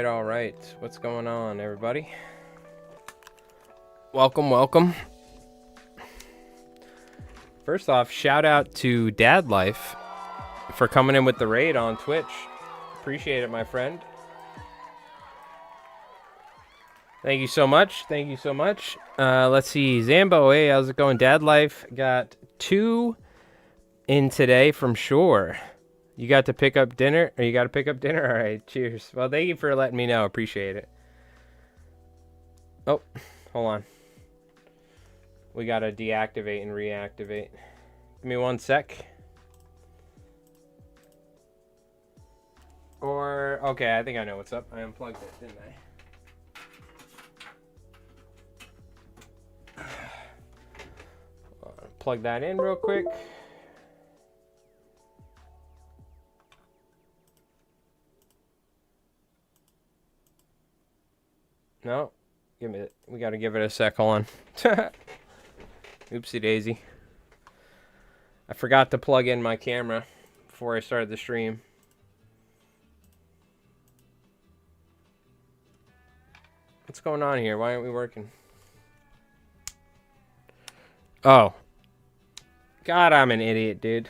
All right. What's going on, everybody? Welcome. First off, shout out to Dad Life for coming in with the raid on Twitch. Appreciate it, my friend. Thank you so much. Let's see. Zambo, hey, how's it going? Dad Life got 2 in today from Shore. You got to pick up dinner? Or you got to pick up dinner? All right, cheers. Well, thank you for letting me know. Appreciate it. Oh, hold on. We got to deactivate and reactivate. Give me 1 sec. Or, okay, I think I know what's up. I unplugged it, didn't I? Plug that in real quick. No, give me it. We got to give it a sec. Hold on. Oopsie daisy. I forgot to plug in my camera before I started the stream. What's going on here? Why aren't we working? Oh. God, I'm an idiot, dude.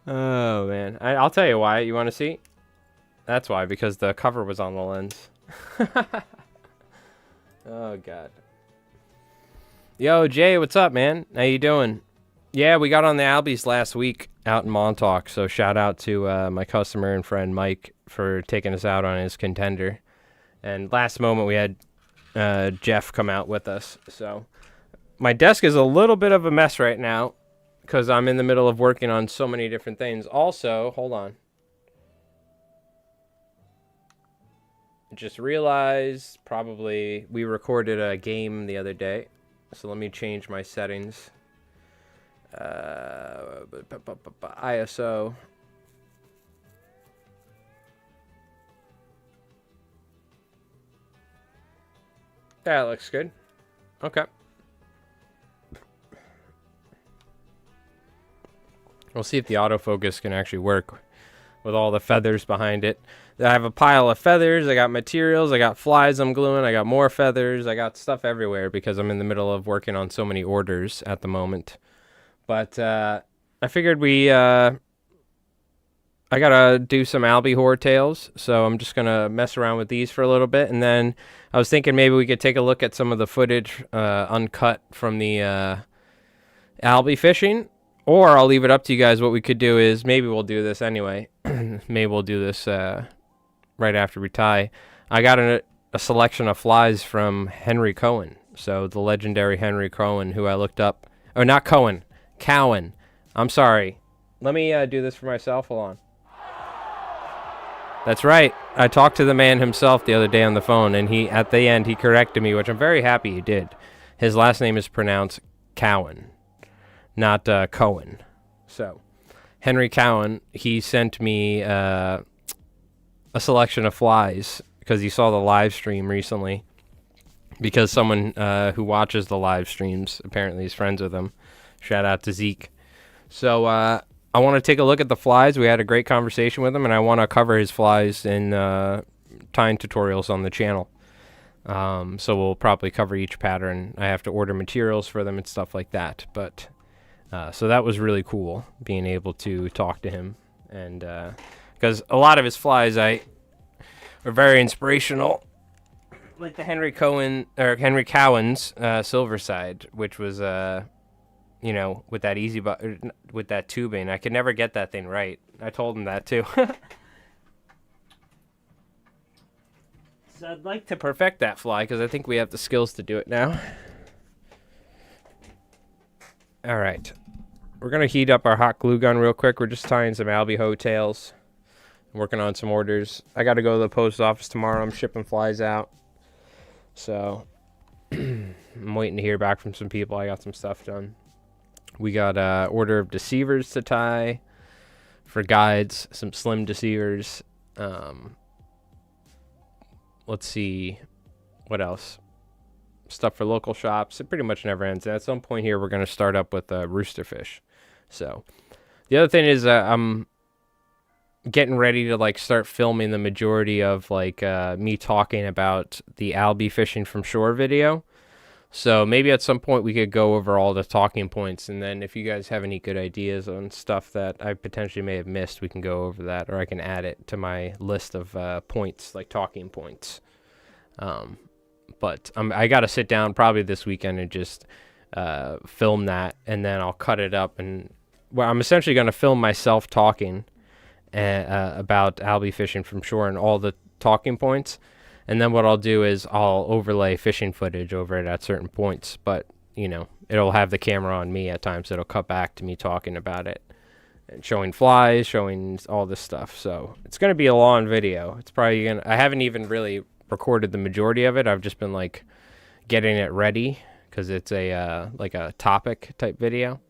Oh, man. I'll tell you why. You want to see? That's why, because the cover was on the lens. Oh, God. Yo, Jay, what's up, man? How you doing? Yeah, we got on the Albies last week out in Montauk, so shout out to my customer and friend Mike for taking us out on his contender. And last moment, we had Jeff come out with us. So my desk is a little bit of a mess right now, because I'm in the middle of working on so many different things. Also, hold on. Just realized probably we recorded a game the other day. So let me change my settings. ISO. That looks good. Okay. We'll see if the autofocus can actually work with all the feathers behind it. I have a pile of feathers. I got materials. I got flies I'm gluing. I got more feathers. I got stuff everywhere because I'm in the middle of working on so many orders at the moment. But I figured I gotta do some Albie Horror-Tales, so I'm just gonna mess around with these for a little bit, and then I was thinking maybe we could take a look at some of the footage uncut from the Albie fishing. Or I'll leave it up to you guys. What we could do is, maybe we'll do this anyway. Maybe we'll do this right after we tie. I got a selection of flies from Henry Cohen. So the legendary Henry Cohen, who I looked up. Oh, not Cohen. Cowan. I'm sorry. Let me do this for myself. Hold on. That's right. I talked to the man himself the other day on the phone, and at the end, he corrected me, which I'm very happy he did. His last name is pronounced Cowan, not Cohen. So, Henry Cowan, he sent me a selection of flies because he saw the live stream recently. Because someone who watches the live streams apparently is friends with him. Shout out to Zeke. So I want to take a look at the flies. We had a great conversation with him, and I want to cover his flies in tying tutorials on the channel. So we'll probably cover each pattern. I have to order materials for them and stuff like that. But so that was really cool, being able to talk to him. And because a lot of his flies are very inspirational. Like the Henry Cowan's Silverside, which was with that with that tubing. I could never get that thing right. I told him that too. So I'd like to perfect that fly because I think we have the skills to do it now. All right, we're gonna heat up our hot glue gun real quick. We're just tying some albiho tails, working on some orders. I got to go to the post office tomorrow. I'm shipping flies out. So I'm waiting to hear back from some people. I got some stuff done. We got order of deceivers to tie for guides, some slim deceivers. Let's see what else. Stuff for local shops. It pretty much never ends. And at some point here, we're going to start up with roosterfish. So the other thing is I'm getting ready to like start filming the majority of like me talking about the albie fishing from shore video. So maybe at some point we could go over all the talking points, and then if you guys have any good ideas on stuff that I potentially may have missed, we can go over that, or I can add it to my list of points, like talking points. But I got to sit down probably this weekend and just film that, and then I'll cut it up, and well, I'm essentially going to film myself talking about albie fishing from shore and all the talking points. And then what I'll do is I'll overlay fishing footage over it at certain points. But, it'll have the camera on me at times. It'll cut back to me talking about it and showing flies, showing all this stuff. So it's going to be a long video. It's probably going to... I haven't even really recorded the majority of it. I've just been, like, getting it ready because it's a topic type video.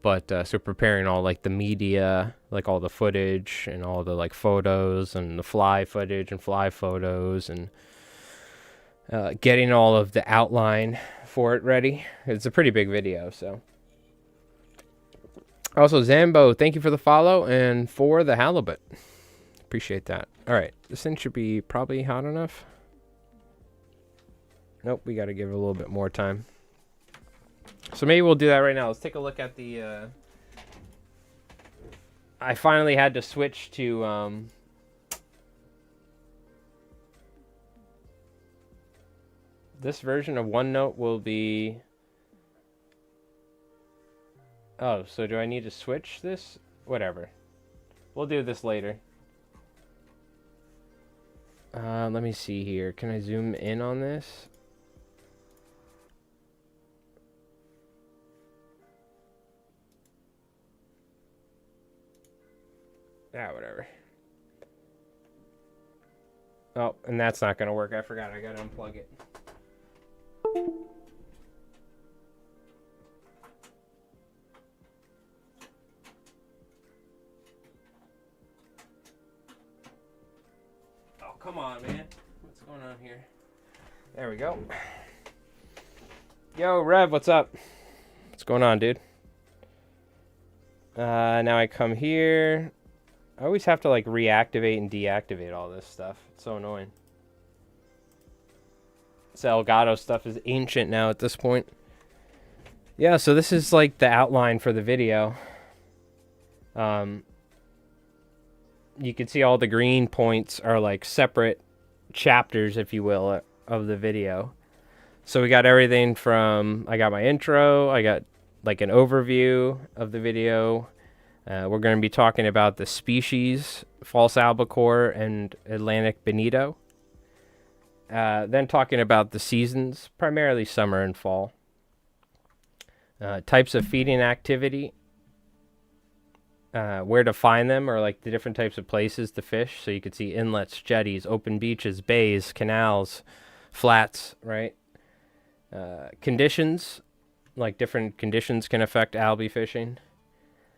But so preparing all like the media, like all the footage and all the like photos and the fly footage and fly photos, and getting all of the outline for it ready. It's a pretty big video. So also Zambo, thank you for the follow and for the halibut. Appreciate that. All right, this thing should be probably hot enough. Nope, we got to give it a little bit more time. So maybe we'll do that right now. Let's take a look at the... I finally had to switch to... this version of OneNote will be... Oh, so do I need to switch this? Whatever. We'll do this later. Let me see here. Can I zoom in on this? Whatever. Oh, and that's not going to work. I forgot. I got to unplug it. Oh, come on, man. What's going on here? There we go. Yo, Rev, what's up? What's going on, dude? Now I come here. I always have to like reactivate and deactivate all this stuff. It's so annoying. This Elgato stuff is ancient now at this point. Yeah, so this is like the outline for the video. You can see all the green points are like separate chapters, if you will, of the video. So we got everything from, I got my intro, I got like an overview of the video. We're going to be talking about the species, false albacore and Atlantic bonito. Then talking about the seasons, primarily summer and fall. Types of feeding activity. Where to find them, or like the different types of places to fish. So you could see inlets, jetties, open beaches, bays, canals, flats, right? Conditions, like different conditions can affect albie fishing.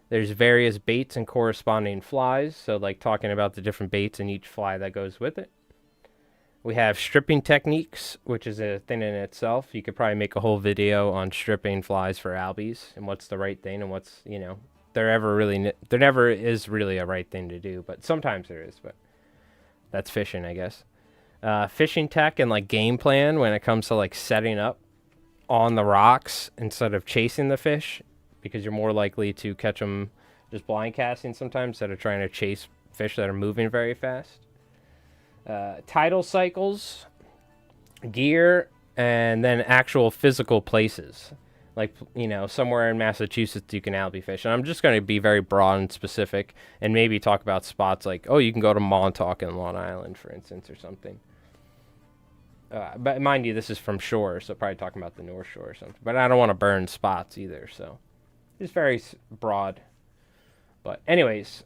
There's various baits and corresponding flies, so like talking about the different baits and each fly that goes with it. We have stripping techniques, which is a thing in itself. You could probably make a whole video on stripping flies for albies and what's the right thing and what's, there never is really a right thing to do, but sometimes there is, but that's fishing, I guess. Fishing tech and like game plan when it comes to like setting up on the rocks instead of chasing the fish, because you're more likely to catch them just blind casting sometimes instead of trying to chase fish that are moving very fast. Tidal cycles, gear, and then actual physical places. Like, somewhere in Massachusetts you can albie fish. And I'm just going to be very broad and specific and maybe talk about spots like, you can go to Montauk in Long Island, for instance, or something. But mind you, this is from shore, so probably talking about the North Shore or something. But I don't want to burn spots either, so it's very broad. But anyways,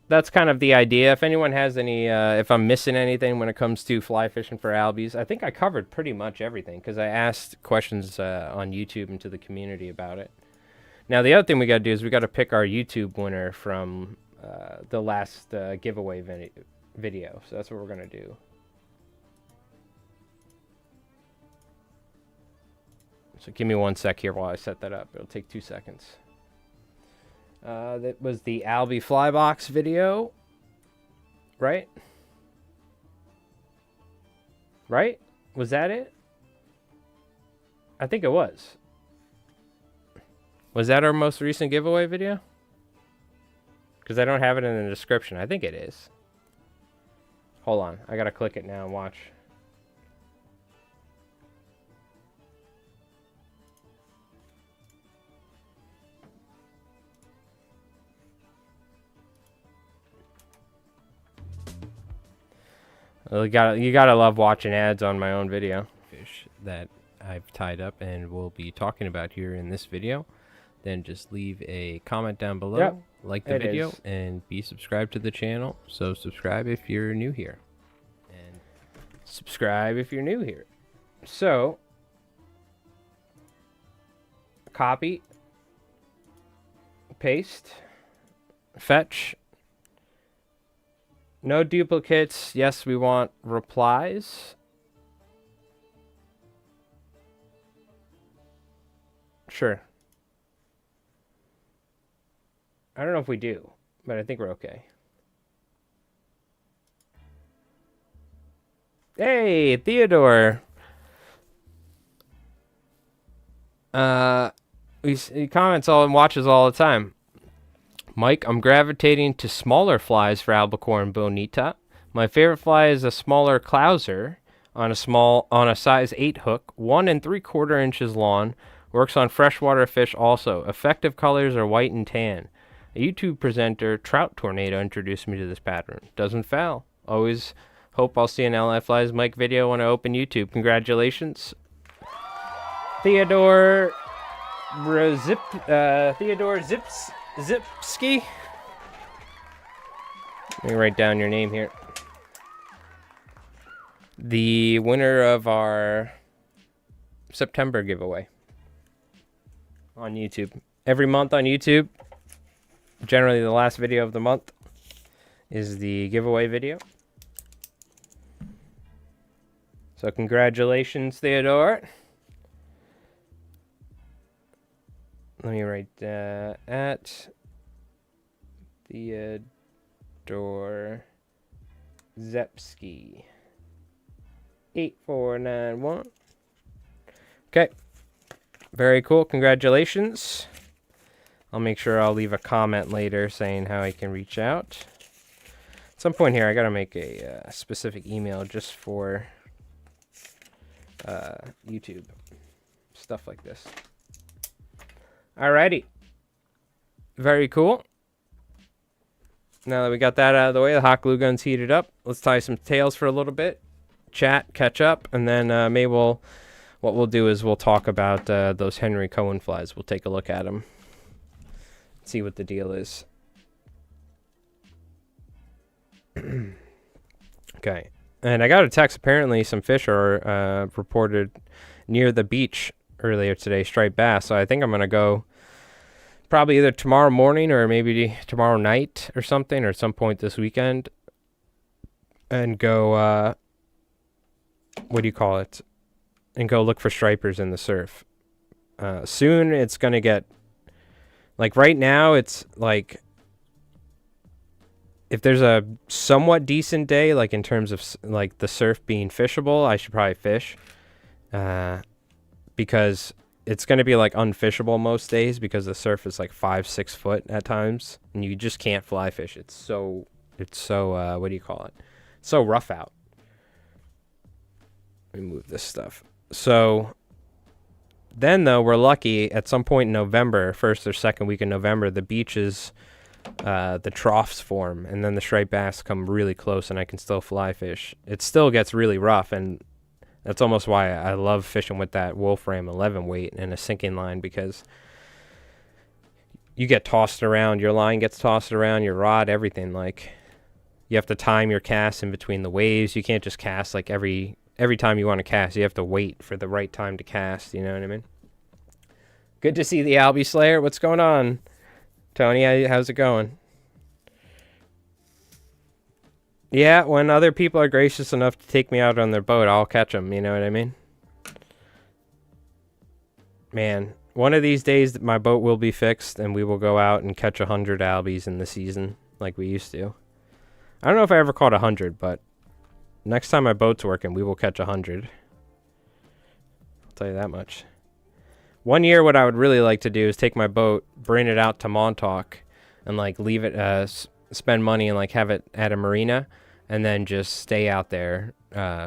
that's kind of the idea. If anyone has any, if I'm missing anything when it comes to fly fishing for albies, I think I covered pretty much everything because I asked questions on YouTube and to the community about it. Now, the other thing we got to do is we got to pick our YouTube winner from the last giveaway video. So that's what we're going to do. So give me 1 sec here while I set that up. It'll take 2 seconds. That was the Albie Flybox video, right? Right? Was that it? I think it was. Was that our most recent giveaway video? Because I don't have it in the description. I think it is. Hold on. I gotta click it now and watch. You gotta love watching ads on my own video. Fish that I've tied up and will be talking about here in this video. Then just leave a comment down below, yep, like the video, and be subscribed to the channel. So subscribe if you're new here. And subscribe if you're new here. So, copy, paste, fetch. No duplicates. Yes, we want replies. Sure. I don't know if we do, but I think we're okay. Hey, Theodore. He comments all and watches all the time. Mike, I'm gravitating to smaller flies for albacore and bonita. My favorite fly is a smaller clouser on a size 8 hook, 1 3/4 inches long. Works on freshwater fish also. Effective colors are white and tan. A YouTube presenter, Trout Tornado, introduced me to this pattern. Doesn't foul. Always hope I'll see an LI Flies Mike video when I open YouTube. Congratulations. Theodore Zipski. Let me write down your name here. The winner of our September giveaway on YouTube. Every month on YouTube, generally the last video of the month is the giveaway video. So congratulations, Theodore. Let me write at Theodore Zepski 8491. Okay. Very cool. Congratulations. I'll make sure I'll leave a comment later saying how I can reach out. At some point here, I got to make a specific email just for YouTube. Stuff like this. Alrighty. Very cool. Now that we got that out of the way, the hot glue gun's heated up. Let's tie some tails for a little bit. Chat, catch up, and then maybe what we'll do is we'll talk about those Henry Cohen flies. We'll take a look at them. See what the deal is. Okay. And I got a text. Apparently some fish are reported near the beach earlier today, striped bass. So I think I'm going to go probably either tomorrow morning or maybe tomorrow night or something, or at some point this weekend, and go, what do you call it? And go look for stripers in the surf. Soon it's going to get, like right now it's like, if there's a somewhat decent day, like in terms of like the surf being fishable, I should probably fish. Because it's going to be like unfishable most days because the surf is like 5-6 foot at times and you just can't fly fish. It's so what do you call it? So rough out. Let me move this stuff. So then though, we're lucky at some point in November, first or second week in November, the beaches, the troughs form and then the striped bass come really close and I can still fly fish. It still gets really rough, and that's almost why I love fishing with that Wolfram 11 weight and a sinking line, because you get tossed around, your line gets tossed around, your rod, everything. Like, you have to time your cast in between the waves. You can't just cast like every time you want to cast. You have to wait for the right time to cast, you know what I mean? Good to see the Albie Slayer. What's going on, Tony? How's it going? Yeah, when other people are gracious enough to take me out on their boat, I'll catch them, you know what I mean? Man, one of these days my boat will be fixed and we will go out and catch 100 albies in the season like we used to. I don't know if I ever caught 100, but next time my boat's working, we will catch 100. I'll tell you that much. One year, what I would really like to do is take my boat, bring it out to Montauk, and like leave it, spend money and like have it at a marina, and then just stay out there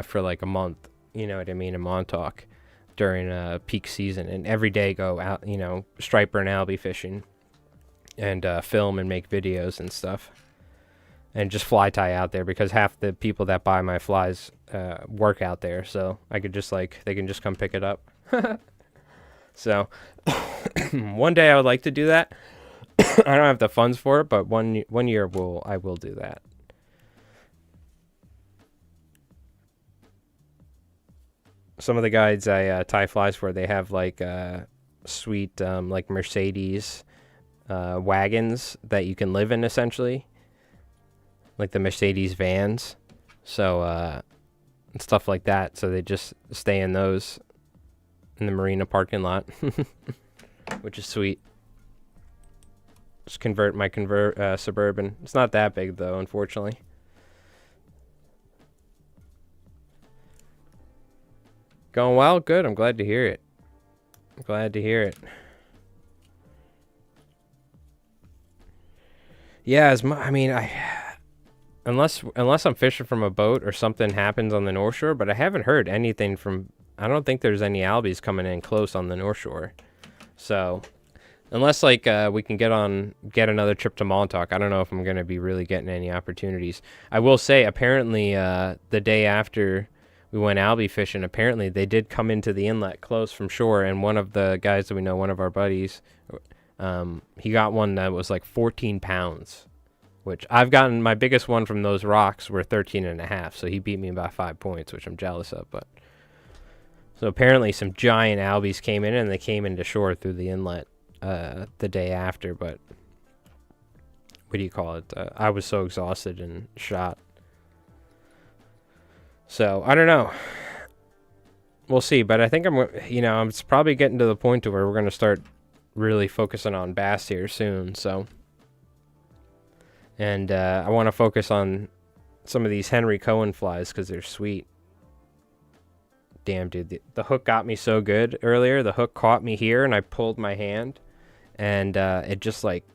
for like a month, you know what I mean, in Montauk during peak season, and every day go out, you know, striper and albie fishing, and film and make videos and stuff, and just fly tie out there, because half the people that buy my flies work out there, so I could just like, they can just come pick it up. So one day I would like to do that. I don't have the funds for it, but one year I will do that. Some of the guides I tie flies for, they have like sweet like Mercedes wagons that you can live in, essentially, like the Mercedes vans. So and stuff like that. So they just stay in those in the marina parking lot, which is sweet. Just convert my Suburban. It's not that big though, unfortunately. Going well? Good. I'm glad to hear it. I'm glad to hear it. Yeah, unless I'm fishing from a boat or something happens on the North Shore, but I haven't heard anything from, I don't think there's any albies coming in close on the North Shore. So unless like we can get another trip to Montauk, I don't know if I'm going to be really getting any opportunities. I will say, apparently the day after we went albie fishing, apparently they did come into the inlet close from shore, and one of the guys that we know, one of our buddies, he got one that was like 14 pounds, which I've gotten, my biggest one from those rocks were 13.5, so he beat me by 5 points, which I'm jealous of. But so apparently some giant albies came in, and they came into shore through the inlet the day after. But what do you call it? I was so exhausted and shot. So I don't know. We'll see. But I think I'm probably getting to the point to where we're going to start really focusing on bass here soon. So, and I want to focus on some of these Henry Cohen flies because they're sweet. Damn, dude, the hook got me so good earlier. The hook caught me here, and I pulled my hand, and it just like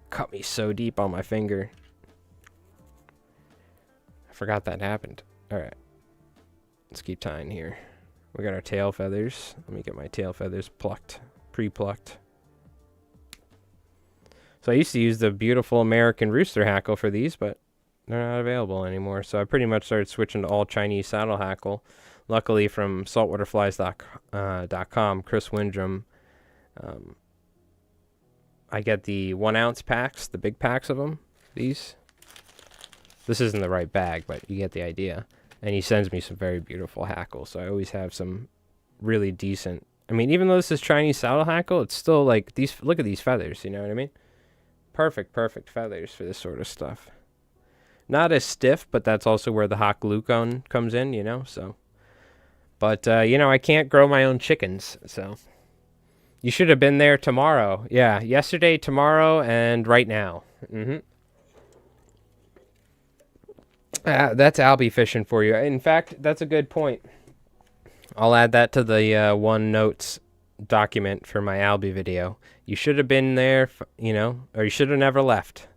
cut me so deep on my finger. I forgot that happened. All right, let's keep tying here. We got our tail feathers. Let me get my tail feathers plucked, pre-plucked. So I used to use the beautiful American rooster hackle for these, but they're not available anymore. So I pretty much started switching to all Chinese saddle hackle. Luckily, from saltwaterflies.com, Chris Windrum, I get the 1 ounce packs, the big packs of them. These. This isn't the right bag, but you get the idea. And he sends me some very beautiful hackles, so I always have some really decent I mean, even though this is Chinese saddle hackle, it's still like these. Look at these feathers. You know what I mean? Perfect feathers for this sort of stuff. Not as stiff, but that's also where the hot glue gun comes in. You know, so. But I can't grow my own chickens, so. You should have been there tomorrow. Yeah, yesterday, tomorrow, and right now. That's albie fishing for you. In fact, that's a good point. I'll add that to the one notes document for my albie video. You should have been there, or you should have never left.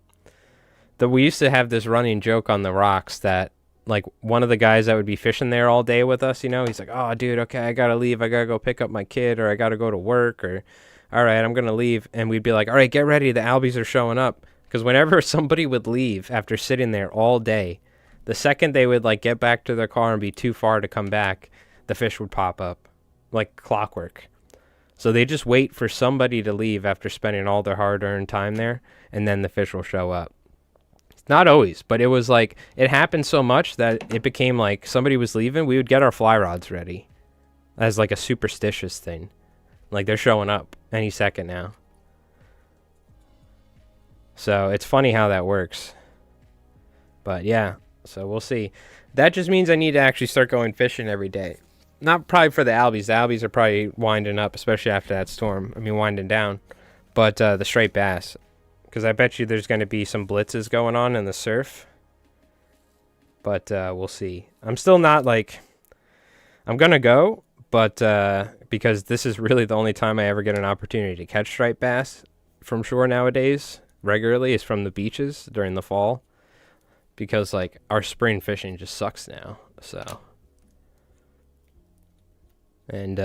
We used to have this running joke on the rocks that, like, one of the guys that would be fishing there all day with us, he's like, oh, dude, okay, I gotta leave. I gotta go pick up my kid, or I gotta go to work, or, all right, I'm gonna leave. And we'd be like, all right, get ready. The albies are showing up. Because whenever somebody would leave after sitting there all day, the second they would, like, get back to their car and be too far to come back, the fish would pop up like clockwork. So they just wait for somebody to leave after spending all their hard-earned time there, and then the fish will show up. Not always, but it was like, it happened so much that it became like somebody was leaving, we would get our fly rods ready as like a superstitious thing. Like, they're showing up any second now. So it's funny how that works. But yeah, so we'll see. That just means I need to actually start going fishing every day. Not probably for the albies. The albies are probably winding up, especially after that storm. I mean, winding down. But the striped bass. Because I bet you there's going to be some blitzes going on in the surf. But we'll see. I'm still not like... I'm going to go, but because this is really the only time I ever get an opportunity to catch striped bass from shore nowadays, regularly, is from the beaches during the fall. Because, like, our spring fishing just sucks now, so... And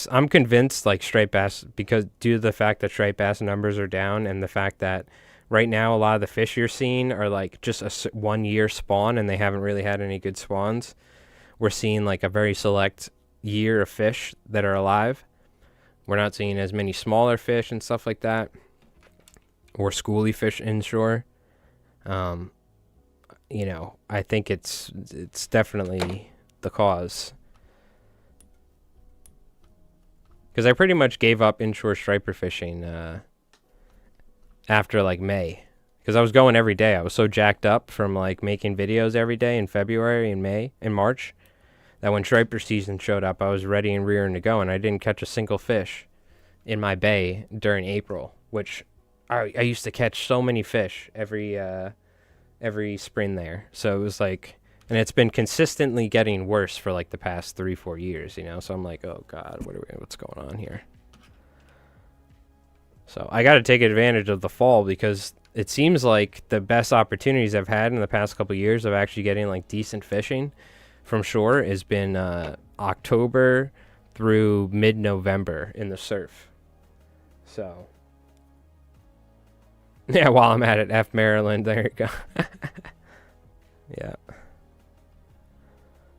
I'm convinced, like, striped bass, because due to the fact that striped bass numbers are down, and the fact that right now a lot of the fish you're seeing are like just a 1 year spawn, and they haven't really had any good spawns. We're seeing like a very select year of fish that are alive. We're not seeing as many smaller fish and stuff like that, or schoolie fish inshore. I think it's definitely the cause. Because I pretty much gave up inshore striper fishing after, like, May. Because I was going every day. I was so jacked up from, like, making videos every day in February and May and March that when striper season showed up, I was ready and rearing to go. And I didn't catch a single fish in my bay during April, which I used to catch so many fish every spring there. So it was like... And it's been consistently getting worse for like the past 3-4 years, So I'm like, oh God, what's going on here? So I got to take advantage of the fall, because it seems like the best opportunities I've had in the past couple of years of actually getting like decent fishing from shore has been October through mid-November in the surf. So yeah, while I'm at it, F Maryland, there you go. Yeah.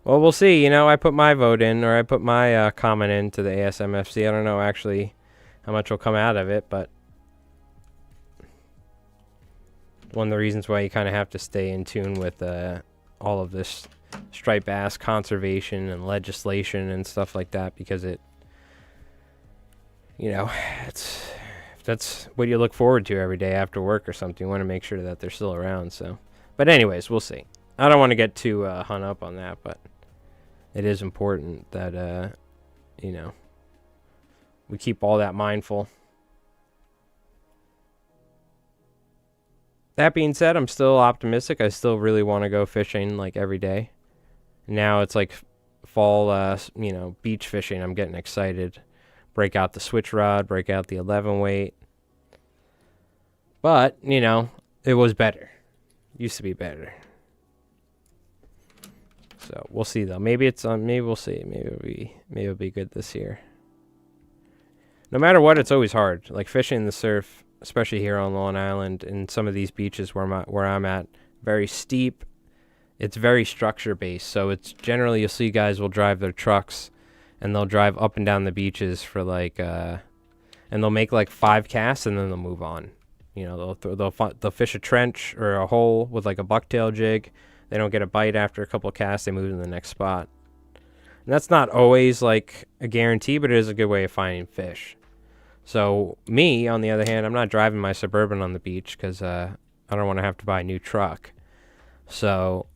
Well, we'll see. I put my vote in, or I put my comment into the ASMFC. I don't know actually how much will come out of it, but one of the reasons why you kind of have to stay in tune with all of this striped bass conservation and legislation and stuff like that, because that's what you look forward to every day after work or something. You want to make sure that they're still around. So, but anyways, we'll see. I don't want to get too hung up on that, but it is important that, we keep all that mindful. That being said, I'm still optimistic. I still really want to go fishing, like, every day. Now it's like fall, beach fishing. I'm getting excited. Break out the switch rod, break out the 11 weight. But, it was better. Used to be better. So we'll see though. Maybe we'll see. Maybe it'll be good this year. No matter what, it's always hard. Like fishing the surf, especially here on Long Island and some of these beaches where I'm at, very steep. It's very structure based. So it's generally, you'll see guys will drive their trucks and they'll drive up and down the beaches for like, and they'll make like 5 casts and then they'll move on. They'll fish a trench or a hole with like a bucktail jig. They don't get a bite after a couple of casts. They move to the next spot. And that's not always like a guarantee, but it is a good way of finding fish. So me, on the other hand, I'm not driving my Suburban on the beach because I don't want to have to buy a new truck. So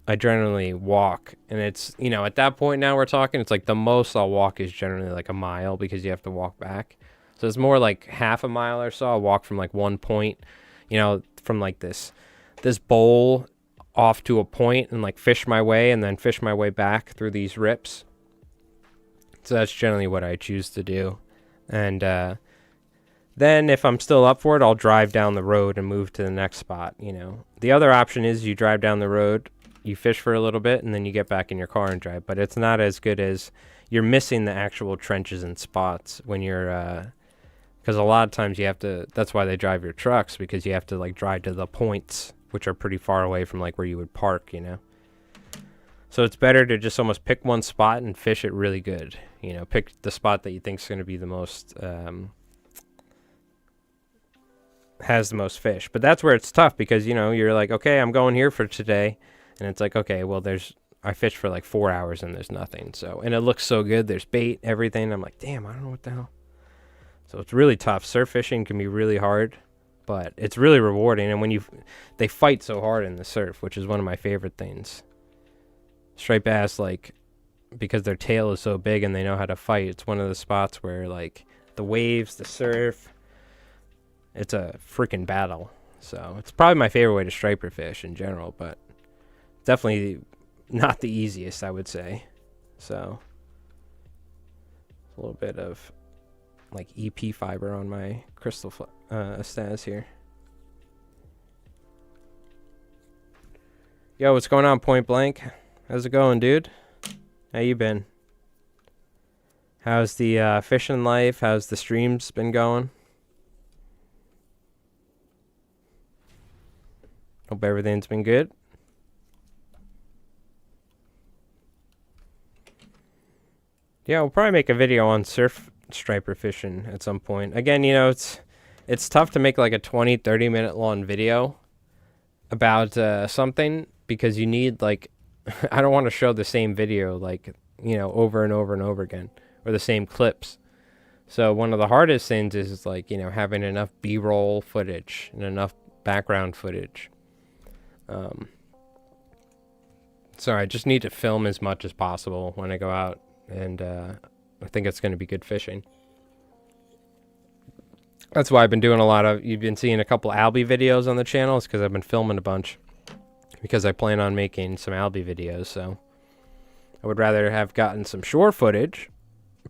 I generally walk, and it's, you know, at that point now we're talking, it's like the most I'll walk is generally like a mile because you have to walk back. So it's more like half a mile or so. I'll walk from like one point, you know, from like this bowl off to a point and like fish my way and then fish my way back through these rips. So that's generally what I choose to do. And then if I'm still up for it, I'll drive down the road and move to the next spot, you know. The other option is you drive down the road, you fish for a little bit, and then you get back in your car and drive. But it's not as good as you're missing the actual trenches and spots when you're, because a lot of times you have to, that's why they drive your trucks, because you have to like drive to the points, which are pretty far away from like where you would park, you know. So it's better to just almost pick one spot and fish it really good. You know, pick the spot that you think is going to be the most, has the most fish. But that's where it's tough because, you know, you're like, okay, I'm going here for today. And it's like, okay, well, I fished for like 4 hours and there's nothing. So, and it looks so good. There's bait, everything. I'm like, damn, I don't know what the hell. So it's really tough. Surf fishing can be really hard, but it's really rewarding. And when they fight so hard in the surf, which is one of my favorite things. Striped bass, like, because their tail is so big and they know how to fight, it's one of the spots where like the waves, the surf, it's a freaking battle. So it's probably my favorite way to striper fish in general, but definitely not the easiest, I would say. So a little bit of like EP fiber on my crystal staz here. Yo, what's going on, Point Blank? How's it going, dude? How you been? How's the fishing life? How's the streams been going? Hope everything's been good. Yeah, we'll probably make a video on surf striper fishing at some point. Again, you know, it's tough to make like a 20-30 minute long video about something because you need like I don't want to show the same video like, you know, over and over and over again, or the same clips. So one of the hardest things is like, you know, having enough B-roll footage and enough background footage. So I just need to film as much as possible when I go out, and I think it's going to be good fishing. That's why I've been doing you've been seeing a couple Albie videos on the channel, is because I've been filming a bunch, because I plan on making some Albie videos. So I would rather have gotten some shore footage,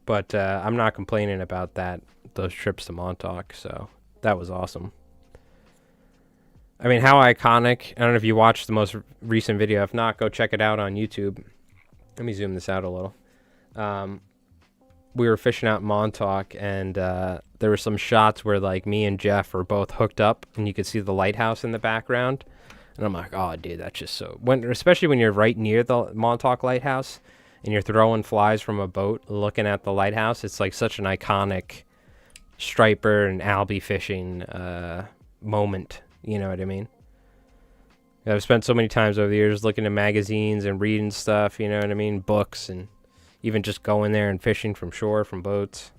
but I'm not complaining about those trips to Montauk. So that was awesome. I mean, how iconic. I don't know if you watched the most recent video. If not, go check it out on YouTube. Let me zoom this out a little. We were fishing out in Montauk, and there were some shots where like me and Jeff were both hooked up, and you could see the lighthouse in the background. And I'm like, oh, dude, that's just so... especially when you're right near the Montauk Lighthouse, and you're throwing flies from a boat looking at the lighthouse, it's like such an iconic striper and albie fishing moment. You know what I mean? I've spent so many times over the years looking at magazines and reading stuff, you know what I mean? Books, and even just going there and fishing from shore, from boats.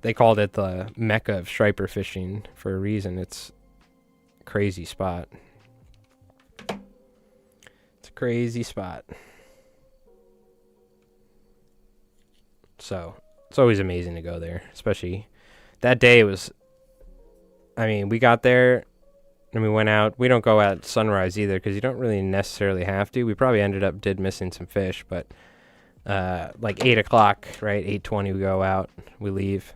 They called it the Mecca of striper fishing for a reason. It's a crazy spot. It's a crazy spot. So, it's always amazing to go there. Especially that day was... I mean, we got there and we went out. We don't go at sunrise either because you don't really necessarily have to. We probably did missing some fish, but like 8 o'clock, right? 8:20 we go out, we leave,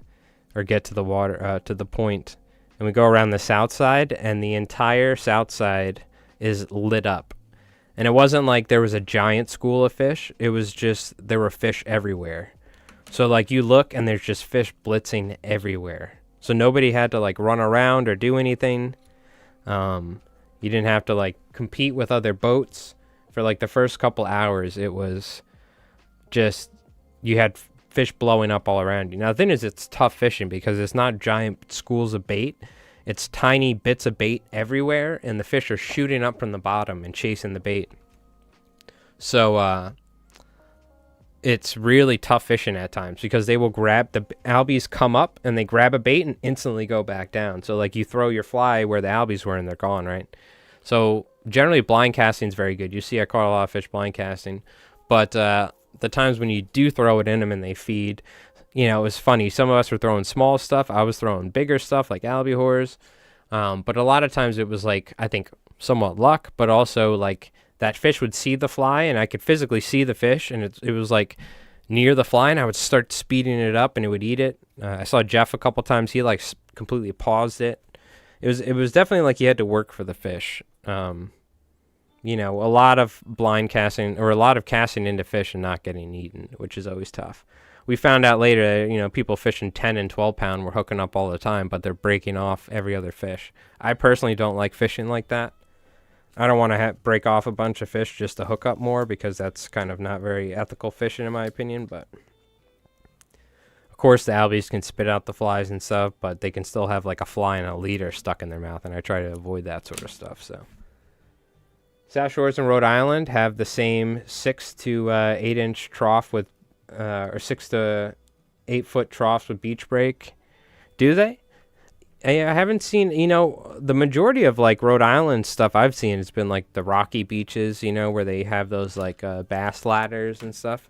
or get to the water, to the point, and we go around the south side, and the entire south side is lit up. And it wasn't like there was a giant school of fish. It was just, there were fish everywhere. So like you look and there's just fish blitzing everywhere. So nobody had to like run around or do anything. You didn't have to like compete with other boats. For like the first couple hours, it was just, you had fish blowing up all around you. Now the thing is, it's tough fishing because it's not giant schools of bait. It's tiny bits of bait everywhere, and the fish are shooting up from the bottom and chasing the bait. So it's really tough fishing at times because they will grab the albies, come up and they grab a bait and instantly go back down. So like you throw your fly where the albies were and they're gone, right? So generally blind casting is very good. You see I caught a lot of fish blind casting, but the times when you do throw it in them and they feed, you know, it was funny. Some of us were throwing small stuff. I was throwing bigger stuff like albihors. But a lot of times it was like, I think somewhat luck, but also like that fish would see the fly and I could physically see the fish, and it was like near the fly and I would start speeding it up and it would eat it. I saw Jeff a couple times. He like completely paused it. It was definitely like you had to work for the fish. You know, a lot of blind casting or a lot of casting into fish and not getting eaten, which is always tough. We found out later, you know, people fishing 10 and 12 pound were hooking up all the time, but they're breaking off every other fish. I personally don't like fishing like that. I don't want to break off a bunch of fish just to hook up more, because that's kind of not very ethical fishing in my opinion. But of course the albies can spit out the flies and stuff, but they can still have like a fly and a leader stuck in their mouth, and I try to avoid that sort of stuff. So South Shores in Rhode Island have the same 6 to 8 inch trough with or 6 to 8 foot troughs with beach break. Do they? I haven't seen, you know, the majority of like Rhode Island stuff I've seen has been like the rocky beaches, you know, where they have those like bass ladders and stuff.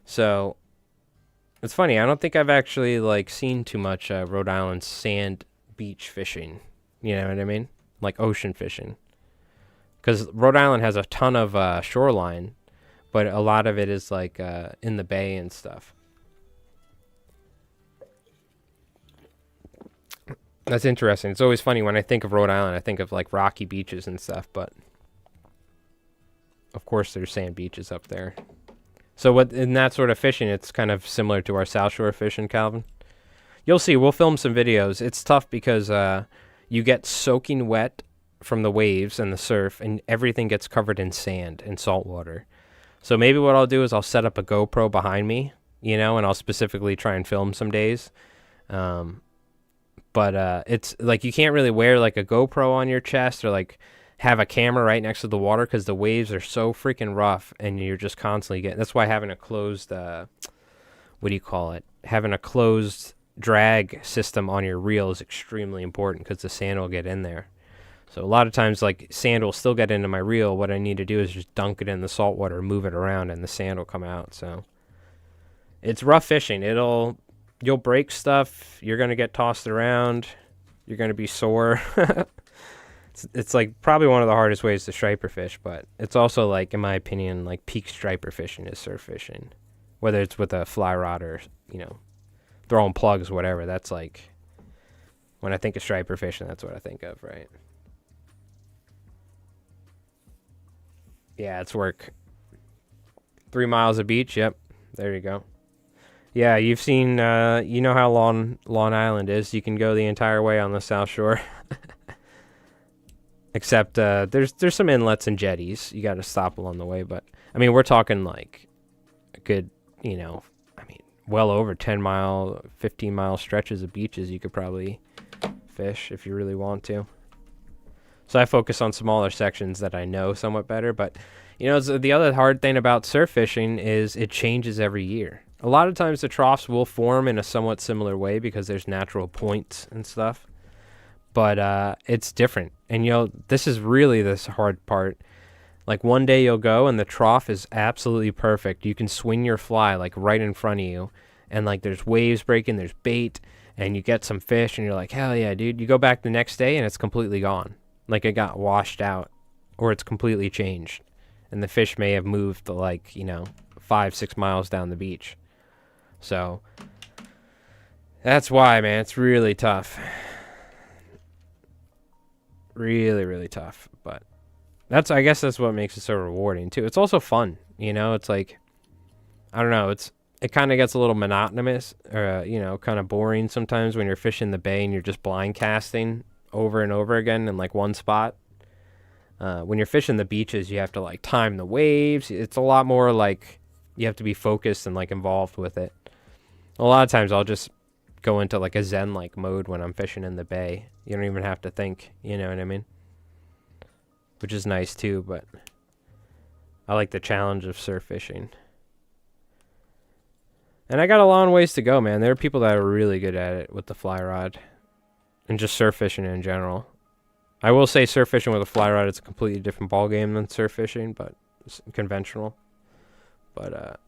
So it's funny. I don't think I've actually like seen too much Rhode Island sand beach fishing. You know what I mean? Like ocean fishing. Because Rhode Island has a ton of shoreline, but a lot of it is like in the bay and stuff. That's interesting. It's always funny when I think of Rhode Island, I think of like rocky beaches and stuff, but of course there's sand beaches up there. So what in that sort of fishing, it's kind of similar to our South Shore fishing, Calvin. You'll see, we'll film some videos. It's tough because you get soaking wet from the waves and the surf, and everything gets covered in sand and salt water. So maybe what I'll do is I'll set up a GoPro behind me, you know, and I'll specifically try and film some days. But it's like you can't really wear like a GoPro on your chest or like have a camera right next to the water, because the waves are so freaking rough and you're just constantly getting. That's why having a closed, what do you call it? Having a closed drag system on your reel is extremely important, because the sand will get in there. So a lot of times like sand will still get into my reel. What I need to do is just dunk it in the salt water, move it around, and the sand will come out. So it's rough fishing. You'll break stuff. You're going to get tossed around. You're going to be sore. It's like probably one of the hardest ways to striper fish, but it's also like, in my opinion, like peak striper fishing is surf fishing. Whether it's with a fly rod or, you know, throwing plugs, whatever. That's like, when I think of striper fishing, that's what I think of, right? Yeah, it's work. 3 miles of beach. Yep. There you go. Yeah, you've seen, you know how long Long Island is. You can go the entire way on the South Shore. Except there's some inlets and jetties. You got to stop along the way. But, I mean, we're talking like a good, you know, I mean, well over 10-mile, 15-mile stretches of beaches you could probably fish if you really want to. So I focus on smaller sections that I know somewhat better. But, you know, the other hard thing about surf fishing is it changes every year. A lot of times the troughs will form in a somewhat similar way because there's natural points and stuff. But it's different. And, you know, this is really this hard part. Like one day you'll go and the trough is absolutely perfect. You can swing your fly like right in front of you. And like there's waves breaking, there's bait, and you get some fish and you're like, hell yeah, dude. You go back the next day and it's completely gone. Like it got washed out or it's completely changed. And the fish may have moved to like, you know, 5-6 miles down the beach. So that's why, man, it's really tough. Really, really tough. But I guess that's what makes it so rewarding too. It's also fun, you know. It's like, I don't know, it kind of gets a little monotonous or you know, kind of boring sometimes when you're fishing the bay and you're just blind casting over and over again in like one spot. When you're fishing the beaches, you have to like time the waves. It's a lot more like you have to be focused and like involved with it. A lot of times I'll just go into like a zen-like mode when I'm fishing in the bay. You don't even have to think, you know what I mean? Which is nice too, but I like the challenge of surf fishing. And I got a long ways to go, man. There are people that are really good at it with the fly rod and just surf fishing in general. I will say surf fishing with a fly rod is a completely different ball game than surf fishing, but it's conventional. But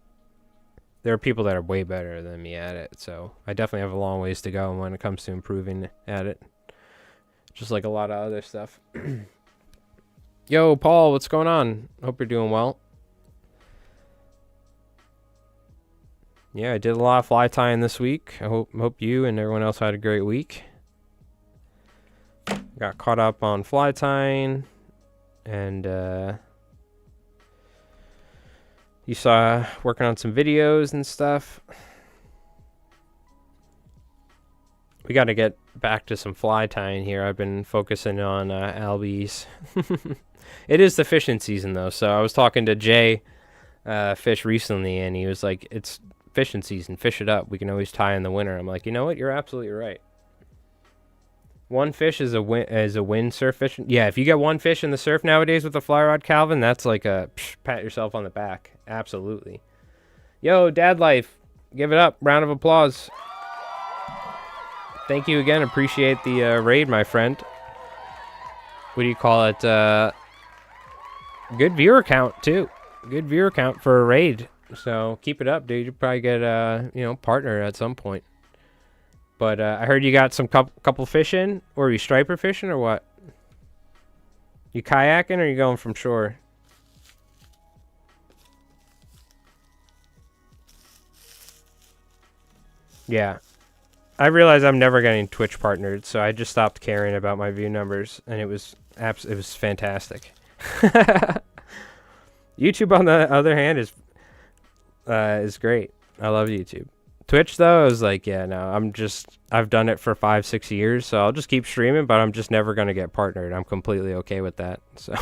there are people that are way better than me at it, so I definitely have a long ways to go when it comes to improving at it. Just like a lot of other stuff. Yo, Paul, what's going on? Hope you're doing well. Yeah, I did a lot of fly tying this week. I hope you and everyone else had a great week. Got caught up on fly tying, and you saw working on some videos and stuff. We got to get back to some fly tying here. I've been focusing on albies. It is the fishing season though, so I was talking to Jay Fish recently, and he was like, "It's fishing season. Fish it up. We can always tie in the winter." I'm like, you know what? You're absolutely right. One fish is a win surf fishing. Yeah, if you get one fish in the surf nowadays with a fly rod, Calvin, that's like a pat yourself on the back. Absolutely. Yo, Dad Life, give it up. Round of applause. Thank you again. Appreciate the raid, my friend. What do you call it? Good viewer count too. Good viewer count for a raid. So keep it up, dude. You'll probably get partner at some point. But I heard you got some couple fish in. Or are you striper fishing or what? You kayaking or are you going from shore? Yeah. I realize I'm never getting Twitch partnered, so I just stopped caring about my view numbers, and it was fantastic. YouTube, on the other hand, is great. I love YouTube. Twitch though, I was like, yeah, no, I've done it for 5-6 years, so I'll just keep streaming, but I'm just never gonna get partnered. I'm completely okay with that. So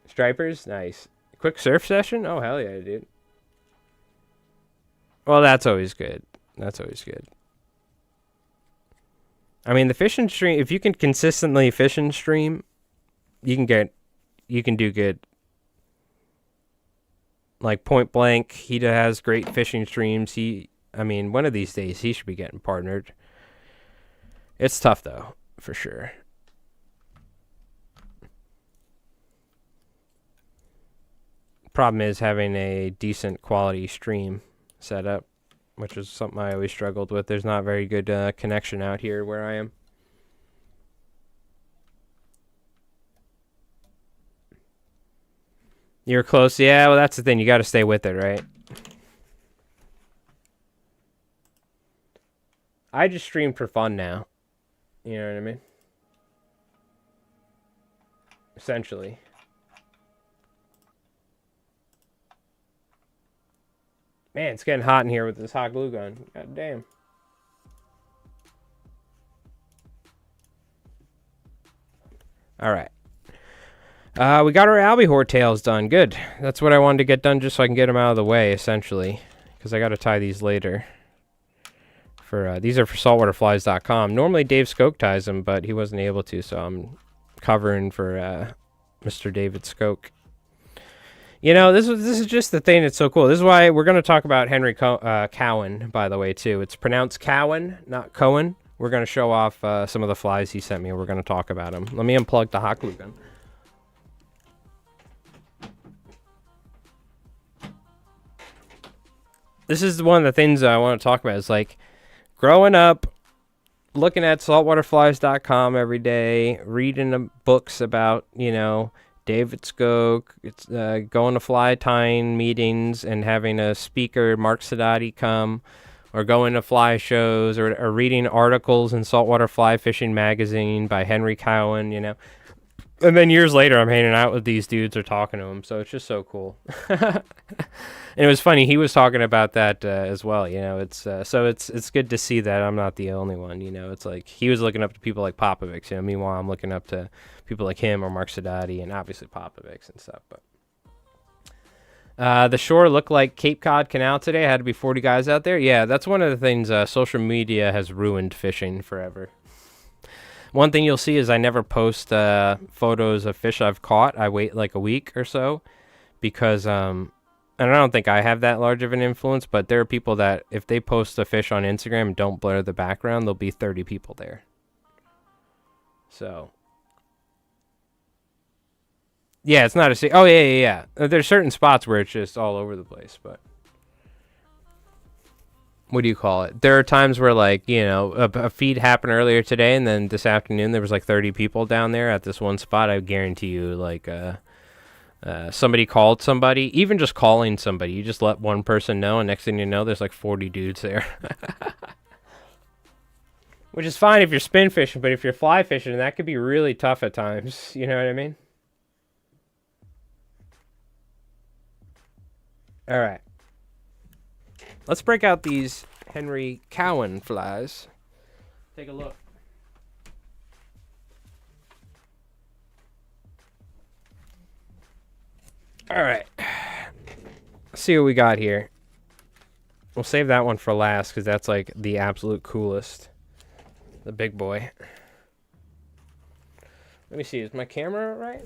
Stripers, nice. Quick surf session? Oh hell yeah, dude. Well, that's always good. That's always good. I mean, the fishing stream, if you can consistently fish and stream, you can do good. Like Point Blank, he has great fishing streams. I mean, one of these days he should be getting partnered. It's tough though, for sure. Problem is having a decent quality stream set up, which is something I always struggled with. There's not very good connection out here where I am. You're close. Yeah, well, that's the thing. You got to stay with it, right? I just stream for fun now. You know what I mean? Essentially. Man, it's getting hot in here with this hot glue gun. God damn. All right. We got our albicore tails done. Good. That's what I wanted to get done just so I can get them out of the way, essentially. Because I got to tie these later. These are for saltwaterflies.com. Normally Dave Skoke ties them, but he wasn't able to, so I'm covering for Mr. David Skoke. You know, this is just the thing that's so cool. This is why we're going to talk about Henry Cowan, by the way, too. It's pronounced Cowan, not Cohen. We're going to show off some of the flies he sent me. We're going to talk about them. Let me unplug the hot glue gun. This is one of the things I want to talk about. Is like growing up, looking at saltwaterflies.com every day, reading the books about, David Skoke, going to fly tying meetings and having a speaker, Mark Sadati, come, or going to fly shows, or reading articles in Saltwater Fly Fishing Magazine by Henry Cowan, And then years later, I'm hanging out with these dudes or talking to them, so it's just so cool. And it was funny, he was talking about that as well, It's it's good to see that I'm not the only one, It's like he was looking up to people like Popovics, Meanwhile, I'm looking up to people like him or Mark Sadati and obviously Popovics and stuff. But the shore looked like Cape Cod Canal today. Had to be 40 guys out there. Yeah, that's one of the things social media has ruined fishing forever. One thing you'll see is I never post photos of fish I've caught. I wait like a week or so because and I don't think I have that large of an influence, but there are people that if they post a fish on Instagram and don't blur the background, there'll be 30 people there. So yeah, it's not a oh yeah. There's certain spots where it's just all over the place, but what do you call it? There are times where, like, you know, a feed happened earlier today, and then this afternoon there was like 30 people down there at this one spot. I guarantee you, like, somebody called somebody, even just calling somebody, you just let one person know, and next thing you know, there's like 40 dudes there. Which is fine if you're spin fishing, but if you're fly fishing, that could be really tough at times. You know what I mean? All right. Let's break out these Henry Cowan flies. Take a look. All right. Let's see what we got here. We'll save that one for last because that's like the absolute coolest. The big boy. Let me see. Is my camera right?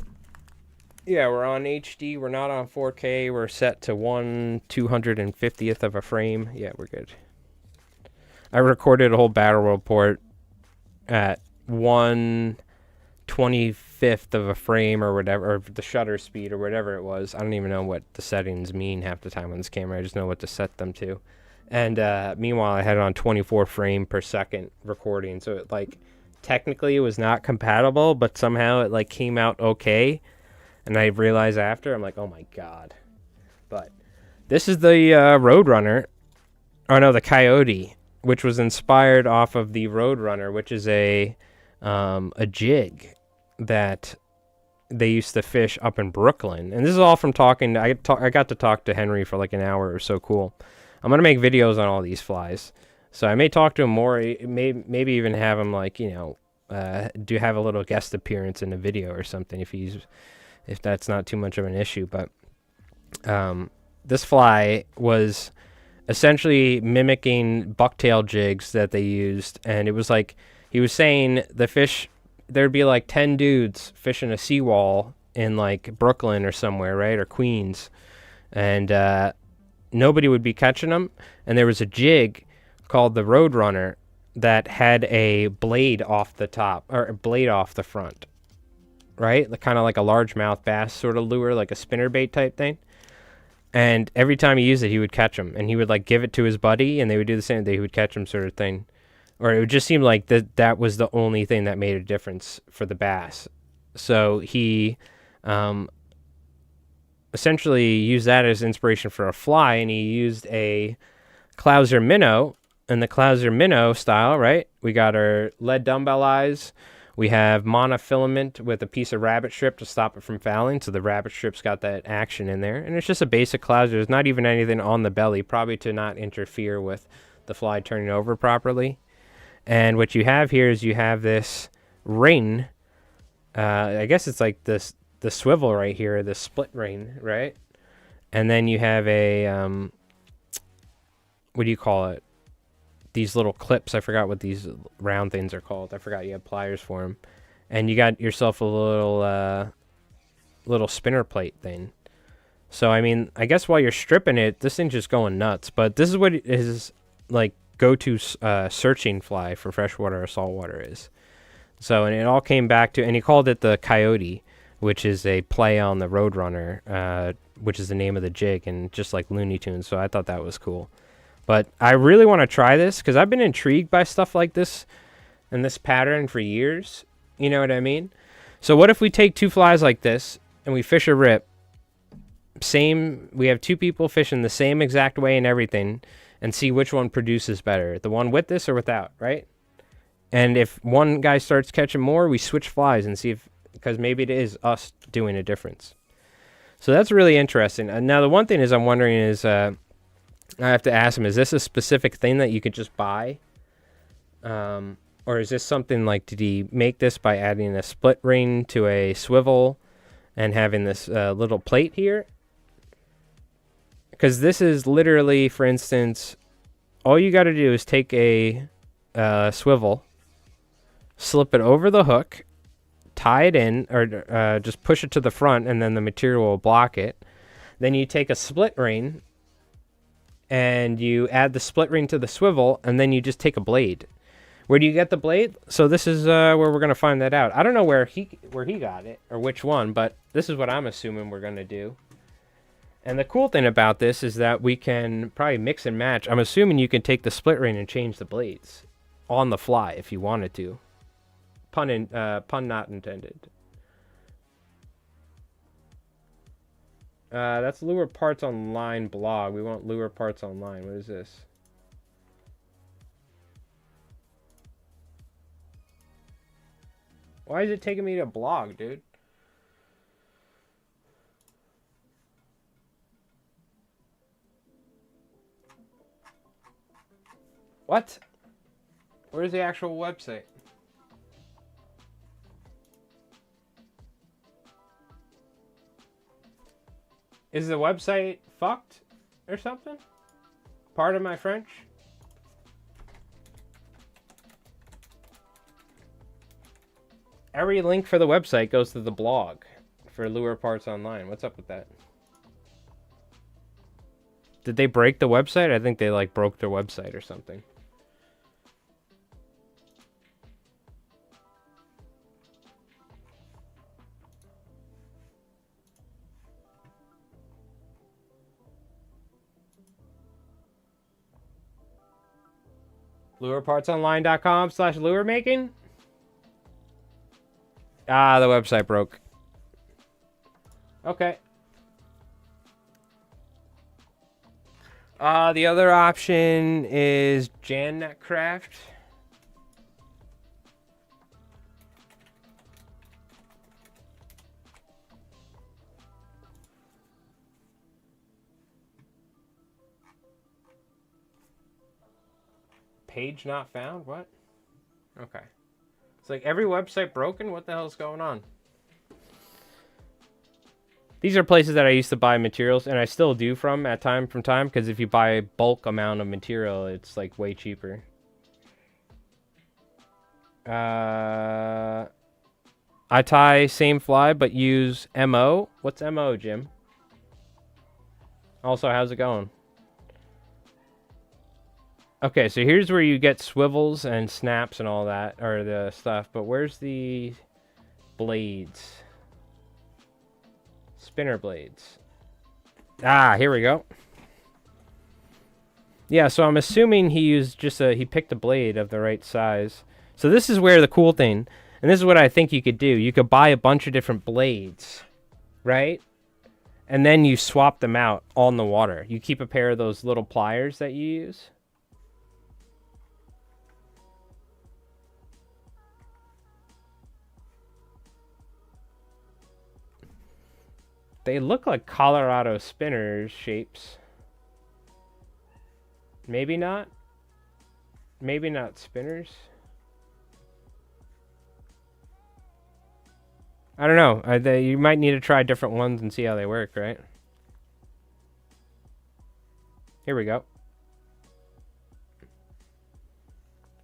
Yeah, we're on HD. We're not on 4K. We're set to 1/250th of a frame. Yeah, we're good. I recorded a whole battle report at 1/25th of a frame or whatever, or the shutter speed or whatever it was. I don't even know what the settings mean half the time on this camera. I just know what to set them to. And meanwhile, I had it on 24 frame per second recording. So it, like, technically it was not compatible, but somehow it like came out okay. And I realized after, I'm like, oh my god. But this is the Roadrunner. Oh no, the Coyote, which was inspired off of the Roadrunner, which is a jig that they used to fish up in Brooklyn. And this is all from talking. I got to talk to Henry for like an hour. It was so cool. I'm going to make videos on all these flies. So I may talk to him more. Maybe even have him, like, you know, do have a little guest appearance in a video or something if that's not too much of an issue. But this fly was essentially mimicking bucktail jigs that they used. And it was like, he was saying the fish, there'd be like 10 dudes fishing a seawall in like Brooklyn or somewhere, right? Or Queens. And nobody would be catching them. And there was a jig called the Roadrunner that had a blade off the top, or a blade off the front, right? Kind of like a largemouth bass sort of lure, like a spinnerbait type thing. And every time he used it, he would catch them. And he would like give it to his buddy, and they would do the same. They would catch him, sort of thing. Or it would just seem like that was the only thing that made a difference for the bass. So he essentially used that as inspiration for a fly, and he used a Clouser minnow. And the Clouser minnow style, right? We got our lead dumbbell eyes. We have monofilament with a piece of rabbit strip to stop it from fouling. So the rabbit strip's got that action in there. And it's just a basic Clouser. There's not even anything on the belly, probably to not interfere with the fly turning over properly. And what you have here is you have this ring. I guess it's like the swivel right here, the split ring, right? And then you have a, what do you call it? These little clips. I forgot what these round things are called. I forgot you have pliers for them. And you got yourself a little spinner plate thing. So, I mean, I guess while you're stripping it, this thing's just going nuts. But this is what his, like, go-to searching fly for freshwater or saltwater is. So, and it all came back to, and he called it the Coyote, which is a play on the Roadrunner, which is the name of the jig, and just like Looney Tunes. So I thought that was cool. But I really want to try this because I've been intrigued by stuff like this and this pattern for years. You know what I mean? So what if we take two flies like this and we fish a rip? We have two people fishing the same exact way and everything, and see which one produces better. The one with this or without, right? And if one guy starts catching more, we switch flies and see if, because maybe it is us doing a difference. So that's really interesting. And now the one thing is I'm wondering is, I have to ask him, is this a specific thing that you could just buy? Or is this something like, did he make this by adding a split ring to a swivel and having this little plate here? Because this is literally, for instance, all you got to do is take a swivel, slip it over the hook, tie it in, or just push it to the front, and then the material will block it. Then you take a split ring and you add the split ring to the swivel, and then you just take a blade. Where do you get the blade? So this is where we're going to find that out. I don't know where he got it or which one, but this is what I'm assuming we're going to do. And the cool thing about this is that we can probably mix and match. I'm assuming you can take the split ring and change the blades on the fly if you wanted to. Pun not intended. That's Lure Parts Online blog. We want Lure Parts Online. What is this? Why is it taking me to a blog, dude? What? Where's the actual website? Is the website fucked or something? Pardon my French? Every link for the website goes to the blog for Lure Parts Online. What's up with that? Did they break the website? I think they like broke their website or something. LurePartsOnline.com/lure making? Ah, the website broke. Okay. The other option is JanNetCraft. Page not found? What? Okay. It's like every website broken? What the hell's going on? These are places that I used to buy materials, and I still do from time, because if you buy a bulk amount of material, it's like way cheaper. I tie same fly, but use MO. What's MO, Jim? Also, how's it going? Okay, so here's where you get swivels and snaps and all that, or the stuff, but where's the blades? Spinner blades. Ah, here we go. Yeah, so I'm assuming he used he picked a blade of the right size. So this is where the cool thing, and this is what I think you could do. You could buy a bunch of different blades, right? And then you swap them out on the water. You keep a pair of those little pliers that you use. They look like Colorado spinners shapes. Maybe not. Maybe not spinners. I don't know. You might need to try different ones and see how they work, right? Here we go.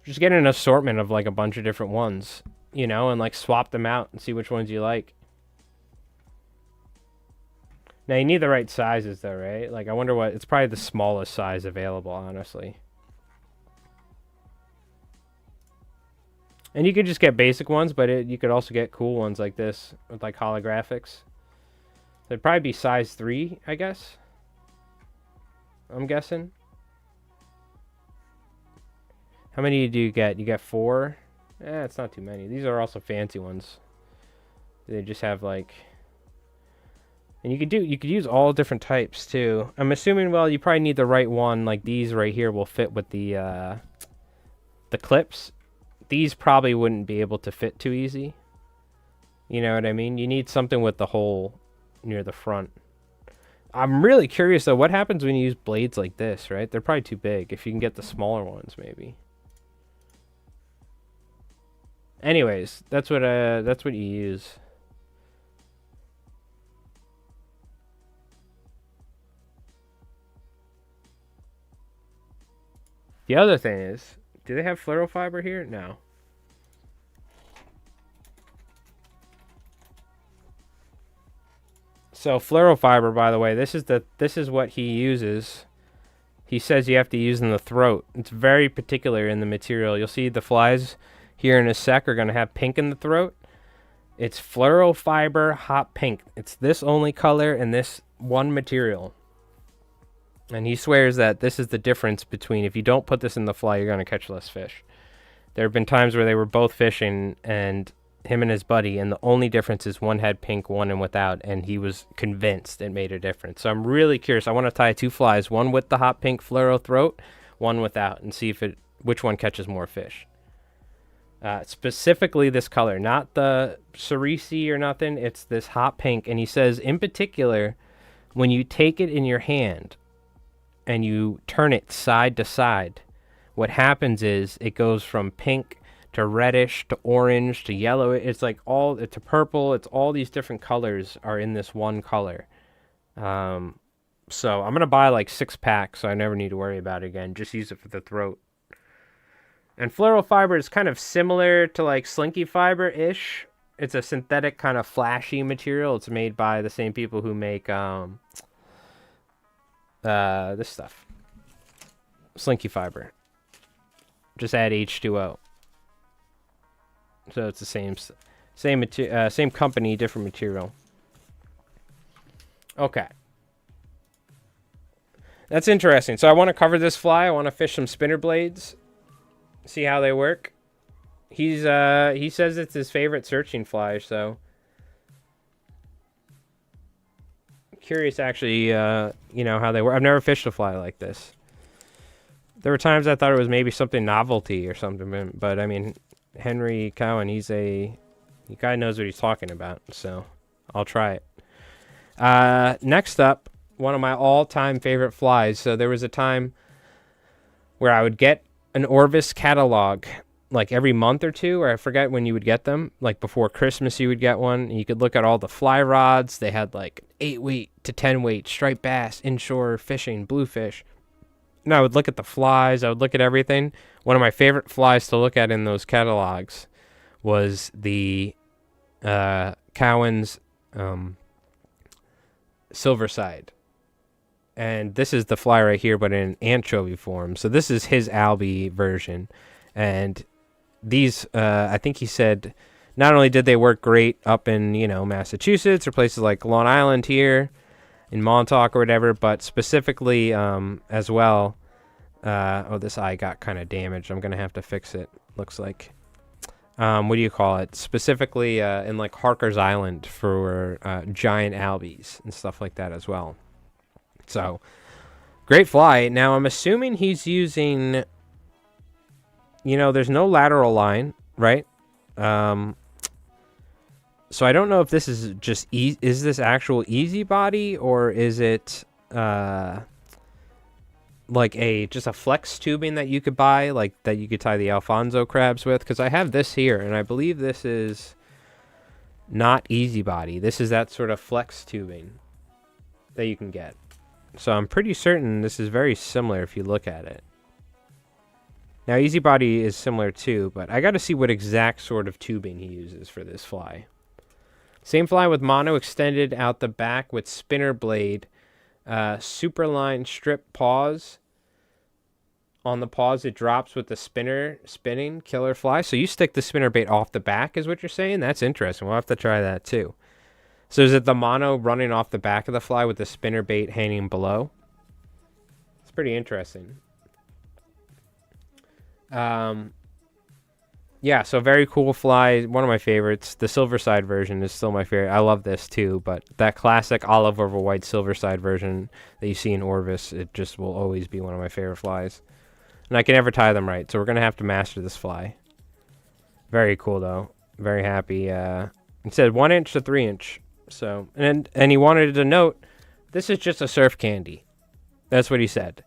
Just get an assortment of like a bunch of different ones, you know, and like swap them out and see which ones you like. Now, you need the right sizes, though, right? Like, I wonder what... It's probably the smallest size available, honestly. And you could just get basic ones, but you could also get cool ones like this with, like, holographics. They'd probably be size 3, I guess. I'm guessing. How many do you get? You get 4? It's not too many. These are also fancy ones. They just have, like... And you could use all different types too. I'm assuming, well, you probably need the right one. Like these right here will fit with the clips. These probably wouldn't be able to fit too easy. You know what I mean? You need something with the hole near the front. I'm really curious though, what happens when you use blades like this, right? They're probably too big. If you can get the smaller ones, maybe. Anyways, that's what you use. The other thing is, do they have fluorofiber here? No. So fluorofiber, by the way, this is what he uses. He says you have to use in the throat. It's very particular in the material. You'll see the flies here in a sec are going to have pink in the throat. It's fluorofiber hot pink. It's this only color and this one material. And he swears that this is the difference between, if you don't put this in the fly, you're going to catch less fish. There have been times where they were both fishing, and him and his buddy, and the only difference is one had pink, one and without, and he was convinced it made a difference. So I'm really curious. I want to tie 2 flies, one with the hot pink fluoro throat, one without, and see which one catches more fish. Specifically this color, not the cerise or nothing. It's this hot pink. And he says, in particular, when you take it in your hand and you turn it side to side, what happens is it goes from pink to reddish to orange to yellow. It's like to purple. It's all these different colors are in this one color. So I'm going to buy like 6 packs so I never need to worry about it again. Just use it for the throat. And fluorofiber is kind of similar to like slinky fiber-ish. It's a synthetic kind of flashy material. It's made by the same people who make this stuff. Slinky fiber. Just add H2O. So it's the same company, different material. Okay. That's interesting. So I want to cover this fly. I want to fish some spinner blades. See how they work. He says it's his favorite searching fly, so curious actually how they work. I've never fished a fly like this. There were times I thought it was maybe something novelty or something, but I mean, Henry Cowan, the guy knows what he's talking about, so I'll try it. Next up, one of my all-time favorite flies. So there was a time where I would get an Orvis catalog like every month or two, or I forget when you would get them. Like before Christmas you would get one, and you could look at all the fly rods. They had like 8 weight to 10 weight striped bass, inshore fishing, bluefish. And I would look at the flies. I would look at everything. One of my favorite flies to look at in those catalogs was the Cowan's Silverside. And this is the fly right here, but in anchovy form. So this is his albie version. And these, I think he said, not only did they work great up in, Massachusetts or places like Long Island here, in Montauk or whatever, but specifically as well. This eye got kind of damaged. I'm going to have to fix it, looks like. What do you call it? Specifically in like Harker's Island for giant albies and stuff like that as well. So, great fly. Now, I'm assuming he's using, there's no lateral line, right? So I don't know if this is just, is this actual easy body, or is it like just a flex tubing that you could buy, like that you could tie the Alfonso crabs with? Because I have this here, and I believe this is not easy body. This is that sort of flex tubing that you can get. So I'm pretty certain this is very similar if you look at it. Now, Easy Body is similar too, but I got to see what exact sort of tubing he uses for this fly. Same fly with mono extended out the back with spinner blade, superline strip paws. On the paws, it drops with the spinning killer fly. So you stick the spinner bait off the back is what you're saying? That's interesting. We'll have to try that too. So is it the mono running off the back of the fly with the spinner bait hanging below? It's pretty interesting. Yeah, so very cool fly. One of my favorites. The Silverside version is still my favorite. I love this too, but that classic olive over white Silverside version that you see in Orvis, it just will always be one of my favorite flies. And I can never tie them right, so we're going to have to master this fly. Very cool, though. Very happy. It said 1 inch to 3 inch. So, and he wanted to note, this is just a surf candy. That's what he said.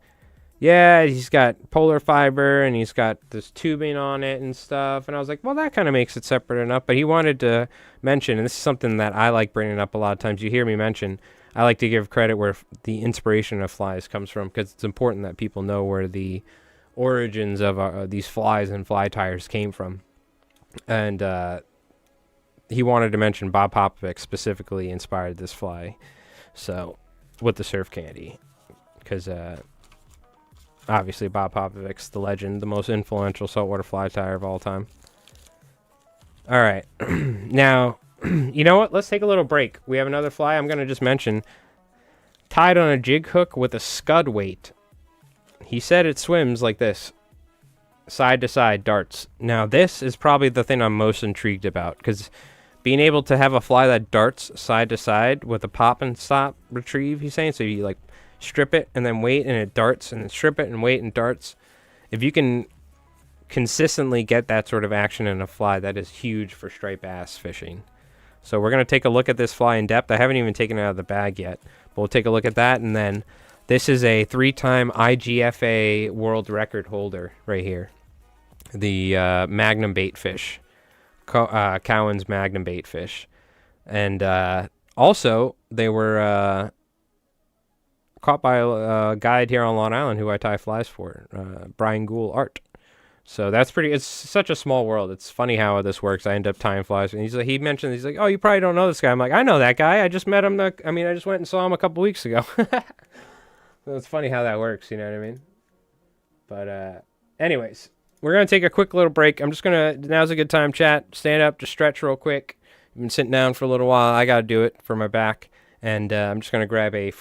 Yeah, he's got polar fiber, and he's got this tubing on it and stuff. And I was like, well, that kind of makes it separate enough. But he wanted to mention, and this is something that I like bringing up a lot of times. You hear me mention, I like to give credit where the inspiration of flies comes from, because it's important that people know where the origins of these flies and fly tires came from. And he wanted to mention Bob Popovic specifically inspired this fly. So, with the surf candy, because obviously Bob Popovic's the legend, the most influential saltwater fly tyer of all time. All right, now, you know what? Let's take a little break. We have another fly I'm going to just mention, tied on a jig hook with a scud weight. He said it swims like this, side to side darts. Now, this is probably the thing I'm most intrigued about, because being able to have a fly that darts side to side with a pop and stop retrieve, he's saying, so you like strip it and then wait and it darts, and then strip it and wait and darts. If you can consistently get that sort of action in a fly, that is huge for striped bass fishing. So we're going to take a look at this fly in depth. I haven't even taken it out of the bag yet, but we'll take a look at that. And then this is a 3-time IGFA world record holder right here. The Magnum bait fish. Cowan's Magnum bait fish. And also, they were caught by a guide here on Long Island who I tie flies for, Brian Gould Art. So that's pretty, it's such a small world. It's funny how this works. I end up tying flies. And he mentioned, he's like, oh, you probably don't know this guy. I'm like, I know that guy. I just met him. I just went and saw him a couple weeks ago. So it's funny how that works. You know what I mean? But anyways, we're going to take a quick little break. I'm just going to, now's a good time, chat. Stand up, just stretch real quick. I've been sitting down for a little while. I got to do it for my back. And I'm just going to grab a,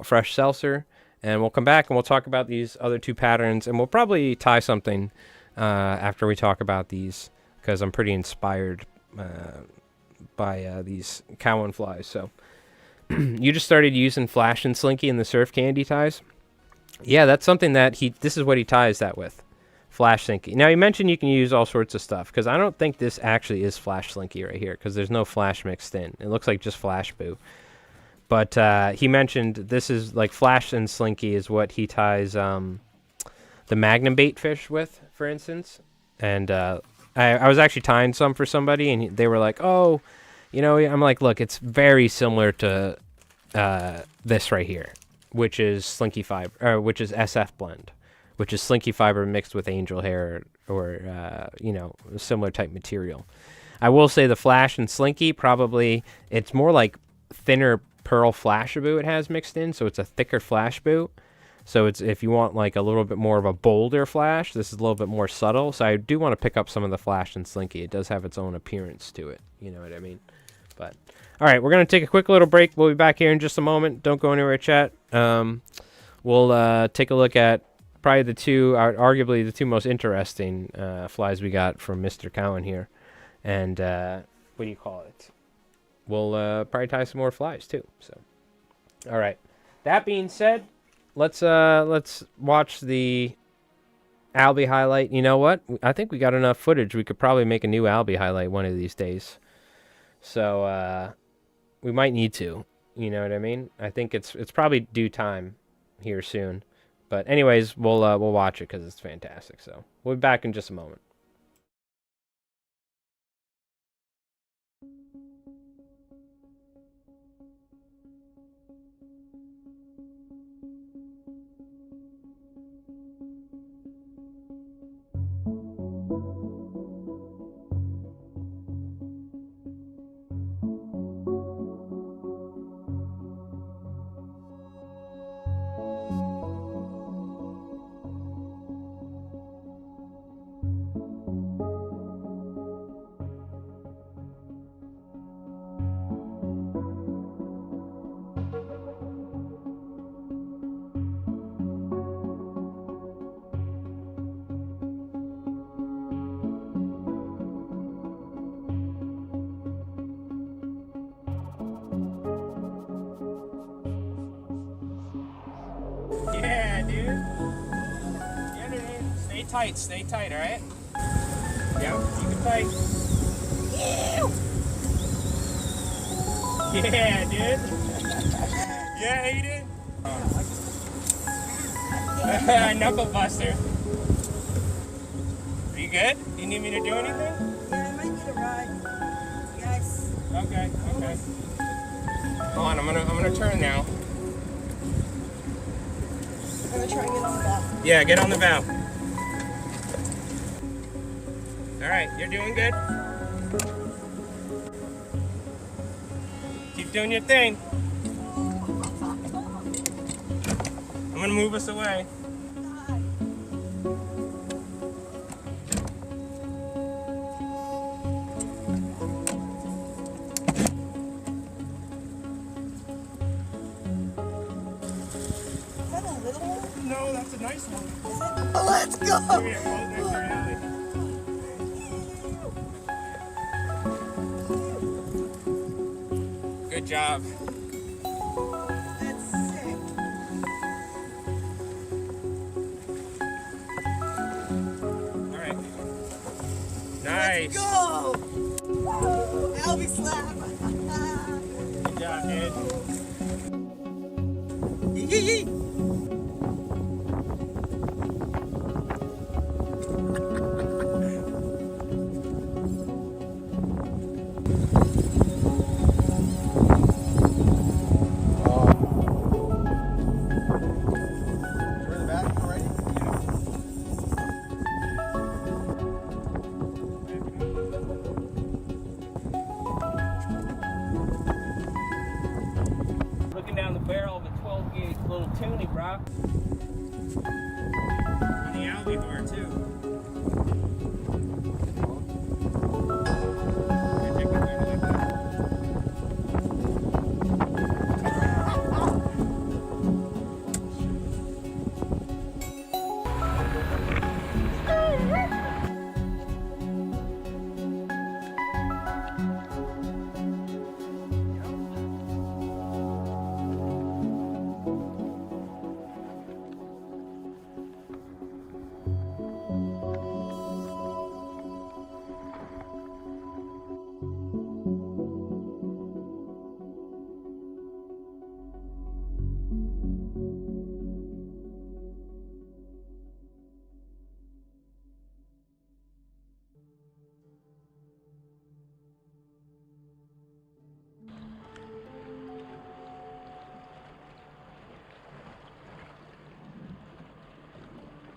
fresh seltzer. And we'll come back and we'll talk about these other two patterns. And we'll probably tie something after we talk about these, because I'm pretty inspired by these Cowan flies. So you just started using Flash and Slinky in the surf candy ties? Yeah, that's something that this is what he ties that with. Flash Slinky. Now, you mentioned you can use all sorts of stuff, because I don't think this actually is Flash Slinky right here, because there's no Flash mixed in. It looks like just Flash Boo. But he mentioned this is like Flash and Slinky is what he ties the Magnum bait fish with, for instance. And I was actually tying some for somebody, and they were like, oh, you know, I'm like, look, it's very similar to this right here, which is Slinky fiber, which is SF blend, which is Slinky fiber mixed with angel hair or you know, a similar type material. I will say the Flash and Slinky, probably, it's more like thinner pearl Flashaboo it has mixed in, so it's a thicker Flashaboo. So it's, if you want like a little bit more of a bolder flash, this is a little bit more subtle. So I do want to pick up some of the Flash and Slinky. It does have its own appearance to it. You know what I mean? But all right, we're going to take a quick little break. We'll be back here in just a moment. Don't go anywhere, chat. We'll take a look at probably the two, arguably the two most interesting flies we got from Mr. Cowan here. And what do you call it? We'll probably tie some more flies too. So, all right. That being said, let's watch the Albie highlight. You know what? I think we got enough footage. We could probably make a new Albie highlight one of these days. So we might need to. You know what I mean? I think it's probably due time here soon. But anyways, we'll watch it because it's fantastic. So we'll be back in just a moment. Yeah, dude. Yeah, dude. Stay tight, all right? Yeah, keep it tight. Yeah, dude. Yeah, Aiden. Knuckle buster. Are you good? Do you need me to do anything? Yeah, I might need a ride. Yes. Okay. Hold on, I'm gonna turn now. I'm gonna try and get on the bow. Yeah, get on the bow. All right, you're doing good. Keep doing your thing. I'm gonna move us away. Is that a little one? No, that's a nice one. Oh, let's go! Come here, close next to Allie. Good job. That's sick. Alright. Nice. Let's go! Albie slap! Good job, dude. Yee yee! Looking down the barrel of a 12 gauge little toonie, bro. On the albacore too. Here, take the toonie like that.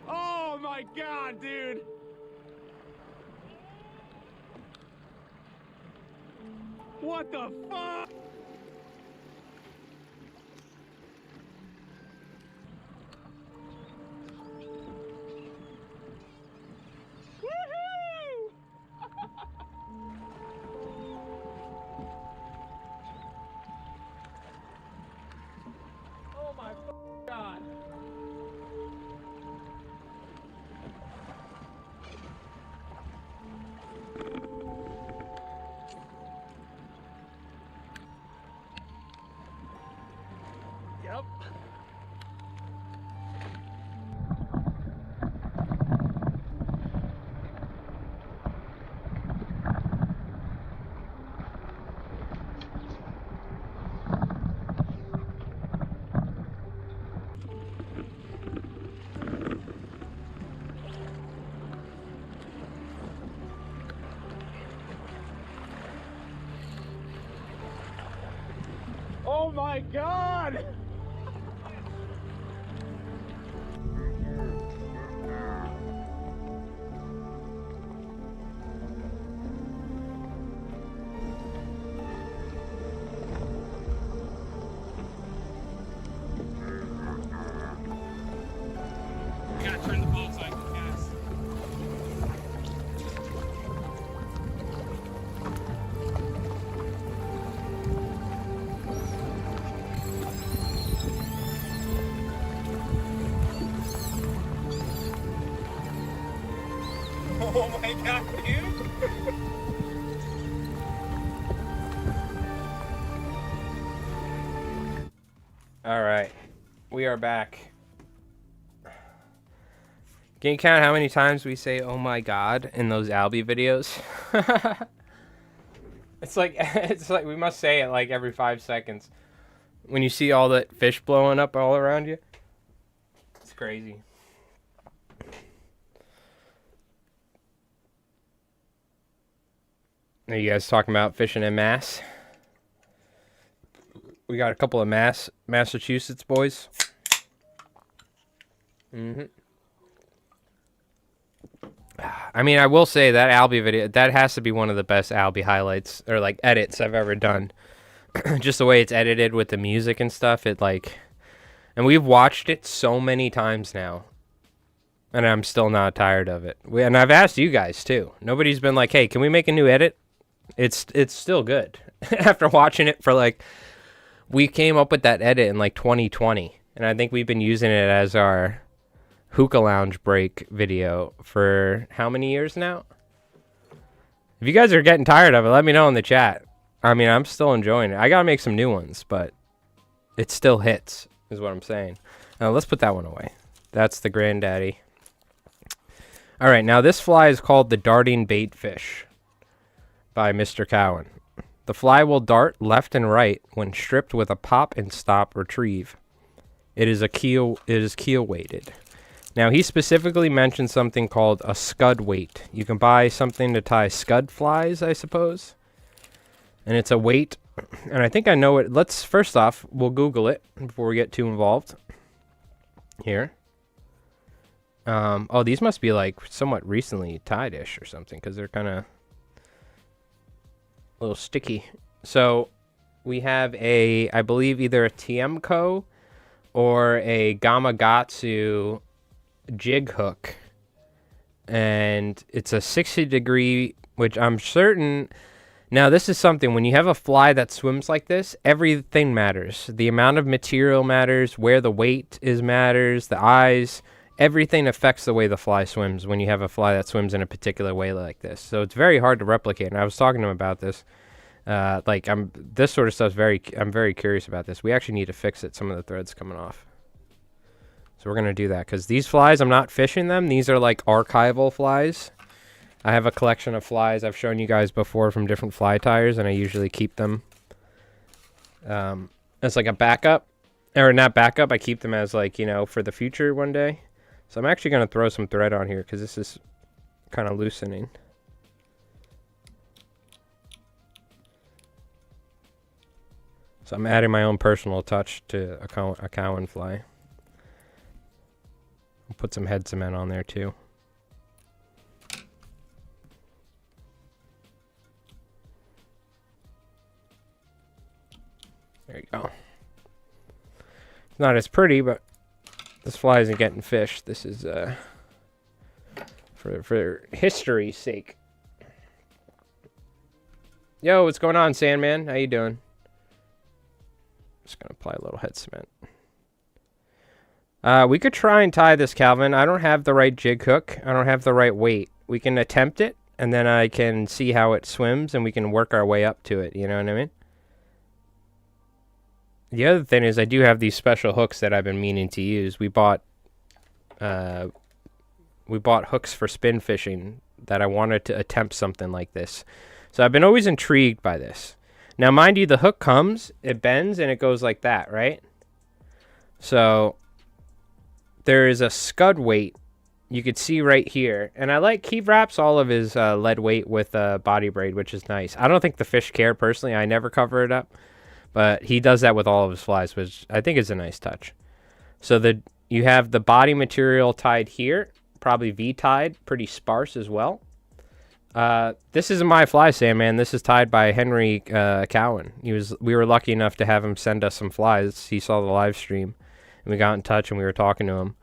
Oh my god, dude! What the fuck? Woohoo! Oh my god. Yep. Oh my god! I gotta turn the boat so I can cast. Oh my god, dude! Alright, we are back. Can you count how many times we say "oh my god" in those Albie videos? it's like we must say it like every 5 seconds. When you see all the fish blowing up all around you. It's crazy. Are you guys talking about fishing in Mass? We got a couple of Massachusetts boys. I mean, I will say that Albie video, that has to be one of the best Albie highlights, or like edits I've ever done. Just the way it's edited with the music and stuff, it like, And we've watched it so many times now. And I'm still not tired of it. And I've asked you guys too. Nobody's been like, hey, can we make a new edit? It's still good. After watching it for like, we came up with that edit in like 2020. And I think we've been using it as our hookah lounge break video for how many years now? If you guys are getting tired of it, let me know in the chat. I mean, I'm still enjoying it. I gotta make some new ones, but it still hits, is what I'm saying. Now, let's put that one away. That's the granddaddy. All right, now this fly is called the darting bait fish by Mr. Cowan. The fly will dart left and right when stripped with a pop and stop retrieve. It is keel weighted. Now he specifically mentioned something called a scud weight. You can buy something to tie scud flies, I suppose. And it's a weight, and I think I know it. Let's first off, we'll Google it before we get too involved. Here. Oh, these must be like somewhat recently tied-ish or something, because they're kind of a little sticky. So we have I believe either a Tiemco or a Gamakatsu jig hook, and it's a 60-degree, which I'm certain. Now this is something, when you have a fly that swims like this, everything matters. The amount of material matters, where the weight is matters, the eyes, everything affects the way the fly swims when you have a fly that swims in a particular way like this. So it's very hard to replicate, and I was talking to him about this. This sort of stuff's I'm very curious about this. We actually need to fix it. Some of the threads coming off. So we're going to do that, because these flies, I'm not fishing them. These are like archival flies. I have a collection of flies I've shown you guys before from different fly tires, and I usually keep them as like a backup. Or not backup, I keep them as like, you know, for the future one day. So I'm actually going to throw some thread on here, because this is kind of loosening. So I'm adding my own personal touch to a Cowan fly. I'll put some head cement on there too. There you go. It's not as pretty, but this fly isn't getting fish. This is for history's sake. Yo, what's going on, Sandman? How you doing? Just gonna apply a little head cement. We could try and tie this, Calvin. I don't have the right jig hook. I don't have the right weight. We can attempt it, and then I can see how it swims, and we can work our way up to it. You know what I mean? The other thing is I do have these special hooks that I've been meaning to use. We bought hooks for spin fishing that I wanted to attempt something like this. So I've been always intrigued by this. Now, mind you, the hook comes, it bends, and it goes like that, right? So there is a scud weight you could see right here. And he wraps all of his lead weight with body braid, which is nice. I don't think the fish care personally. I never cover it up. But he does that with all of his flies, which I think is a nice touch. So you have the body material tied here, probably V-tied, pretty sparse as well. This isn't my fly, Sandman. This is tied by Henry Cowan. We were lucky enough to have him send us some flies. He saw the live stream, and we got in touch, and we were talking to him.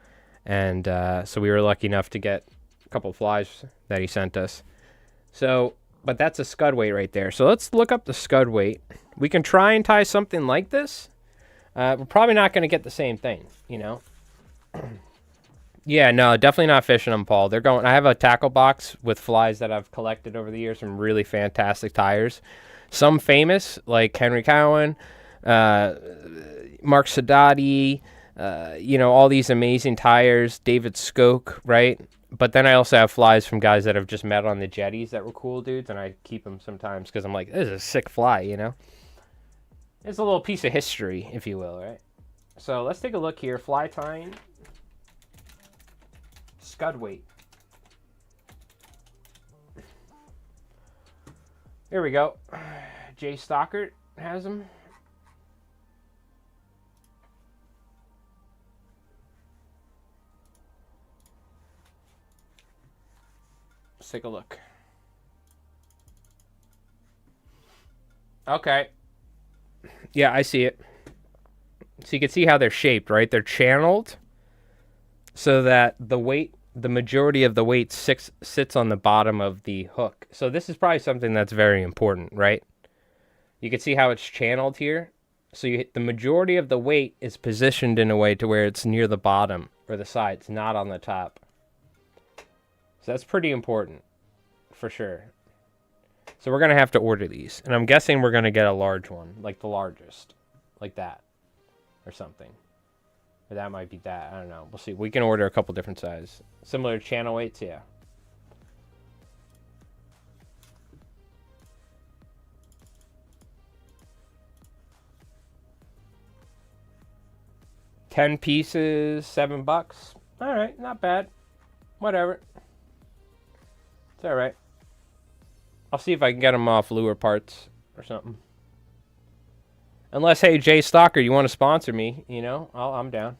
And so we were lucky enough to get a couple of flies that he sent us. So, but that's a scud weight right there. So let's look up the scud weight. We can try and tie something like this. We're probably not going to get the same thing, you know. Yeah, no, definitely not fishing them, Paul. I have a tackle box with flies that I've collected over the years from really fantastic tires. Some famous, like Henry Cowan, Mark Sadati, all these amazing tires, David Skoke, right? But then I also have flies from guys that I've just met on the jetties that were cool dudes, and I keep them sometimes because I'm like, this is a sick fly, you know? It's a little piece of history, if you will, right? So let's take a look here. Fly tying. Scud weight. Here we go. Jay Stockert has them. Let's take a look. Okay. Yeah, I see it. So you can see how they're shaped, right? They're channeled so that the majority of the weight sits on the bottom of the hook. So this is probably something that's very important, right? You can see how it's channeled here. So the majority of the weight is positioned in a way to where it's near the bottom or the sides, not on the top. So that's pretty important, for sure. So we're going to have to order these. And I'm guessing we're going to get a large one, like the largest. Like that. Or something. Or that might be that. I don't know. We'll see. We can order a couple different sizes. Similar to channel weights, yeah. $10 pieces, $7. All right, not bad. Whatever. It's all right. I'll see if I can get them off Lure Parts or something. Unless, hey, Jay Stalker, you want to sponsor me, you know, I'm down.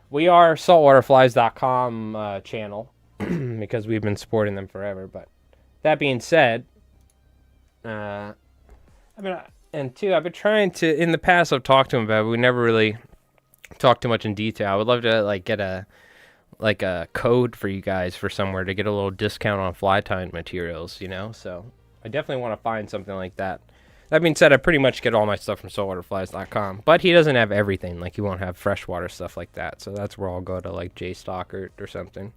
We are saltwaterflies.com channel because we've been supporting them forever. But that being said, and two, I've been trying to, in the past, I've talked to him about it, but we never really talked too much in detail. I would love to, like, get a code for you guys for somewhere to get a little discount on fly tying materials, you know? So I definitely want to find something like that. That being said, I pretty much get all my stuff from saltwaterflies.com, but he doesn't have everything. Like, he won't have freshwater stuff like that. So that's where I'll go to, like, Jay Stockert or something.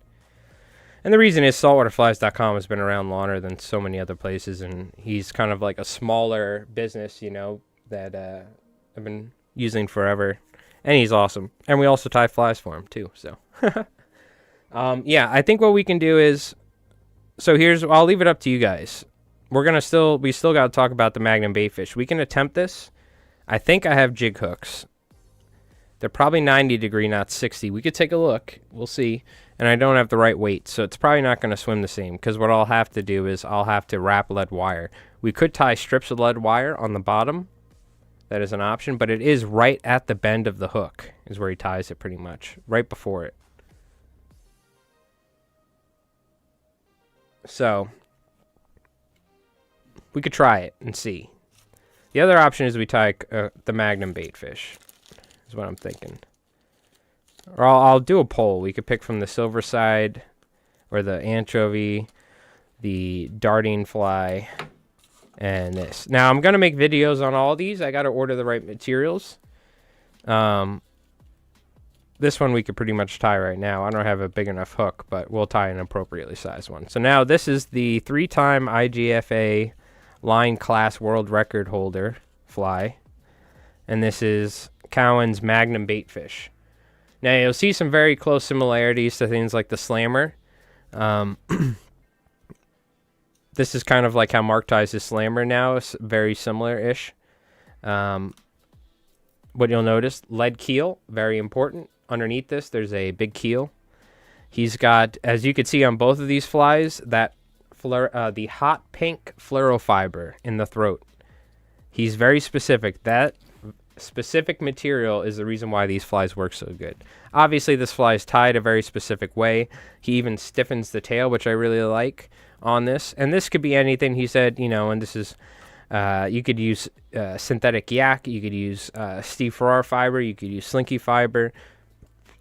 And the reason is saltwaterflies.com has been around longer than so many other places, and he's kind of like a smaller business, you know, that I've been using forever. And he's awesome. And we also tie flies for him, too, so. Yeah, I think what we can do is, so I'll leave it up to you guys. We still got to talk about the Magnum baitfish. We can attempt this. I think I have jig hooks. They're probably 90 degree, not 60. We could take a look. We'll see. And I don't have the right weight, so it's probably not going to swim the same, because what I'll have to do is I'll have to wrap lead wire. We could tie strips of lead wire on the bottom. That is an option, but it is right at the bend of the hook is where he ties it pretty much, right before it. So we could try it and see. The other option is we tie the Magnum baitfish, is what I'm thinking. Or I'll do a poll. We could pick from the silver side, or the anchovy, the darting fly, and this. Now, I'm going to make videos on all these. I got to order the right materials. This one we could pretty much tie right now. I don't have a big enough hook, but we'll tie an appropriately sized one. So now this is the 3-time IGFA line class world record holder fly. And this is Cowan's Magnum baitfish. Now you'll see some very close similarities to things like the Slammer. This is kind of like how Mark ties his Slammer now. It's very similar-ish. What you'll notice, lead keel, very important. Underneath this, there's a big keel. He's got, as you can see on both of these flies, that the hot pink fluorofiber in the throat. He's very specific. That specific material is the reason why these flies work so good. Obviously, this fly is tied a very specific way. He even stiffens the tail, which I really like on this. And this could be anything, he said, you know, and this is, you could use synthetic yak, you could use Steve Farrar fiber, you could use slinky fiber,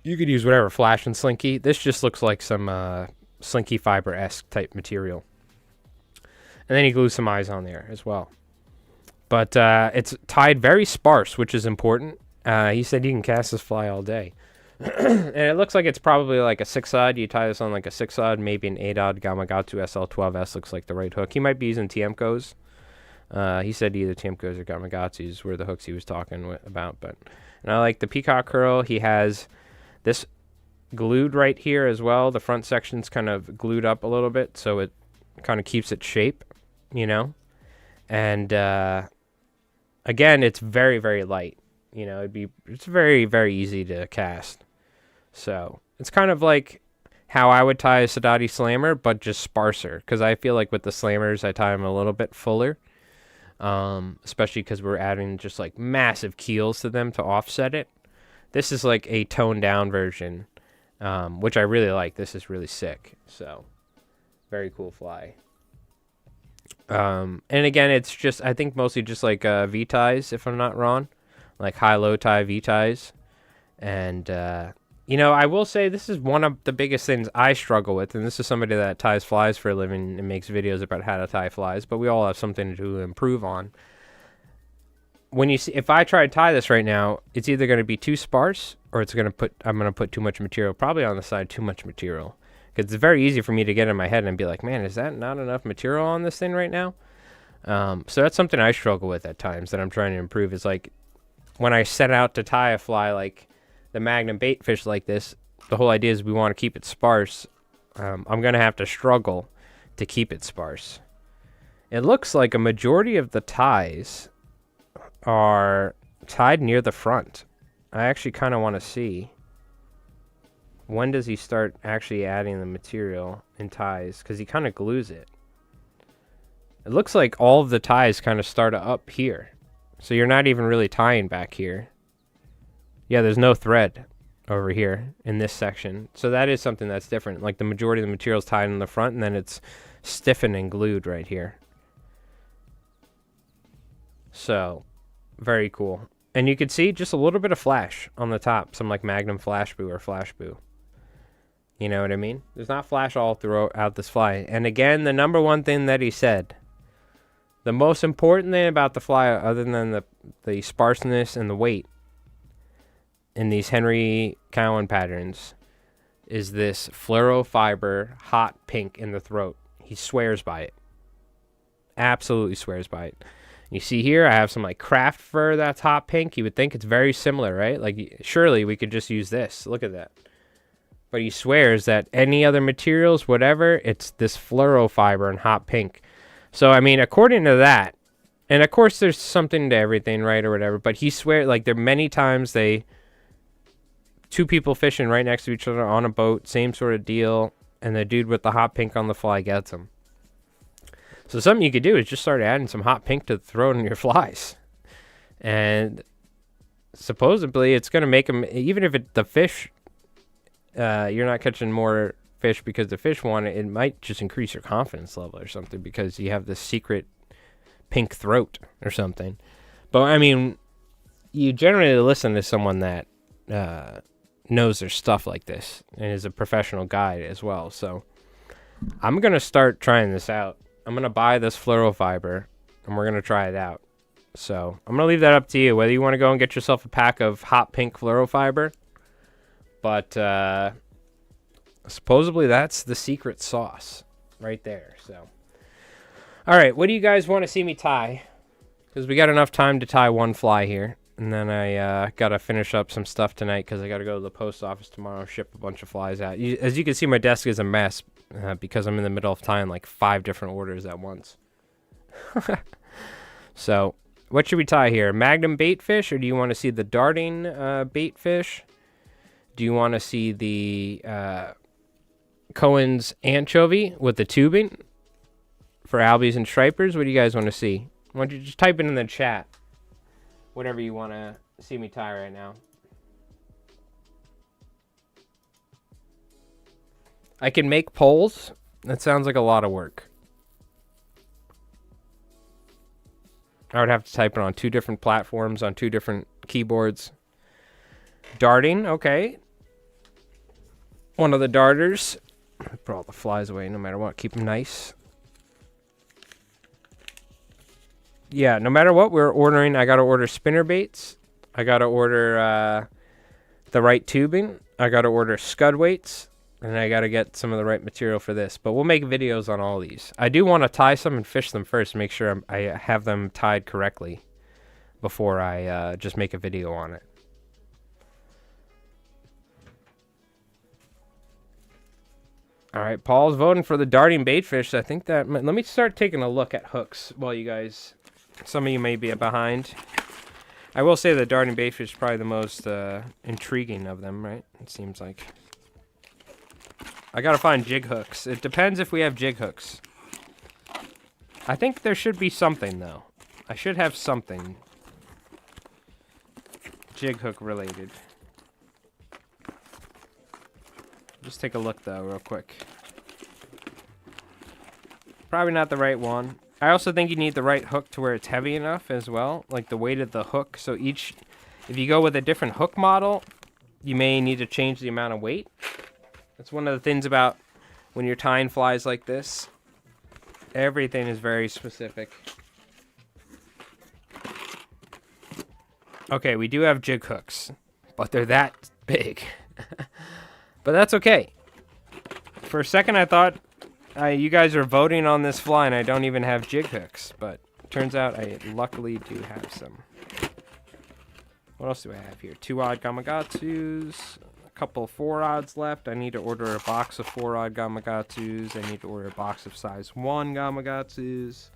you could use whatever, flash and slinky. This just looks like some slinky fiber-esque type material. And then he glues some eyes on there as well. But it's tied very sparse, which is important. He said you can cast this fly all day. And it looks like it's probably like a 6-odd. You tie this on like a 6-odd, maybe an 8-odd Gamakatsu SL12S looks like the right hook. He might be using Tiemco's. He said either Tiemco's or Gamakatsu's were the hooks he was talking about. And I like the peacock curl. He has this glued right here as well. The front section's kind of glued up a little bit, so it kind of keeps its shape, you know. And again, it's very, very light. You know, it's very, very easy to cast. So it's kind of like how I would tie a Sadati Slammer, but just sparser. Because I feel like with the Slammers, I tie them a little bit fuller. Especially because we're adding just like massive keels to them to offset it. This is like a toned down version, which I really like. This is really sick. So very cool fly. And again, it's just, I think mostly just like V-ties, if I'm not wrong. like high-low tie, V-ties. And, you know, I will say this is one of the biggest things I struggle with, and this is somebody that ties flies for a living and makes videos about how to tie flies, but we all have something to improve on. When you see, if I try to tie this right now, it's either going to be too sparse or I'm going to put too much material, probably on the side, too much material. Because it's very easy for me to get in my head and be like, man, is that not enough material on this thing right now? So that's something I struggle with at times that I'm trying to improve. Is like when I set out to tie a fly like the Magnum bait fish like this, the whole idea is we want to keep it sparse. I'm going to have to struggle to keep it sparse. It looks like a majority of the ties are tied near the front. I actually kind of want to see, when does he start actually adding the material in ties? Because he kind of glues it. It looks like all of the ties kind of start up here. So you're not even really tying back here. Yeah, there's no thread over here in this section. So that is something that's different. Like the majority of the material is tied in the front, and then it's stiffened and glued right here. So, very cool. And you can see just a little bit of flash on the top. Some like Magnum flash boo or flash boo. You know what I mean? There's not flash all throughout this fly. And again, the number one thing that he said, the most important thing about the fly, other than the sparseness and the weight in these Henry Cowan patterns, is this fluorofiber hot pink in the throat. He swears by it. Absolutely swears by it. You see here, I have some like craft fur that's hot pink. You would think it's very similar, right? Like, surely we could just use this. Look at that. But he swears that any other materials, whatever, it's this fluorofiber and hot pink. So, I mean, according to that, and of course there's something to everything, right, or whatever, but he swears, like, there are many times two people fishing right next to each other on a boat, same sort of deal, and the dude with the hot pink on the fly gets them. So something you could do is just start adding some hot pink to the throat in your flies. And supposedly it's going to make them, even if the fish, you're not catching more fish because the fish want it, it might just increase your confidence level or something because you have this secret pink throat or something. But I mean, you generally listen to someone that knows their stuff like this and is a professional guide as well. So I'm going to start trying this out. I'm going to buy this fluorofiber and we're going to try it out. So I'm going to leave that up to you, whether you want to go and get yourself a pack of hot pink fluorofiber. But supposedly that's the secret sauce right there. So, all right, what do you guys want to see me tie? Because we got enough time to tie one fly here. And then I got to finish up some stuff tonight because I got to go to the post office tomorrow, ship a bunch of flies out. As you can see, my desk is a mess because I'm in the middle of tying like 5 different orders at once. So, what should we tie here? Magnum bait fish, or do you want to see the darting bait fish? Do you want to see the Cohen's anchovy with the tubing for albies and stripers? What do you guys want to see? Why don't you just type it in the chat? Whatever you want to see me tie right now. I can make poles. That sounds like a lot of work. I would have to type it on 2 different platforms, on 2 different keyboards. Darting, okay. One of the darters. Put all the flies away no matter what. Keep them nice. Yeah, no matter what we're ordering, I got to order spinner baits. I got to order the right tubing. I got to order scud weights. And I got to get some of the right material for this. But we'll make videos on all these. I do want to tie some and fish them first. Make sure I have them tied correctly before I just make a video on it. All right, Paul's voting for the darting baitfish. I think that... Let me start taking a look at hooks while you guys... Some of you may be behind. I will say the darting baitfish is probably the most intriguing of them, right? It seems like. I gotta find jig hooks. It depends if we have jig hooks. I think there should be something, though. I should have something jig hook related. Just take a look, though, real quick. Probably not the right one. I also think you need the right hook to where it's heavy enough as well. Like the weight of the hook. So each If you go with a different hook model, you may need to change the amount of weight. That's one of the things about when you're tying flies like this. Everything is very specific. Okay, we do have jig hooks, but they're that big. But that's okay. For a second, I thought you guys are voting on this fly, and I don't even have jig hooks. But turns out I luckily do have some. What else do I have here? 2-odd Gamakatsus, a couple 4-odds left. I need to order a box of 4-odd Gamakatsus. I need to order a box of size 1 Gamakatsus.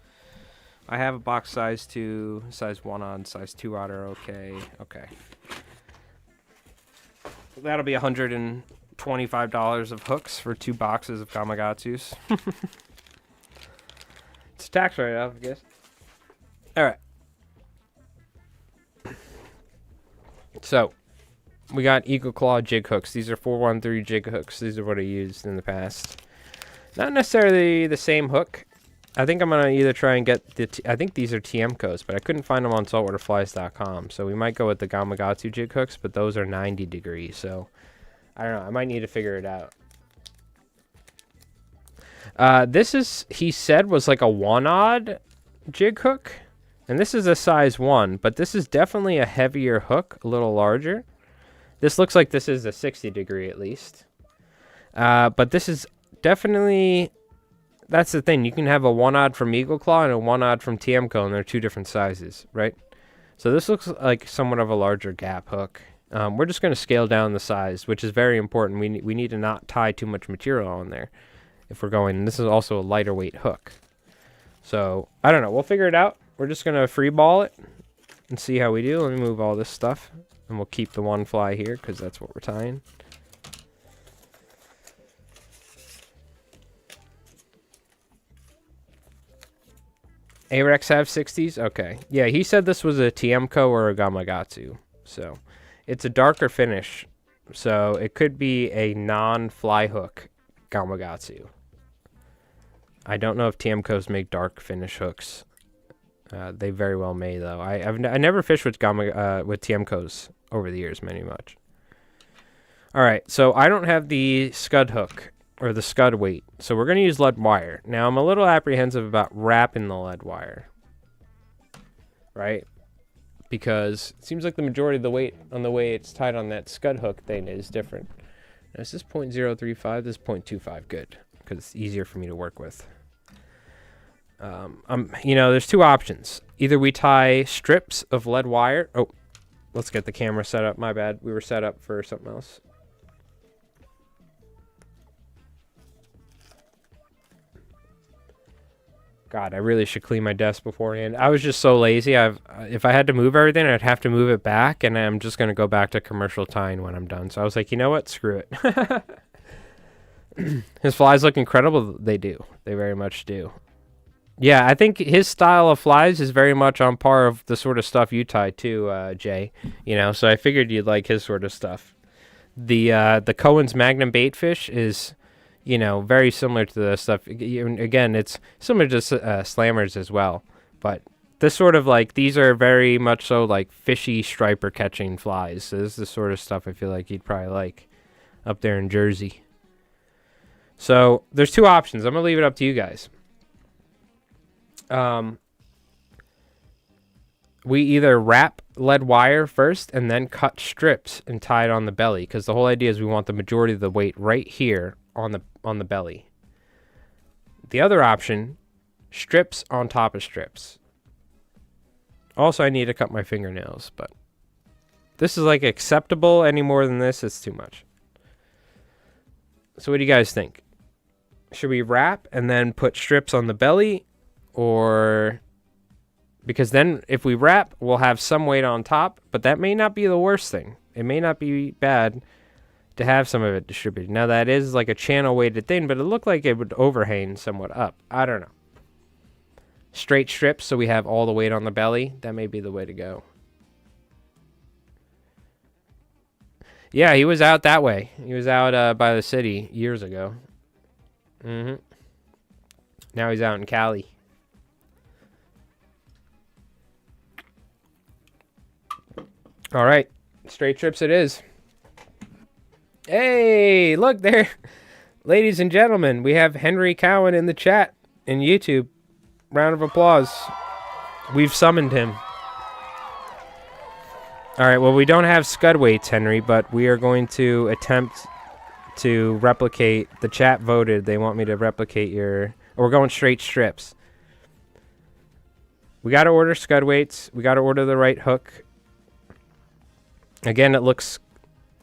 I have a box size 2, size 1-odd, size 2-odd are okay. Okay. That'll be $125 of hooks for 2 boxes of Gamakatsus. It's a tax write-off, I guess. Alright. So, we got Eagle Claw jig hooks. These are 413 jig hooks. These are what I used in the past. Not necessarily the same hook. I think I'm going to either try and get the... I think these are TMCOs, but I couldn't find them on saltwaterflies.com. So we might go with the Gamakatsu jig hooks, but those are 90 degrees. So, I don't know. I might need to figure it out. This is, he said, was like a 1-odd jig hook. And this is a size 1, but this is definitely a heavier hook, a little larger. This looks like this is a 60 degree at least. But this is definitely... That's the thing. You can have a 1-odd from Eagle Claw and a 1-odd from TMCO, and they're 2 different sizes, right? So this looks like somewhat of a larger gap hook. We're just going to scale down the size, which is very important. We need to not tie too much material on there if we're going. And this is also a lighter weight hook. So, I don't know. We'll figure it out. We're just going to free ball it and see how we do. Let me move all this stuff, and we'll keep the one fly here because that's what we're tying. Arex have 60s? Okay. Yeah, he said this was a TMCO or a Gamakatsu. So, it's a darker finish. So, it could be a non-fly hook Gamakatsu. I don't know if TMCOs make dark finish hooks. They very well may, though. I never fished with TMCOs over the years, much. All right, so I don't have the scud hook or the scud weight, so we're going to use lead wire. Now, I'm a little apprehensive about wrapping the lead wire, right? Because it seems like the majority of the weight on the way it's tied on that scud hook thing is different. Now, is this 0.035? This is 0.25. Good, because it's easier for me to work with. You know, there's 2 options. Either we tie strips of lead wire. Oh, let's get the camera set up. My bad. We were set up for something else. God, I really should clean my desk beforehand. I was just so lazy. If I had to move everything, I'd have to move it back, and I'm just going to go back to commercial tying when I'm done. So I was like, you know what? Screw it. His flies look incredible. They do. They very much do. Yeah, I think his style of flies is very much on par of the sort of stuff you tie too, Jay. You know, so I figured you'd like his sort of stuff. The Cohen's Magnum baitfish is, you know, very similar to the stuff. Again, it's similar to slammers as well. But this sort of like, these are very much so like fishy striper catching flies. So this is the sort of stuff I feel like you'd probably like up there in Jersey. So there's 2 options. I'm going to leave it up to you guys. We either wrap lead wire first and then cut strips and tie it on the belly, because the whole idea is we want the majority of the weight right here on the belly. The other option, strips on top of strips. Also, I need to cut my fingernails, but this is like acceptable. Any more than this, it's too much. So what do you guys think? Should we wrap and then put strips on the belly? Or, because then if we wrap, we'll have some weight on top, but that may not be the worst thing. It may not be bad to have some of it distributed. Now that is like a channel weighted thing, but it looked like it would overhang somewhat up. I don't know. Straight strips so we have all the weight on the belly. That may be the way to go. Yeah, he was out that way. He was out by the city years ago. Now he's out in Cali. All right, straight trips it is. Hey, look there. Ladies and gentlemen, we have Henry Cowan in the chat in YouTube. Round of applause. We've summoned him. All right, well, we don't have scud weights, Henry, but we are going to attempt to replicate. The chat voted. They want me to replicate your... We're going straight strips. We got to order scud weights. We got to order the right hook. Again, it looks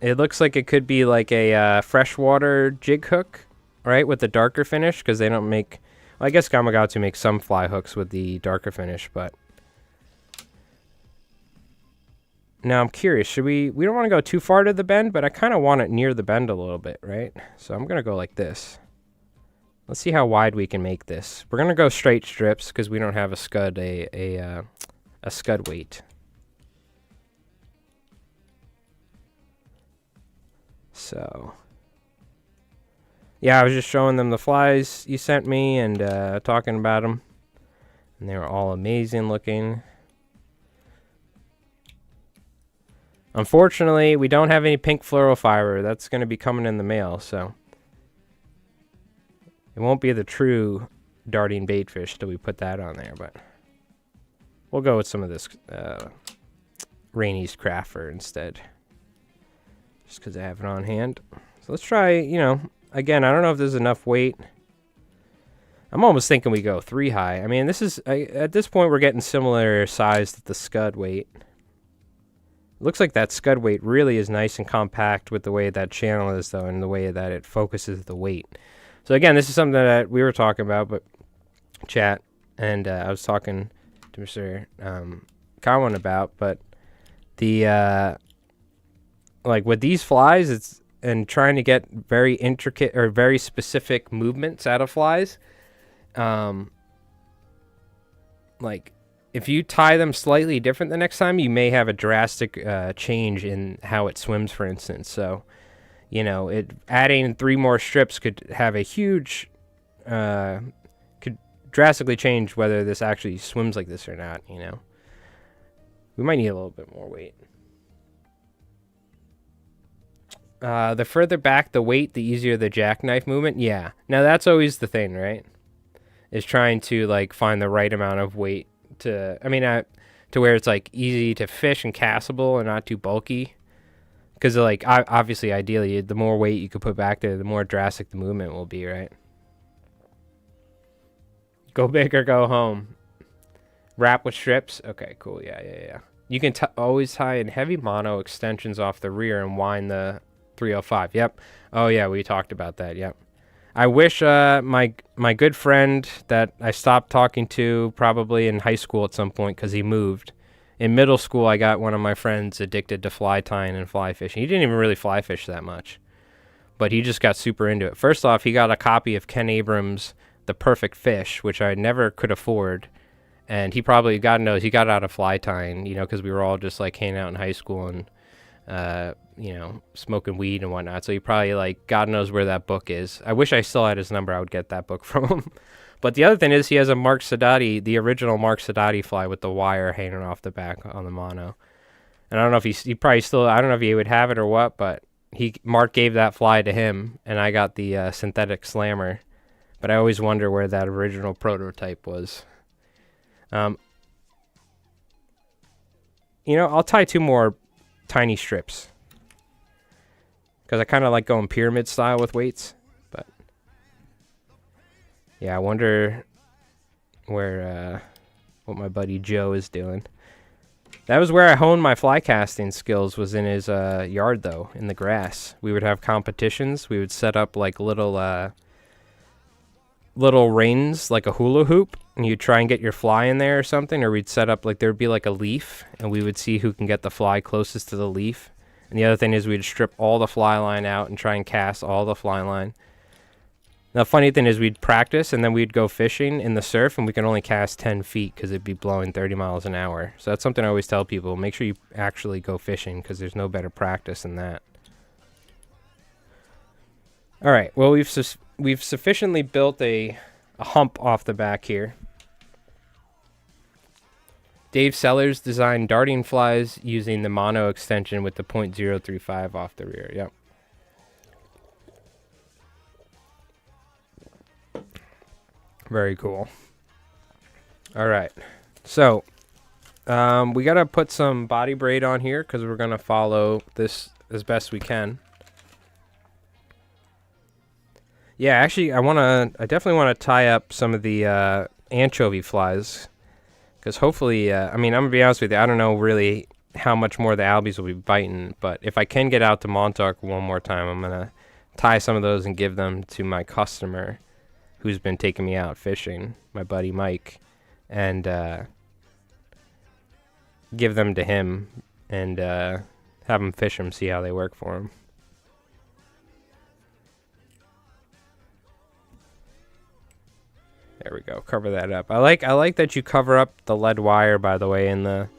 like it could be like a freshwater jig hook, right, with the darker finish, because they don't make... Well, I guess Gamakatsu makes some fly hooks with the darker finish, but... Now, I'm curious, should we don't want to go too far to the bend, but I kind of want it near the bend a little bit, right? So I'm going to go like this. Let's see how wide we can make this. We're going to go straight strips because we don't have a scud, a scud weight. So, yeah, I was just showing them the flies you sent me and talking about them. And they were all amazing looking. Unfortunately, we don't have any pink fluorofiber. That's going to be coming in the mail, so it won't be the true darting baitfish till we put that on there, but we'll go with some of this Rainey's Crafter instead, just because I have it on hand. So let's try, again, I don't know if there's enough weight. I'm almost thinking we go 3 high. I mean, this is, at this point, we're getting similar size to the scud weight. Looks like that scud weight really is nice and compact with the way that channel is, though, and the way that it focuses the weight. So, again, this is something that we were talking about, but chat, and I was talking to Mr. Cowan about, but the, like, with these flies, it's, and trying to get very intricate or very specific movements out of flies, like, if you tie them slightly different the next time, you may have a drastic change in how it swims, for instance. So, adding 3 more strips could have a huge, could drastically change whether this actually swims like this or not, We might need a little bit more weight. The further back the weight, the easier the jackknife movement. Yeah. Now, that's always the thing, right? Is trying to, like, find the right amount of weight to where it's like easy to fish and castable and not too bulky, because like obviously ideally the more weight you could put back there, the more drastic the movement will be, right? Go big or go home. Wrap with strips. Okay, cool. Yeah. You can always tie in heavy mono extensions off the rear and wind the 305. Yep. Oh yeah, we talked about that. Yep. I wish my good friend that I stopped talking to probably in high school at some point because he moved. In middle school, I got one of my friends addicted to fly tying and fly fishing. He didn't even really fly fish that much, but he just got super into it. First off, he got a copy of Ken Abrams' The Perfect Fish, which I never could afford. And he probably, God knows, he got out of fly tying, because we were all just like hanging out in high school and smoking weed and whatnot. So he probably, like, God knows where that book is. I wish I still had his number. I would get that book from him. But the other thing is he has a Mark Sadati, the original Mark Sadati fly with the wire hanging off the back on the mono. And I don't know if he probably still, I don't know if he would have it or what, but Mark gave that fly to him, and I got the synthetic slammer. But I always wonder where that original prototype was. I'll tie 2 more tiny strips because I kind of like going pyramid style with weights, but yeah, I wonder where what my buddy Joe is doing. That was where I honed my fly casting skills, was in his yard, though, in the grass. We would have competitions. We would set up like little rings, like a hula hoop, and you'd try and get your fly in there or something, or we'd set up, like, there'd be like a leaf, and we would see who can get the fly closest to the leaf. And the other thing is we'd strip all the fly line out and try and cast all the fly line. Now, the funny thing is we'd practice, and then we'd go fishing in the surf, and we can only cast 10 feet because it'd be blowing 30 miles an hour. So that's something I always tell people. Make sure you actually go fishing because there's no better practice than that. All right, well, we've sufficiently built a hump off the back here. Dave Sellers designed darting flies using the mono extension with the .035 off the rear. Yep. Very cool. All right. So, we got to put some body braid on here because we're going to follow this as best we can. Yeah, actually, I definitely want to tie up some of the anchovy flies. Because hopefully, I mean, I'm going to be honest with you, I don't know really how much more the albies will be biting, but if I can get out to Montauk one more time, I'm going to tie some of those and give them to my customer who's been taking me out fishing, my buddy Mike, and give them to him and have him fish them, see how they work for him. There we go. Cover that up. I like that you cover up the lead wire, by the way, in the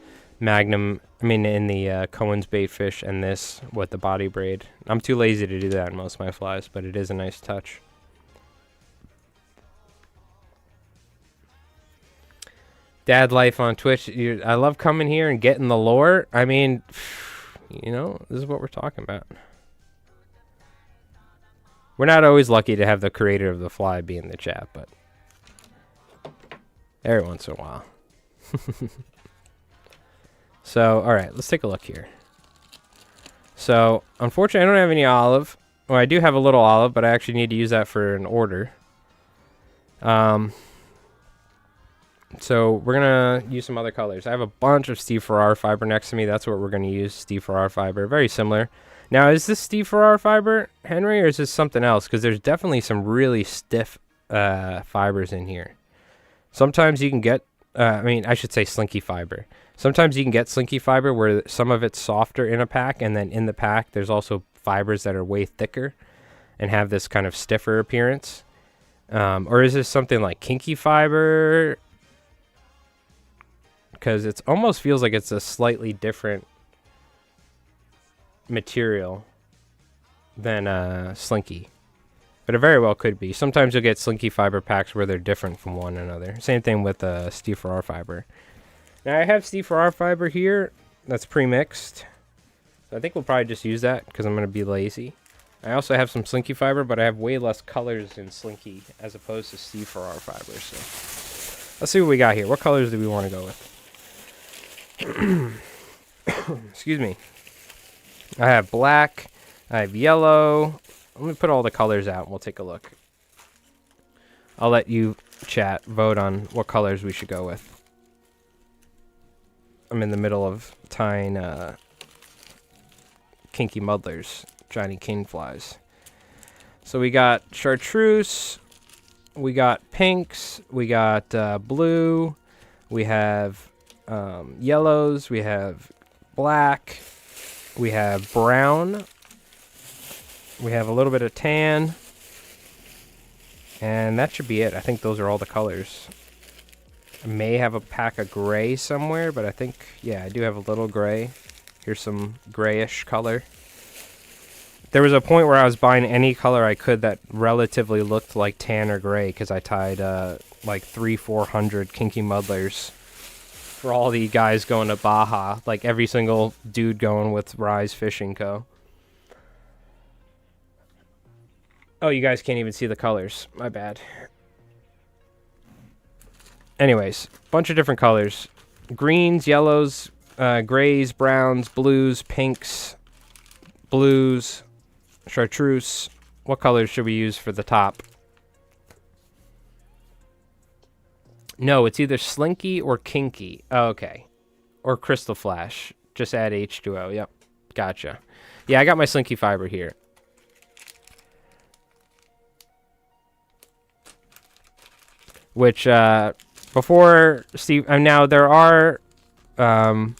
Magnum. I mean, in the Cohen's bait fish and this with the body braid. I'm too lazy to do that in most of my flies, but it is a nice touch. Dad life on Twitch. I love coming here and getting the lore. I mean, you know, this is what we're talking about. We're not always lucky to have the creator of the fly be in the chat, but every once in a while. So, all right, let's take a look here. So, unfortunately, I don't have any olive. Well, I do have a little olive, but I actually need to use that for an order. So, we're going to use some other colors. I have a bunch of Steve Farrar fiber next to me. That's what we're going to use, Steve Farrar fiber. Very similar. Now, is this Steve Farrar fiber, Henry, or is this something else? Because there's definitely some really stiff fibers in here. Sometimes you can get, I should say slinky fiber. Sometimes you can get slinky fiber where some of it's softer in a pack, and then in the pack there's also fibers that are way thicker and have this kind of stiffer appearance. Or is this something like kinky fiber? Because it almost feels like it's a slightly different material than slinky. But it very well could be. Sometimes you'll get slinky fiber packs where they're different from one another. Same thing with Steve Farrar fiber. Now I have Steve Farrar fiber here that's pre-mixed. So I think we'll probably just use that because I'm going to be lazy. I also have some slinky fiber, but I have way less colors in slinky as opposed to Steve Farrar fiber. So let's see what we got here. What colors do we want to go with? Excuse me. I have black. I have yellow. Let me put all the colors out and we'll take a look. I'll let you, chat, vote on what colors we should go with. I'm in the middle of tying kinky muddlers, Johnny King flies. So we got chartreuse, we got pinks, we got blue, we have yellows, we have black, we have brown, we have a little bit of tan, and that should be it. I think those are all the colors. I may have a pack of gray somewhere, but I think, yeah, I do have a little gray. Here's some grayish color. There was a point where I was buying any color I could that relatively looked like tan or gray because I tied like 300-400 kinky muddlers for all the guys going to Baja, like every single dude going with Rise Fishing Co. Oh, you guys can't even see the colors. My bad. Anyways, bunch of different colors. Greens, yellows, grays, browns, blues, pinks, blues, chartreuse. What colors should we use for the top? No, it's either slinky or kinky. Oh, okay. Or crystal flash. Just add H2O. Yep. Gotcha. Yeah, I got my slinky fiber here. Which, before Steve, now there are, I'm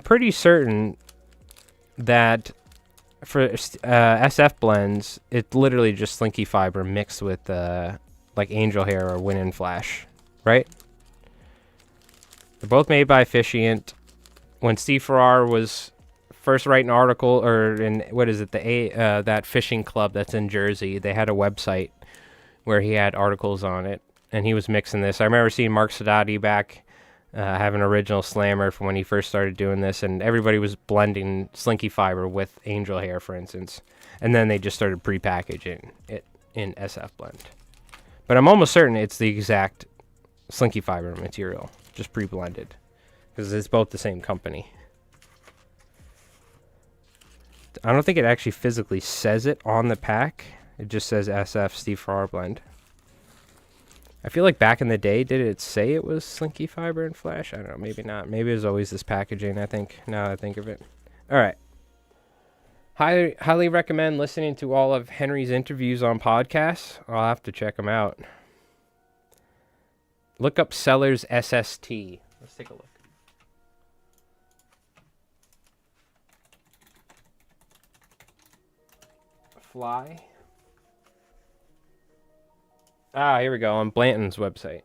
pretty certain that for SF blends, it's literally just slinky fiber mixed with like angel hair or Win and Flash, right? They're both made by Fishient. When Steve Farrar was first writing an article, or in, what is it, that fishing club that's in Jersey, they had a website where he had articles on it, and he was mixing this. I remember seeing Mark Sadati back I have an original slammer from when he first started doing this, and everybody was blending slinky fiber with angel hair, for instance. And then they just started pre-packaging it in SF blend. But I'm almost certain it's the exact slinky fiber material, just pre-blended, because it's both the same company. I don't think it actually physically says it on the pack. It just says SF Steve Farrar blend. I feel like back in the day, did it say it was slinky fiber and flash? I don't know, maybe not. Maybe it was always this packaging, I think, now that I think of it. All right. Highly recommend listening to all of Henry's interviews on podcasts. I'll have to check them out. Look up Sellers SST. Let's take a look. Fly. Ah, here we go, on Blanton's website.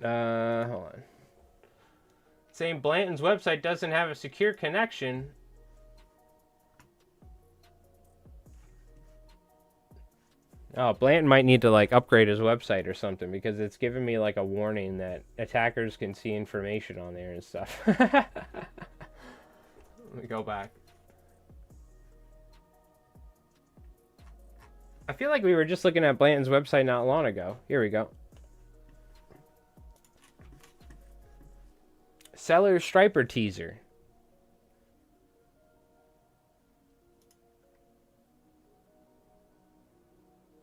Hold on. Saying Blanton's website doesn't have a secure connection. Oh, Blanton might need to like upgrade his website or something, because it's giving me like a warning that attackers can see information on there and stuff. Let me go back. I feel like we were just looking at Blanton's website not long ago. Here we go. Seller Striper teaser.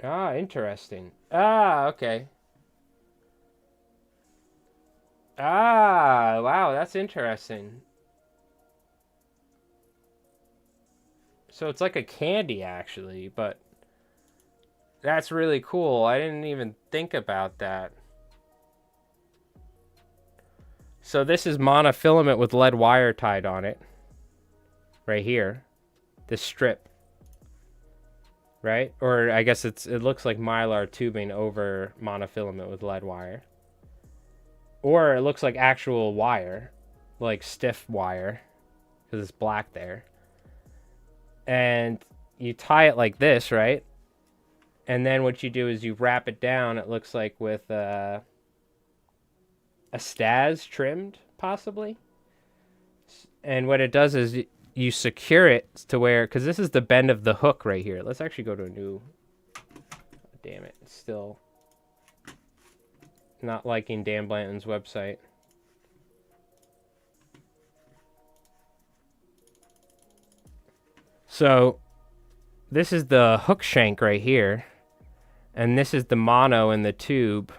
Ah, interesting. Ah, okay. Ah, wow, that's interesting. So it's like a candy, actually, but that's really cool. I didn't even think about that. So this is monofilament with lead wire tied on it. Right here. This strip. Right? Or I guess it looks like mylar tubing over monofilament with lead wire. Or it looks like actual wire. Like stiff wire. Because it's black there. And you tie it like this, right? And then what you do is you wrap it down, it looks like with a staz trimmed, possibly. And what it does is you secure it to where, because this is the bend of the hook right here. Let's actually go to a new, damn it, it's still not liking Dan Blanton's website. So this is the hook shank right here. And this is the mono in the tube,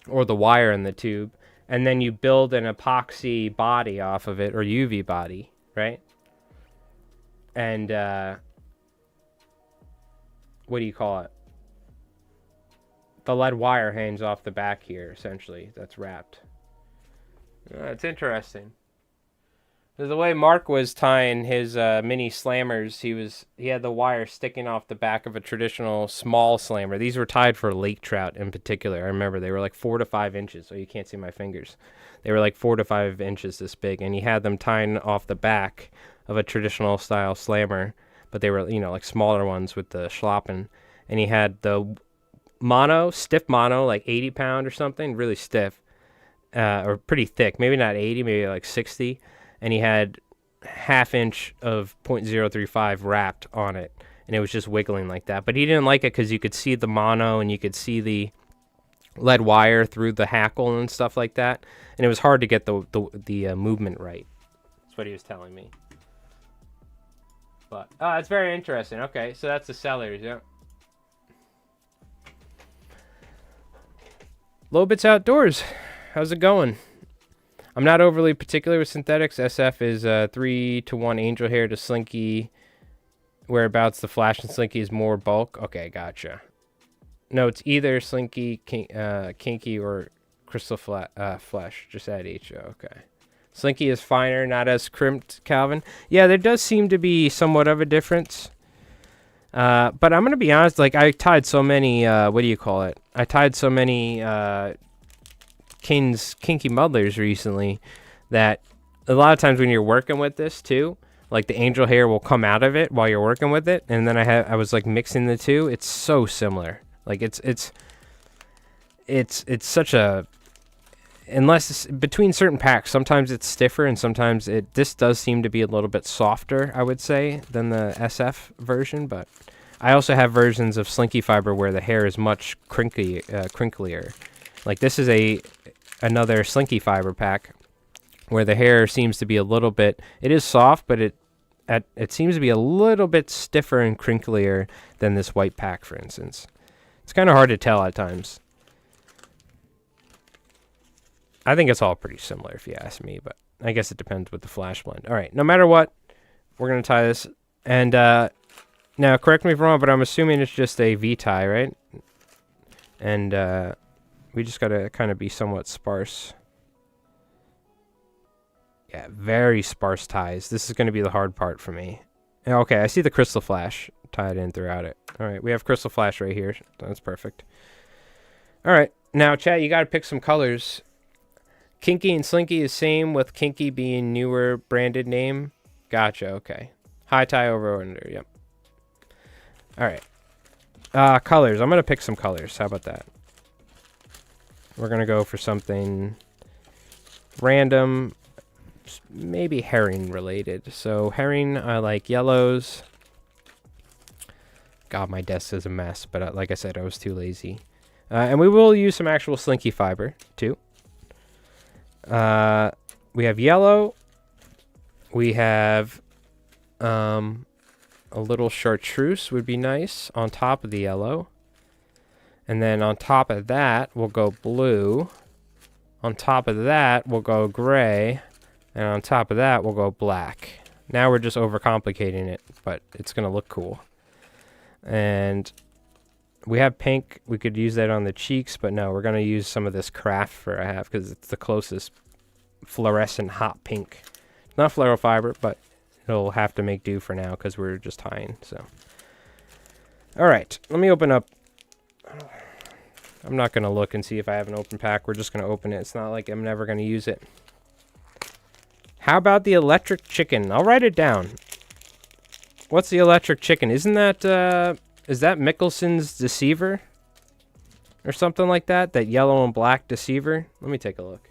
or the wire in the tube. And then you build an epoxy body off of it, or UV body, right? And, what do you call it? The lead wire hangs off the back here, essentially. That's wrapped. It's interesting. The way Mark was tying his mini slammers, he had the wire sticking off the back of a traditional small slammer. These were tied for lake trout in particular. I remember they were like 4 to 5 inches, so you can't see my fingers. They were like 4 to 5 inches this big, and he had them tying off the back of a traditional style slammer, but they were, like smaller ones with the schloppen. And he had the mono, stiff mono, like 80 pound or something, really stiff, or pretty thick, maybe not 80, maybe like 60. And he had ½ inch of .035 wrapped on it, and it was just wiggling like that. But he didn't like it because you could see the mono and you could see the lead wire through the hackle and stuff like that, and it was hard to get the movement right. That's what he was telling me. But it's very interesting. Okay, so that's the Sellers, yeah. Lobits Outdoors, how's it going? I'm not overly particular with synthetics. SF is 3-to-1 angel hair to slinky. Whereabouts the flash and slinky is more bulk. Okay, gotcha. No, it's either slinky, kinky, or crystal flesh. Just add HO. Okay. Slinky is finer, not as crimped, Calvin. Yeah, there does seem to be somewhat of a difference. But I'm going to be honest, like, I tied so many, what do you call it? I tied so many kinky muddlers recently that a lot of times when you're working with this too, like the angel hair will come out of it while you're working with it, and then I was like mixing the two. It's so similar. Like it's such a unless between certain packs, sometimes it's stiffer and sometimes this does seem to be a little bit softer, I would say, than the SF version. But I also have versions of Slinky Fiber where the hair is much crinklier. Like this is another Slinky Fiber pack where the hair seems to be a little bit, it is soft, but it seems to be a little bit stiffer and crinklier than this white pack, for instance. It's kind of hard to tell at times. I think it's all pretty similar if you ask me, but I guess it depends with the flash blend. All right, no matter what, we're going to tie this. And now, correct me if I'm wrong, but I'm assuming it's just a V-tie, right? And we just got to kind of be somewhat sparse. Yeah, very sparse ties. This is going to be the hard part for me. Okay, I see the crystal flash tied in throughout it. All right, we have crystal flash right here. That's perfect. All right, now, chat, you got to pick some colors. Kinky and Slinky is same with Kinky being newer branded name. Gotcha, okay. High tie over under, yep. All right. Colors. I'm going to pick some colors. How about that? We're going to go for something random, maybe herring related. So herring, I like yellows. God, my desk is a mess, but like I said, I was too lazy. And we will use some actual Slinky Fiber, too. We have yellow. We have a little chartreuse would be nice on top of the yellow. And then on top of that, we'll go blue. On top of that, we'll go gray. And on top of that, we'll go black. Now we're just overcomplicating it, but it's going to look cool. And we have pink. We could use that on the cheeks, but no, we're going to use some of this craft fur I have because it's the closest fluorescent hot pink. Not fluoro fiber, but it'll have to make do for now because we're just tying. So, all right, let me open up. I'm not going to look and see if I have an open pack. We're just going to open it. It's not like I'm never going to use it. How about the electric chicken? I'll write it down. What's the electric chicken? Isn't that, is that Mickelson's Deceiver? Or something like that? That yellow and black Deceiver? Let me take a look.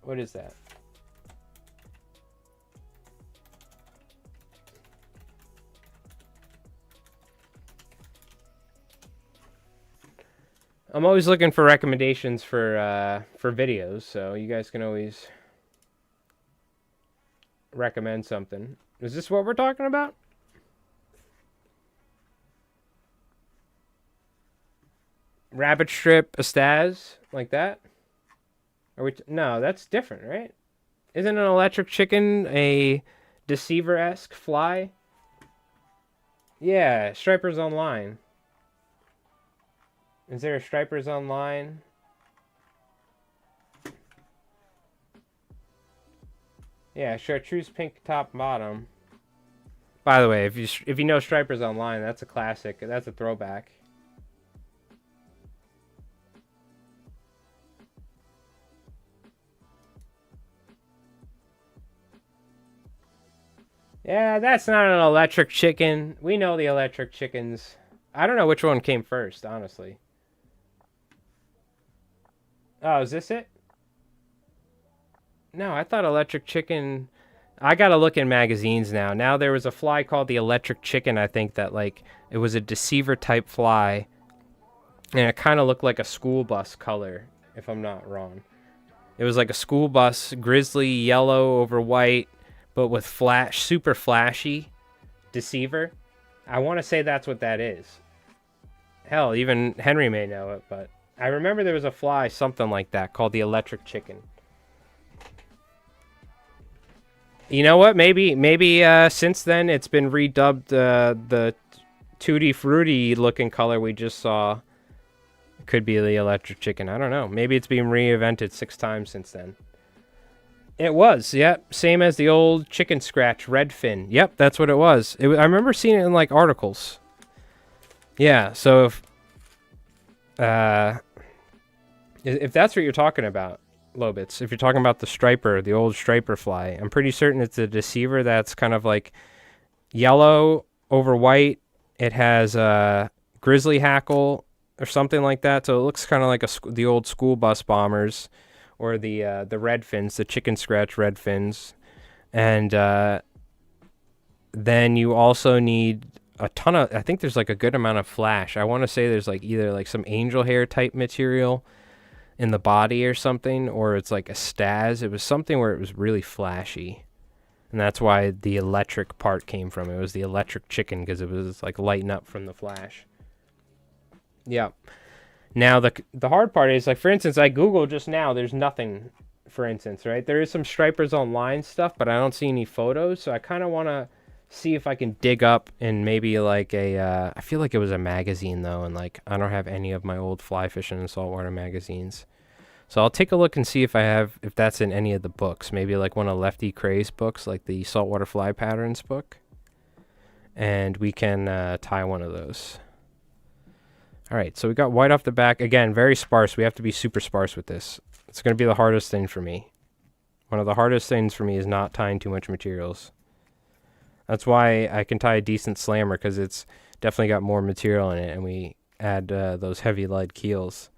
What is that? I'm always looking for recommendations for videos, so you guys can always recommend something. Is this what we're talking about? Rabbit strip, Astaz, like that? Are we? No, that's different, right? Isn't an electric chicken a Deceiver-esque fly? Yeah, Stripers Online. Is there a Stripers Online? Yeah, chartreuse pink top and bottom. By the way, if you know Stripers Online, that's a classic. That's a throwback. Yeah, that's not an electric chicken. We know the electric chickens. I don't know which one came first, honestly. Oh, is this it? No, I thought electric chicken... I gotta look in magazines now. Now there was a fly called the electric chicken, I think, that, like, it was a Deceiver-type fly. And it kind of looked like a school bus color, if I'm not wrong. It was like a school bus, grizzly yellow over white, but with super flashy Deceiver. I want to say that's what that is. Hell, even Henry may know it, but I remember there was a fly, something like that, called the electric chicken. You know what? Maybe since then it's been redubbed the Tutti Frutti looking color we just saw. Could be the electric chicken. I don't know. Maybe it's been reinvented 6 times since then. It was, yep. Same as the old chicken scratch, Redfin. Yep, that's what it was. I remember seeing it in, like, articles. Yeah, so if that's what you're talking about, Lobits, if you're talking about the striper, the old striper fly, I'm pretty certain it's a Deceiver that's kind of like yellow over white. It has grizzly hackle or something like that. So it looks kind of like the old school bus bombers, or the red fins, the chicken scratch red fins, and then you also need a ton of. I think there's like a good amount of flash. I want to say there's like either like some angel hair type material in the body or something, or it's like a staz. It was something where it was really flashy, and that's why the electric part came from. It was the electric chicken because it was like lighting up from the flash. Yeah. Now the hard part is, like, for instance, I Googled just now. There's nothing. For instance, right? There is some stripers online stuff, but I don't see any photos. So I kind of want to see if I can dig up and maybe like I feel like it was a magazine though, and like I don't have any of my old fly fishing and saltwater magazines. So I'll take a look and see if that's in any of the books. Maybe like one of Lefty Cray's books, like the Saltwater Fly Patterns book. And we can tie one of those. All right, so we got white off the back. Again, very sparse. We have to be super sparse with this. It's going to be the hardest thing for me. One of the hardest things for me is not tying too much materials. That's why I can tie a decent slammer, because it's definitely got more material in it, and we add those heavy lead keels.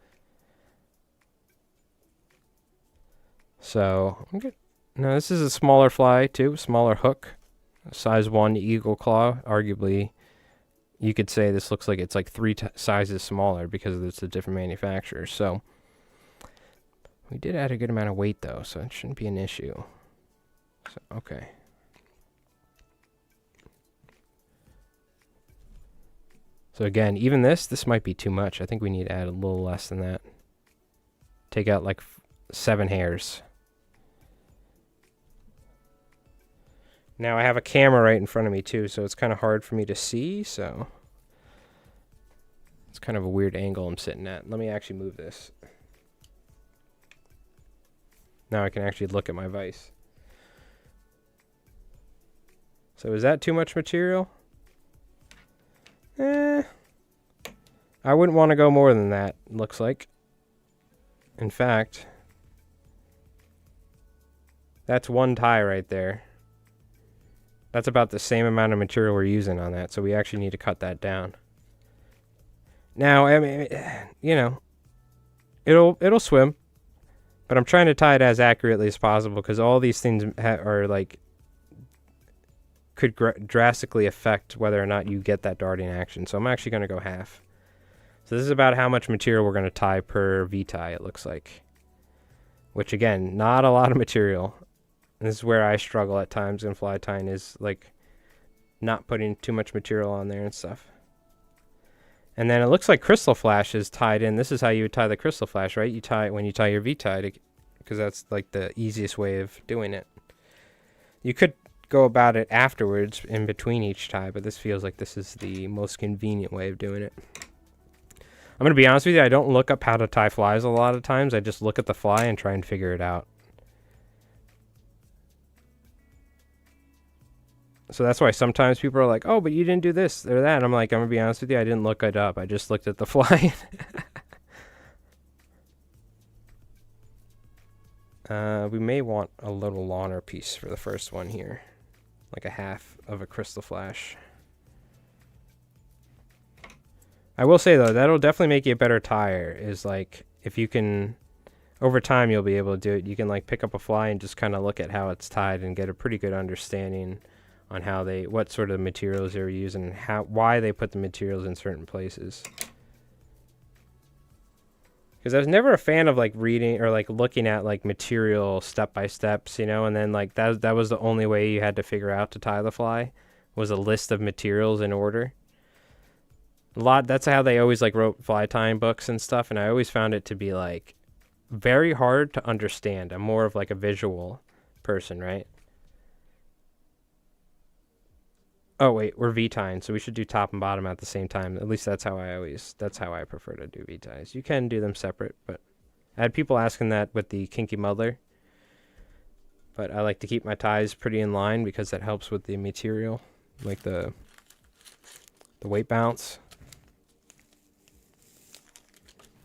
So, I'm good. Now, this is a smaller fly, too, smaller hook. Size 1 eagle claw. Arguably, you could say this looks like it's like 3 sizes smaller because it's a different manufacturer. So, we did add a good amount of weight, though, so it shouldn't be an issue. So, okay. So again, even this might be too much. I think we need to add a little less than that. Take out like 7 hairs. Now I have a camera right in front of me too, so it's kind of hard for me to see, so it's kind of a weird angle I'm sitting at. Let me actually move this. Now I can actually look at my vise. So is that too much material? I wouldn't want to go more than that, looks like. In fact, that's 1 tie right there. That's about the same amount of material we're using on that, so we actually need to cut that down. Now, I mean, you know, it'll swim, but I'm trying to tie it as accurately as possible, because all these things are like could drastically affect whether or not you get that darting action. So I'm actually going to go half. So this is about how much material we're going to tie per V-tie, it looks like. Which, again, not a lot of material. This is where I struggle at times in fly tying, is like not putting too much material on there and stuff. And then it looks like crystal flash is tied in. This is how you would tie the crystal flash, right? You tie it when you tie your V-tie, because that's like the easiest way of doing it. You could go about it afterwards in between each tie, but this feels like this is the most convenient way of doing it. I'm going to be honest with you, I don't look up how to tie flies a lot of times. I just look at the fly and try and figure it out. So that's why sometimes people are like, oh, but you didn't do this or that. And I'm like, I'm going to be honest with you, I didn't look it up. I just looked at the fly. We may want a little longer piece for the first one here. Like a half of a crystal flash. I will say, though, that'll definitely make you a better tyer. Is like, if you can, over time, you'll be able to do it. You can like pick up a fly and just kind of look at how it's tied and get a pretty good understanding on how what sort of materials they're using, and why they put the materials in certain places. Because I was never a fan of like reading or like looking at like material step by steps, you know, and then like that was the only way you had to figure out to tie the fly, was a list of materials in order. That's how they always like wrote fly tying books and stuff, and I always found it to be like very hard to understand. I'm more of like a visual person, right? Oh wait, we're V-tying, so we should do top and bottom at the same time. At least that's how I prefer to do V-ties. You can do them separate, but I had people asking that with the kinky muddler. But I like to keep my ties pretty in line because that helps with the material, like the weight bounce.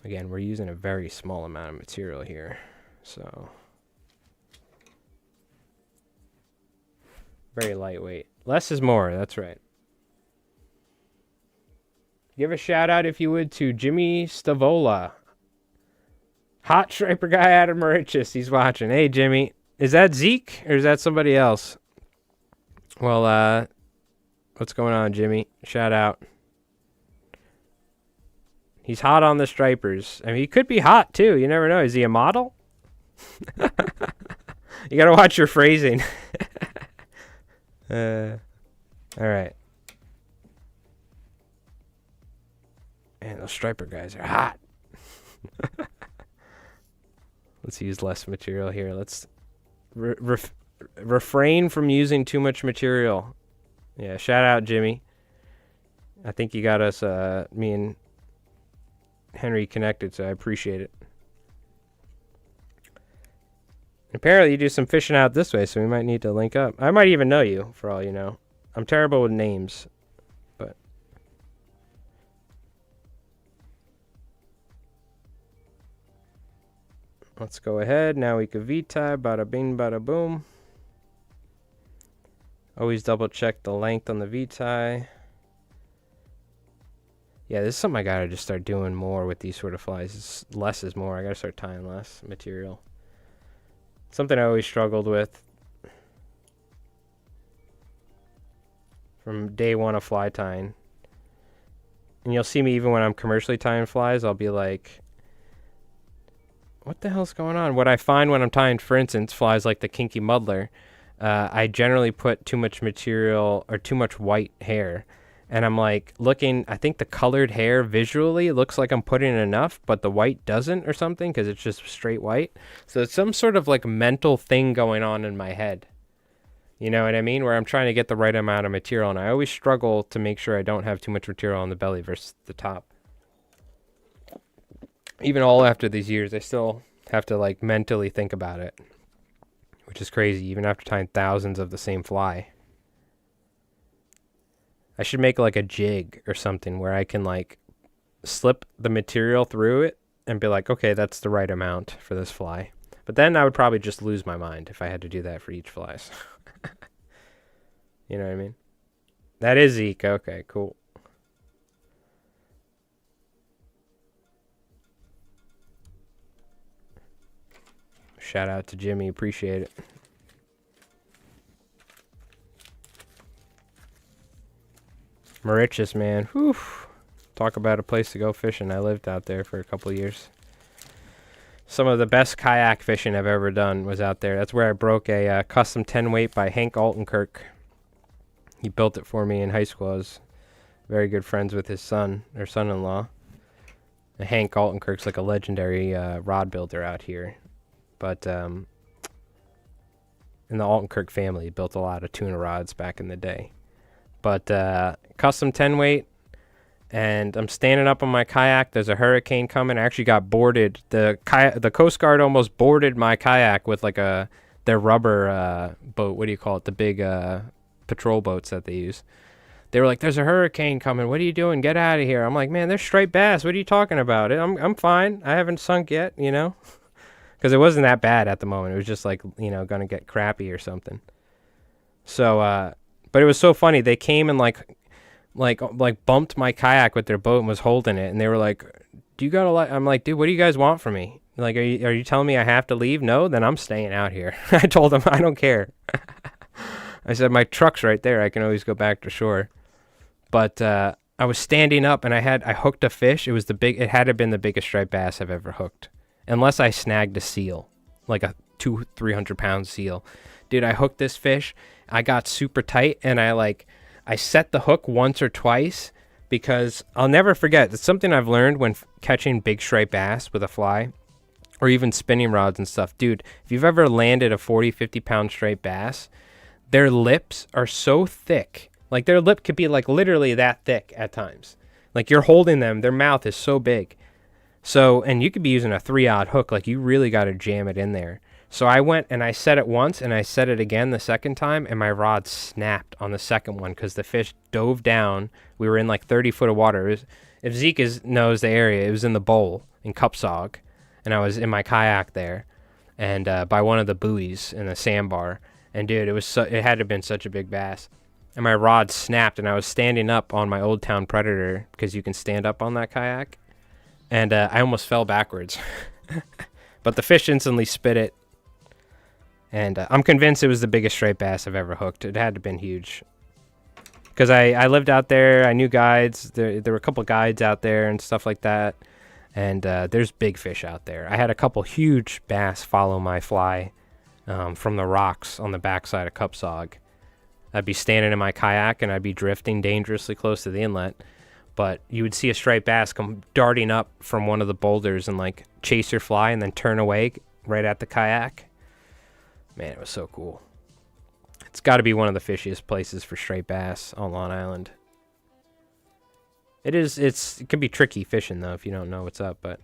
Again, we're using a very small amount of material here, so very lightweight. Less is more, that's right. Give a shout out, if you would, to Jimmy Stavola. Hot striper guy out of Mauritius. He's watching. Hey, Jimmy. Is that Zeke or is that somebody else? Well, what's going on, Jimmy? Shout out. He's hot on the stripers. I mean, he could be hot, too. You never know. Is he a model? You got to watch your phrasing. All right. Man, those striper guys are hot. Let's use less material here. Let's refrain from using too much material. Yeah, shout out, Jimmy. I think you got us, me and Henry connected, so I appreciate it. Apparently you do some fishing out this way, so we might need to link up. I might even know you, for all you know. I'm terrible with names, but... Let's go ahead. Now we can V-tie. Bada bing, bada boom. Always double check the length on the V-tie. Yeah, this is something I gotta just start doing more with these sort of flies. Less is more. I gotta start tying less material. Something I always struggled with from day one of fly tying. And you'll see me even when I'm commercially tying flies, I'll be like, what the hell's going on? What I find when I'm tying, for instance, flies like the kinky muddler, I generally put too much material or too much white hair. And I'm like looking, I think the colored hair visually looks like I'm putting enough, but the white doesn't or something because it's just straight white. So it's some sort of like mental thing going on in my head. You know what I mean? Where I'm trying to get the right amount of material. And I always struggle to make sure I don't have too much material on the belly versus the top. Even all after these years, I still have to like mentally think about it. Which is crazy, even after tying thousands of the same fly. I should make like a jig or something where I can like slip the material through it and be like, okay, that's the right amount for this fly. But then I would probably just lose my mind if I had to do that for each flies. You know what I mean? That is Zeke. Okay, cool. Shout out to Jimmy. Appreciate it. Mauritius, man. Whew. Talk about a place to go fishing. I lived out there for a couple of years. Some of the best kayak fishing I've ever done was out there. That's where I broke a custom 10 weight by Hank Altenkirk. He built it for me in high school. I was very good friends with his son, or son-in-law. And Hank Altenkirk's like a legendary rod builder out here. But in the Altenkirk family, he built a lot of tuna rods back in the day. But custom 10 weight, and I'm standing up on my kayak. There's a hurricane coming. I actually got boarded. The Coast Guard almost boarded my kayak with like their rubber boat. What do you call it? The big patrol boats that they use. They were like, "There's a hurricane coming. What are you doing? Get out of here!" I'm like, "Man, there's striped bass. What are you talking about? I'm fine. I haven't sunk yet, you know." Because it wasn't that bad at the moment. It was just like, you know, gonna get crappy or something. So, but it was so funny. They came and like bumped my kayak with their boat and was holding it. And they were like, "Do you got a?" I'm like, "Dude, what do you guys want from me? Like, are you telling me I have to leave? No, then I'm staying out here." I told them I don't care. I said my truck's right there. I can always go back to shore. But I was standing up and I hooked a fish. It had to have been the biggest striped bass I've ever hooked. Unless I snagged a seal, like a 200-300 pound seal. Dude, I hooked this fish. I got super tight and I set the hook once or twice because I'll never forget. It's something I've learned when catching big striped bass with a fly or even spinning rods and stuff. Dude, if you've ever landed a 40-50 pound striped bass, their lips are so thick. Like their lip could be like literally that thick at times. Like you're holding them, their mouth is so big. So, and you could be using a 3/0 hook, like you really got to jam it in there. So I went and I set it once and I set it again the second time and my rod snapped on the second one because the fish dove down. We were in like 30 foot of water. If Zeke knows the area, it was in the bowl in Cupsog and I was in my kayak there and by one of the buoys in the sandbar. And dude, it had to have been such a big bass. and my rod snapped, and I was standing up on my Old Town Predator because you can stand up on that kayak, and I almost fell backwards. But the fish instantly spit it, and I'm convinced it was the biggest striped bass I've ever hooked. It had to have been huge. Because I lived out there, I knew guides, there were a couple guides out there and stuff like that, and there's big fish out there. I had a couple huge bass follow my fly from the rocks on the backside of Cupsog. I'd be standing in my kayak and I'd be drifting dangerously close to the inlet, but you would see a striped bass come darting up from one of the boulders and like chase your fly and then turn away right at the kayak. Man, it was so cool. It's got to be one of the fishiest places for striped bass on Long Island. It can be tricky fishing though if you don't know what's up, but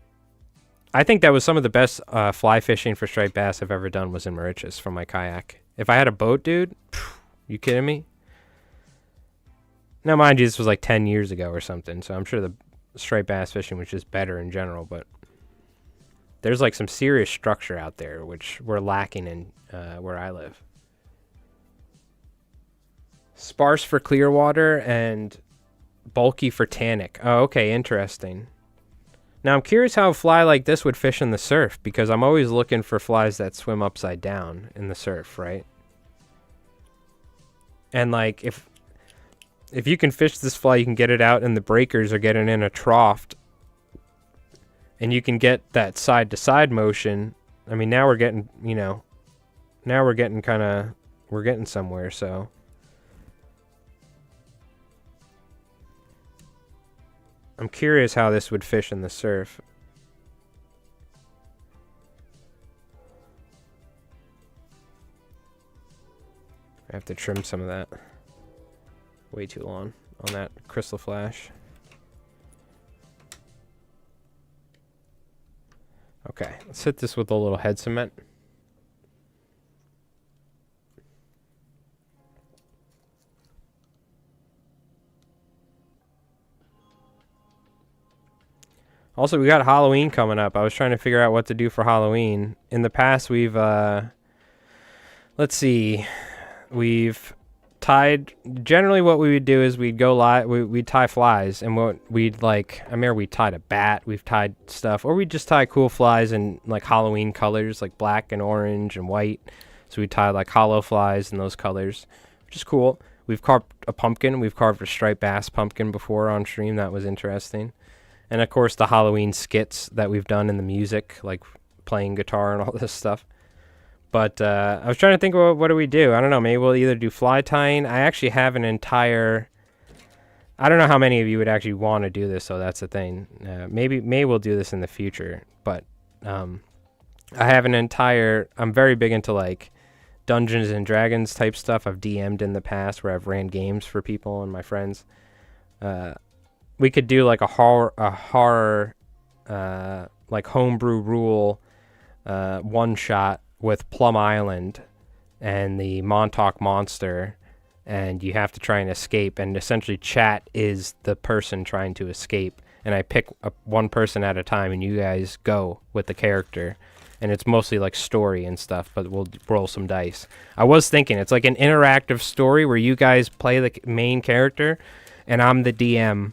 I think that was some of the best fly fishing for striped bass I've ever done was in Mauritius from my kayak. If I had a boat, dude, you kidding me? Now, mind you, this was like 10 years ago or something, so I'm sure the striped bass fishing was just better in general, but there's like some serious structure out there, which we're lacking in where I live. Sparse for clear water and bulky for tannic. Oh, okay, interesting. Now, I'm curious how a fly like this would fish in the surf, because I'm always looking for flies that swim upside down in the surf, right? And like, if you can fish this fly, you can get it out in the breakers or get it in a trough, and you can get that side-to-side motion. I mean, now we're getting, now we're getting we're getting somewhere, so. I'm curious how this would fish in the surf. I have to trim some of that. Way too long on that crystal flash. Okay, let's hit this with a little head cement. Also, we got Halloween coming up. I was trying to figure out what to do for Halloween. In the past, we've, let's see, we've tied, generally what we would do is we'd go live, we'd tie flies, and what we'd like, I remember we tied a bat, we've tied stuff, or we'd just tie cool flies in like Halloween colors, like black and orange and white. So we tie like hollow flies in those colors, which is cool. We've carved a pumpkin, we've carved a striped bass pumpkin before on stream, that was interesting. And of course the Halloween skits that we've done in the music, like playing guitar and all this stuff. But I was trying to think, well, what do we do? I don't know. Maybe we'll either do fly tying. I actually have an entire... I don't know how many of you would actually want to do this, so that's the thing. Maybe we'll do this in the future. But I have an entire... I'm very big into like Dungeons and Dragons type stuff. I've DM'd in the past where I've ran games for people and my friends. We could do like a horror like homebrew rule one shot with Plum Island and the Montauk Monster, and you have to try and escape, and essentially chat is the person trying to escape, and I pick one person at a time and you guys go with the character, and it's mostly like story and stuff, but we'll roll some dice. I was thinking it's like an interactive story where you guys play the main character and I'm the DM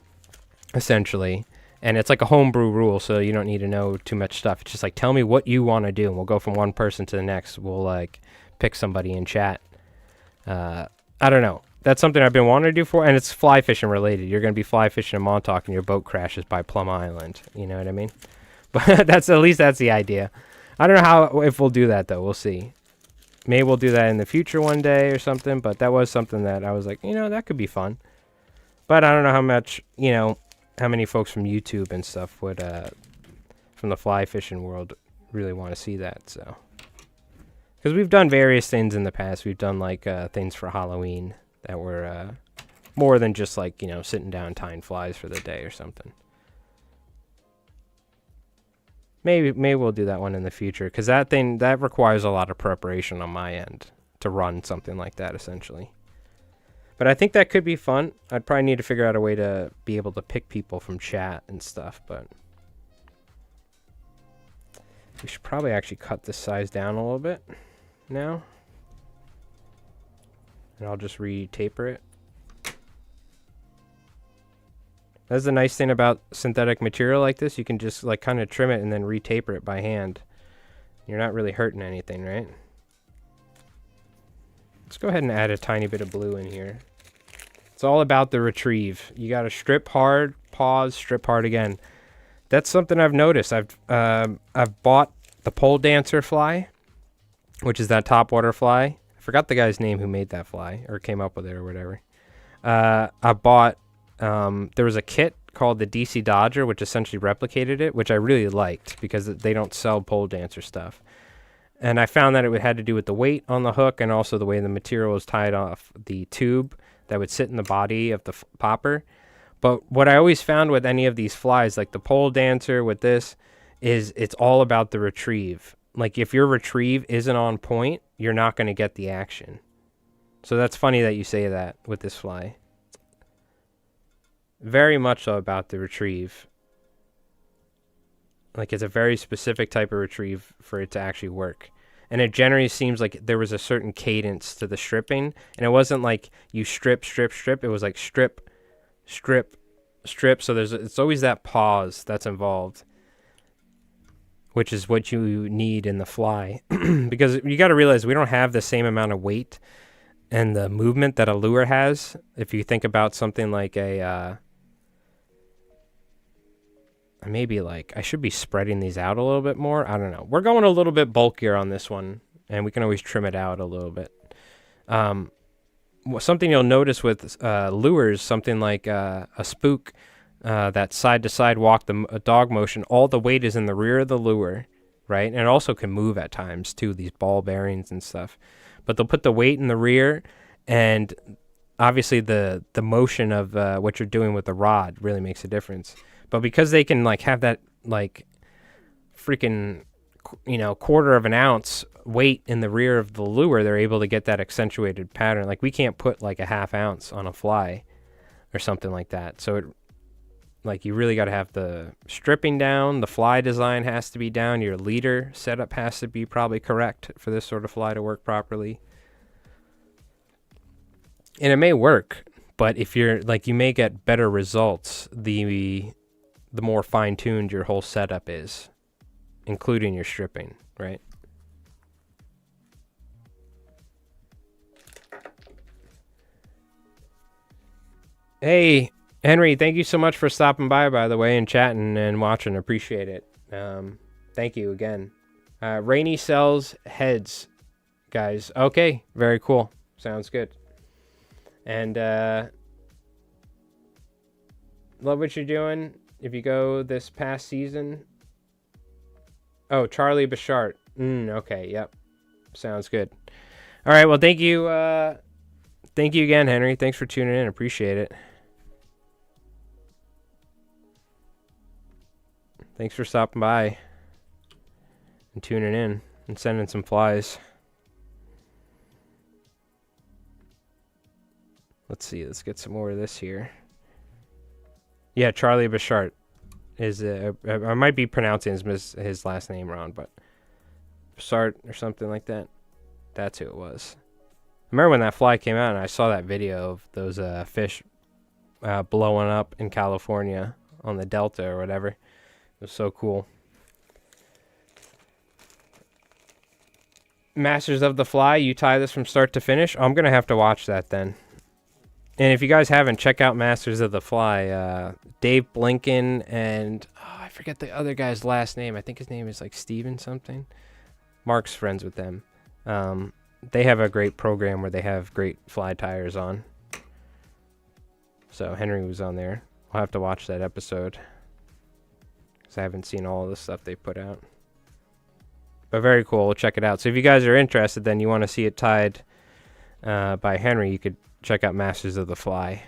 essentially, and it's like a homebrew rule, so you don't need to know too much stuff. It's just like, tell me what you want to do, and we'll go from one person to the next. We'll like pick somebody in chat. I don't know. That's something I've been wanting to do for, and it's fly fishing related. You're going to be fly fishing in Montauk and your boat crashes by Plum Island. You know what I mean? But that's at least that's the idea. I don't know if we'll do that though. We'll see. Maybe we'll do that in the future one day or something, but that was something that I was like, that could be fun. But I don't know how much, how many folks from YouTube and stuff would, from the fly fishing world, really want to see that, so. Because we've done various things in the past. We've done, like, things for Halloween that were more than just, like, sitting down tying flies for the day or something. Maybe we'll do that one in the future, because that requires a lot of preparation on my end to run something like that, essentially. But I think that could be fun. I'd probably need to figure out a way to be able to pick people from chat and stuff, but we should probably actually cut this size down a little bit now. And I'll just re-taper it That's the nice thing about synthetic material like this. You can just like kind of trim it and then retaper it by hand. You're not really hurting anything, right? Let's go ahead and add a tiny bit of blue in here. It's all about the retrieve. You got to strip hard, pause, strip hard again. That's something I've noticed. I've bought the pole dancer fly, which is that topwater fly. I forgot the guy's name who made that fly or came up with it or whatever. I bought, there was a kit called the DC Dodger, which essentially replicated it, which I really liked because they don't sell pole dancer stuff. And I found that it had to do with the weight on the hook and also the way the material was tied off the tube that would sit in the body of the popper. But what I always found with any of these flies, like the pole dancer with this, is it's all about the retrieve. Like if your retrieve isn't on point, you're not going to get the action. So that's funny that you say that with this fly. Very much so about the retrieve. Like it's a very specific type of retrieve for it to actually work. And it generally seems like there was a certain cadence to the stripping. And it wasn't like you strip, strip, strip. It was like strip, strip, strip. So it's always that pause that's involved, which is what you need in the fly. Because you got to realize we don't have the same amount of weight and the movement that a lure has. If you think about something like maybe like I should be spreading these out a little bit more. I don't know. We're going a little bit bulkier on this one, and we can always trim it out a little bit. Something you'll notice with lures, something like a spook, that side-to-side walk, a dog motion, all the weight is in the rear of the lure, right? And it also can move at times, too, these ball bearings and stuff. But they'll put the weight in the rear, and obviously the motion of what you're doing with the rod really makes a difference. But because they can like have that like freaking, quarter of an ounce weight in the rear of the lure, they're able to get that accentuated pattern. Like we can't put like a half ounce on a fly or something like that. So it, like you really got to have the stripping down, the fly design has to be down, your leader setup has to be probably correct for this sort of fly to work properly. And it may work, but if you're like, you may get better results the more fine-tuned your whole setup is, including your stripping, right? Hey, Henry, thank you so much for stopping by the way, and chatting and watching. Appreciate it. Thank you again. Rainy sells heads, guys. Okay, very cool. Sounds good. And love what you're doing. If you go this past season. Oh, Charlie Bashart. Okay, yep. Sounds good. All right, well, thank you. Thank you again, Henry. Thanks for tuning in. Appreciate it. Thanks for stopping by and tuning in and sending some flies. Let's see. Let's get some more of this here. Yeah, Charlie Bashart is I might be pronouncing his last name wrong, but Bashart or something like that. That's who it was. I remember when that fly came out and I saw that video of those fish blowing up in California on the Delta or whatever. It was so cool. Masters of the Fly, you tie this from start to finish? I'm going to have to watch that then. And if you guys haven't, check out Masters of the Fly. Dave Blinken and I forget the other guy's last name. I think his name is like Steven something. Mark's friends with them. They have a great program where they have great fly tires on. So Henry was on there. I'll have to watch that episode because I haven't seen all of the stuff they put out. But very cool. Check it out. So if you guys are interested, then you want to see it tied by Henry, you could check out Masters of the Fly,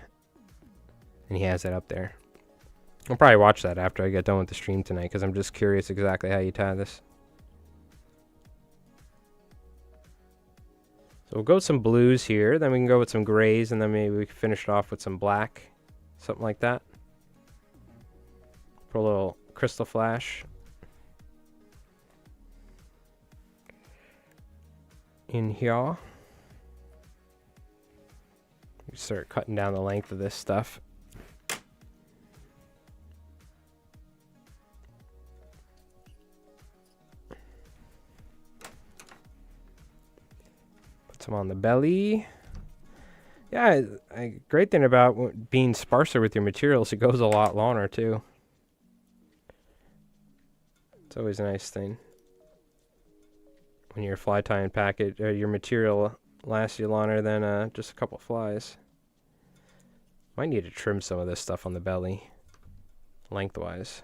and he has it up there. I'll probably watch that after I get done with the stream tonight because I'm just curious exactly how you tie this. So we'll go with some blues here, then we can go with some grays, and then maybe we can finish it off with some black, something like that. Put a little crystal flash in here. Start cutting down the length of this stuff. on the belly. Yeah, great thing about being sparser with your materials, it goes a lot longer too. It's always a nice thing when your fly tying package or your material lasts you longer than just a couple flies. Might need to trim some of this stuff on the belly, lengthwise,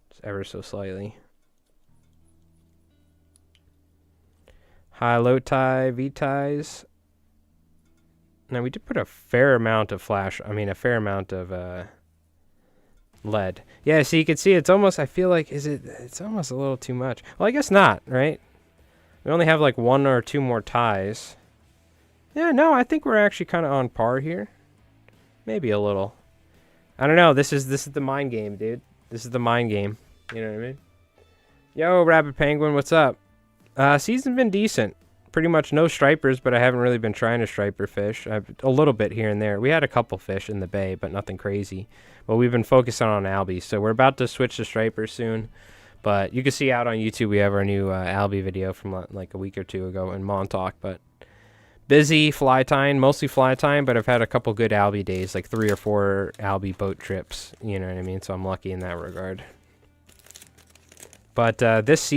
just ever so slightly. High-low tie, V-ties. Now we did put a fair amount of a fair amount of lead. Yeah, so you can see it's almost, I feel like, it's almost a little too much. Well, I guess not, right? We only have like 1 or 2 more ties. Yeah, no, I think we're actually kind of on par here. Maybe a little. I don't know, this is the mind game, dude. This is the mind game. You know what I mean? Yo, Rabbit Penguin, what's up? Season's been decent. Pretty much no stripers, but I haven't really been trying to striper fish. A little bit here and there. We had a couple fish in the bay, but nothing crazy. But we've been focusing on albies, so we're about to switch to stripers soon. But you can see out on YouTube we have our new albie video from like a week or 2 ago in Montauk. But busy fly tying, mostly fly tying, but I've had a couple good albie days, like 3 or 4 albie boat trips. You know what I mean? So I'm lucky in that regard. But this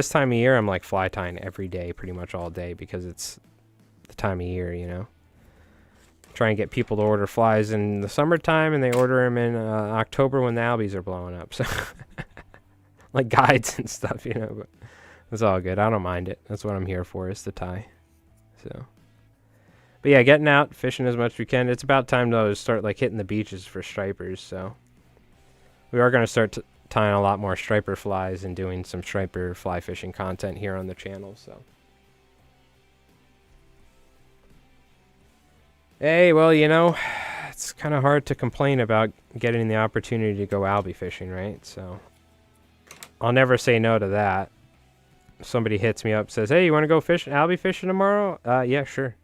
time of year, I'm like fly tying every day, pretty much all day, because it's the time of year, you know. Try and get people to order flies in the summertime, and they order them in October when the albies are blowing up. So, like guides and stuff, you know. But it's all good. I don't mind it. That's what I'm here for, is to tie. So, but yeah, getting out, fishing as much as we can. It's about time though to start like hitting the beaches for stripers. So, we are gonna start tying a lot more striper flies and doing some striper fly fishing content here on the channel. So hey, well, you know, it's kind of hard to complain about getting the opportunity to go albie fishing, right? So I'll never say no to that. If somebody hits me up, says, hey, you want to go albie fishing tomorrow? Yeah, sure.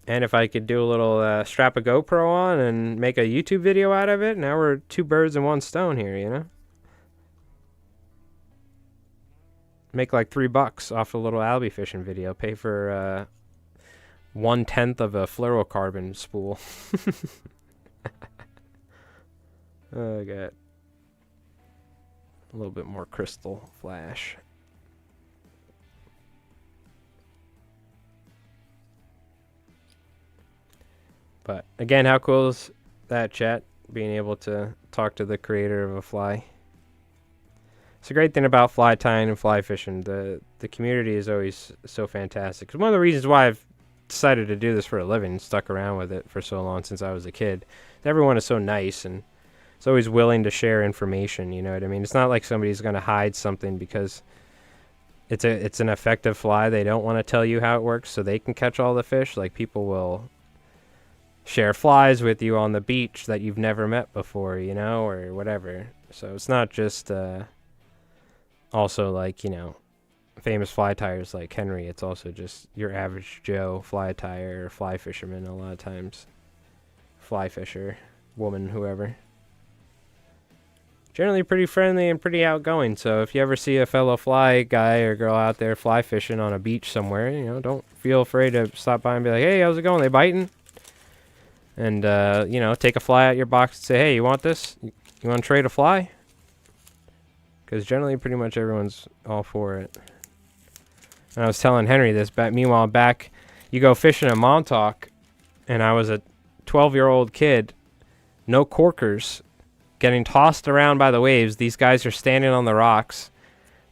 And if I could do a little strap a GoPro on and make a YouTube video out of it, now we're 2 birds in 1 stone here, you know? Make like $3 off a little albie fishing video. Pay for 1/10 of a fluorocarbon spool. Oh, got a little bit more crystal flash. But again, how cool is that, chat? Being able to talk to the creator of a fly. It's a great thing about fly tying and fly fishing. The community is always so fantastic. 'Cause one of the reasons why I've decided to do this for a living, stuck around with it for so long since I was a kid, everyone is so nice and it's always willing to share information. You know what I mean? It's not like somebody's going to hide something because it's an effective fly. They don't want to tell you how it works so they can catch all the fish. Like, people will share flies with you on the beach that you've never met before, you know, or whatever. So it's not just also like, you know, famous fly tyers like Henry. It's also just your average Joe fly tyer or fly fisherman a lot of times. Fly fisher, woman, whoever. Generally pretty friendly and pretty outgoing. So if you ever see a fellow fly guy or girl out there fly fishing on a beach somewhere, you know, don't feel afraid to stop by and be like, hey, how's it going? They biting? And, you know, take a fly out your box and say, hey, you want this? You want to trade a fly? Because generally pretty much everyone's all for it. And I was telling Henry this, meanwhile back, you go fishing in Montauk, and I was a 12-year-old kid, no corkers, getting tossed around by the waves. These guys are standing on the rocks.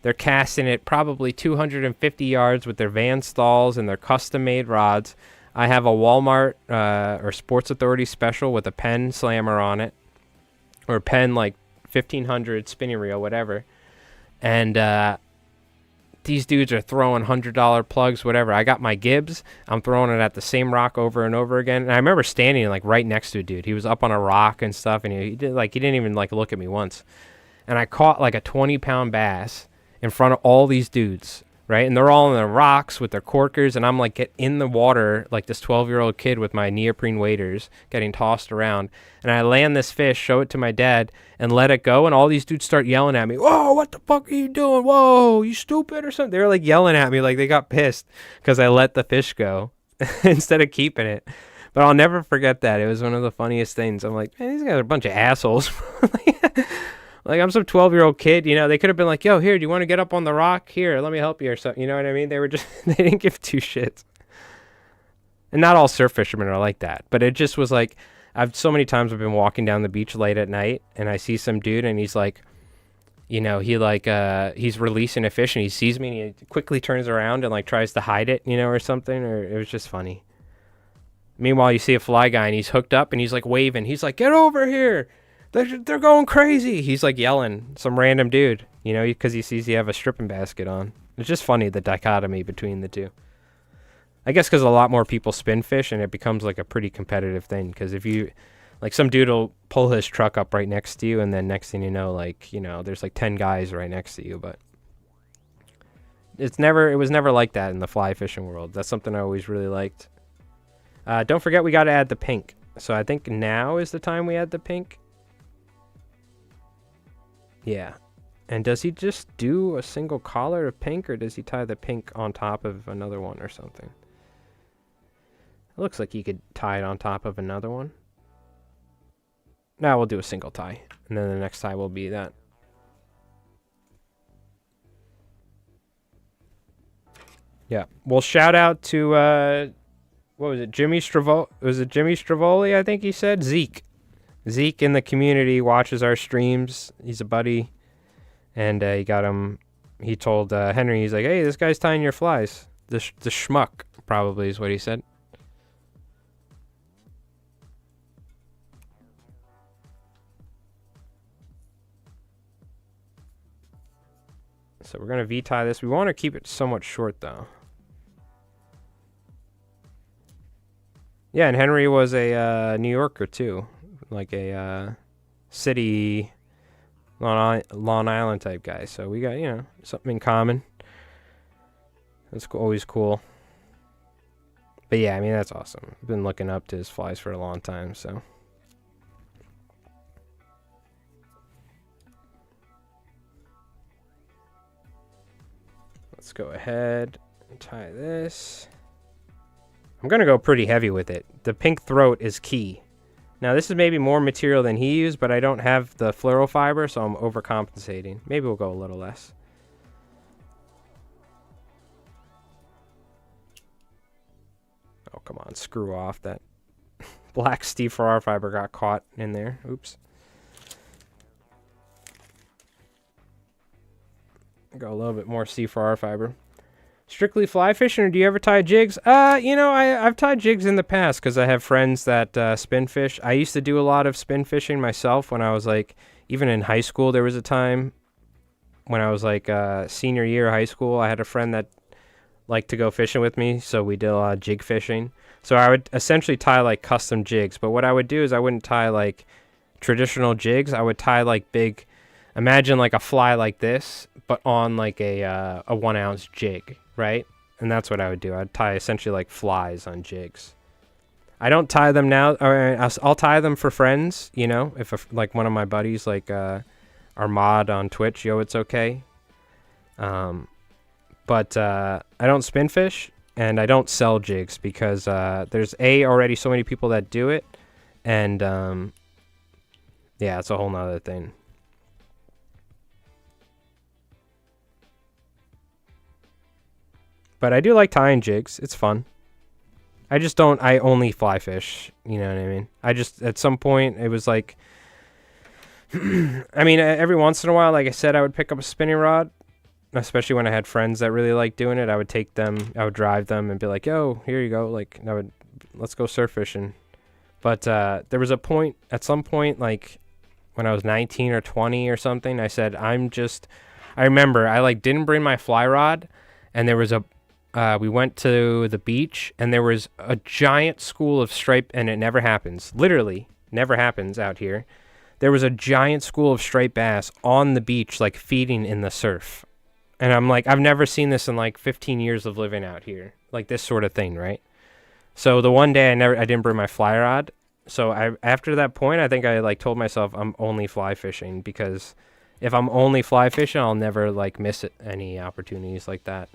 They're casting it probably 250 yards with their van stalls and their custom-made rods. I have a Walmart or Sports Authority special with a Penn slammer on it, or Penn like 1500 spinning reel, whatever. And these dudes are throwing $100 plugs, whatever. I got my Gibbs. I'm throwing it at the same rock over and over again. And I remember standing like right next to a dude. He was up on a rock and stuff, and he didn't even like look at me once. And I caught like a 20-pound bass in front of all these dudes right? And they're all in the rocks with their corkers, and I'm like get in the water like this 12-year-old kid with my neoprene waders getting tossed around. And I land this fish, show it to my dad, and let it go, and all these dudes start yelling at me, "Whoa, what the fuck are you doing? Whoa, you stupid," or something. They were like yelling at me like they got pissed because I let the fish go instead of keeping it. But I'll never forget that. It was one of the funniest things. I'm like, man, these guys are a bunch of assholes. Like, I'm some 12-year-old kid, you know. They could have been like, yo, here, do you want to get up on the rock? Here, let me help you or something. You know what I mean? They were just, they didn't give two shits. And not all surf fishermen are like that. But it just was like, so many times I've been walking down the beach late at night, and I see some dude, and he's like, you know, he's releasing a fish, and he sees me, and he quickly turns around and, like, tries to hide it, you know, or something. Or it was just funny. Meanwhile, you see a fly guy, and he's hooked up, and he's, like, waving. He's like, get over here. They're going crazy. He's like yelling, some random dude, you know, because he sees you have a stripping basket on. It's just funny, the dichotomy between the two. I guess because a lot more people spin fish, and it becomes like a pretty competitive thing. Because if you, like, some dude will pull his truck up right next to you, and then next thing you know, like, you know, there's like 10 guys right next to you. But it was never like that in the fly fishing world. That's something I always really liked. Don't forget, we got to add the pink. So I think now is the time we add the pink. Yeah. And does he just do a single collar of pink, or does he tie the pink on top of another one or something? It looks like he could tie it on top of another one. Now we'll do a single tie, and then the next tie will be that. Yeah. Well, shout out to, what was it, Jimmy Stravoli? Was it Jimmy Stravoli, I think he said? Zeke in the community watches our streams. He's a buddy. And he told Henry, he's like, hey, this guy's tying your flies. The schmuck, probably is what he said. So we're going to V-tie this. We want to keep it somewhat short, though. Yeah, and Henry was a New Yorker, too. Like a city, Long Island type guy. So we got, you know, something in common. That's always cool. But yeah, I mean, that's awesome. I've been looking up to his flies for a long time, so. Let's go ahead and tie this. I'm going to go pretty heavy with it. The pink throat is key. Now, this is maybe more material than he used, but I don't have the fluoro fiber, so I'm overcompensating. Maybe we'll go a little less. Oh, come on. Screw off. That black Steve Farrar fiber got caught in there. Oops. Go a little bit more Steve Farrar fiber. Strictly fly fishing, or do you ever tie jigs? You know, I've tied jigs in the past because I have friends that spin fish. I used to do a lot of spin fishing myself when I was like, even in high school, there was a time when I was like senior year of high school. I had a friend that liked to go fishing with me, so we did a lot of jig fishing. So I would essentially tie like custom jigs, but what I would do is I wouldn't tie like traditional jigs. I would tie like big, imagine like a fly like this, but on like a 1 ounce jig. Right? And that's what I would do. I'd tie essentially like flies on jigs. I don't tie them now. I'll tie them for friends, you know, if like one of my buddies, like our mod on Twitch, yo, it's okay. But I don't spin fish, and I don't sell jigs because there's already so many people that do it, and yeah, it's a whole nother thing. But I do like tying jigs. It's fun. I just don't, I only fly fish. You know what I mean? I just, at some point, it was like, I mean, every once in a while, like I said, I would pick up a spinning rod, especially when I had friends that really liked doing it. I would take them, I would drive them and be like, yo, here you go. Like, let's go surf fishing. But there was at some point, like when I was 19 or 20 or something, I said, I remember I like didn't bring my fly rod, and there was we went to the beach, and there was a giant school of striped, and it never happens. Literally, never happens out here. There was a giant school of striped bass on the beach, like feeding in the surf. And I'm like, I've never seen this in like 15 years of living out here. Like this sort of thing, right? So the one day I didn't bring my fly rod. So after that point, I think I like told myself I'm only fly fishing, because if I'm only fly fishing, I'll never like miss any opportunities like that.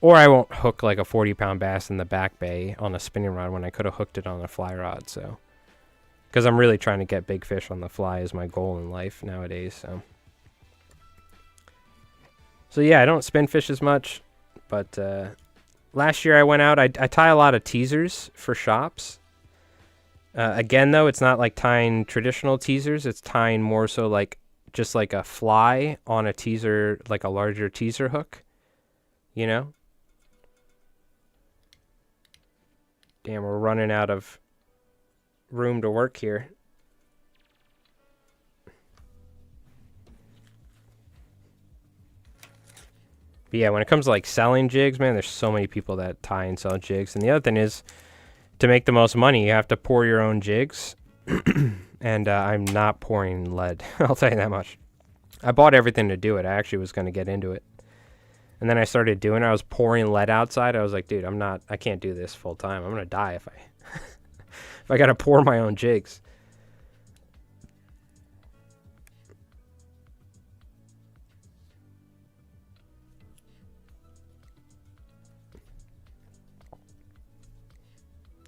Or I won't hook like a 40-pound bass in the back bay on a spinning rod when I could have hooked it on a fly rod. So, because I'm really trying to get big fish on the fly is my goal in life nowadays. So yeah, I don't spin fish as much, but last year I went out. I tie a lot of teasers for shops. Again, though, it's not like tying traditional teasers. It's tying more so like just like a fly on a teaser, like a larger teaser hook, you know? Damn, we're running out of room to work here. But yeah, when it comes to like selling jigs, man, there's so many people that tie and sell jigs. And the other thing is, to make the most money, you have to pour your own jigs. And I'm not pouring lead. I'll tell you that much. I bought everything to do it. I actually was going to get into it. And then I started doing it. I was pouring lead outside. I was like, dude, I can't do this full time. I'm going to die if I got to pour my own jigs.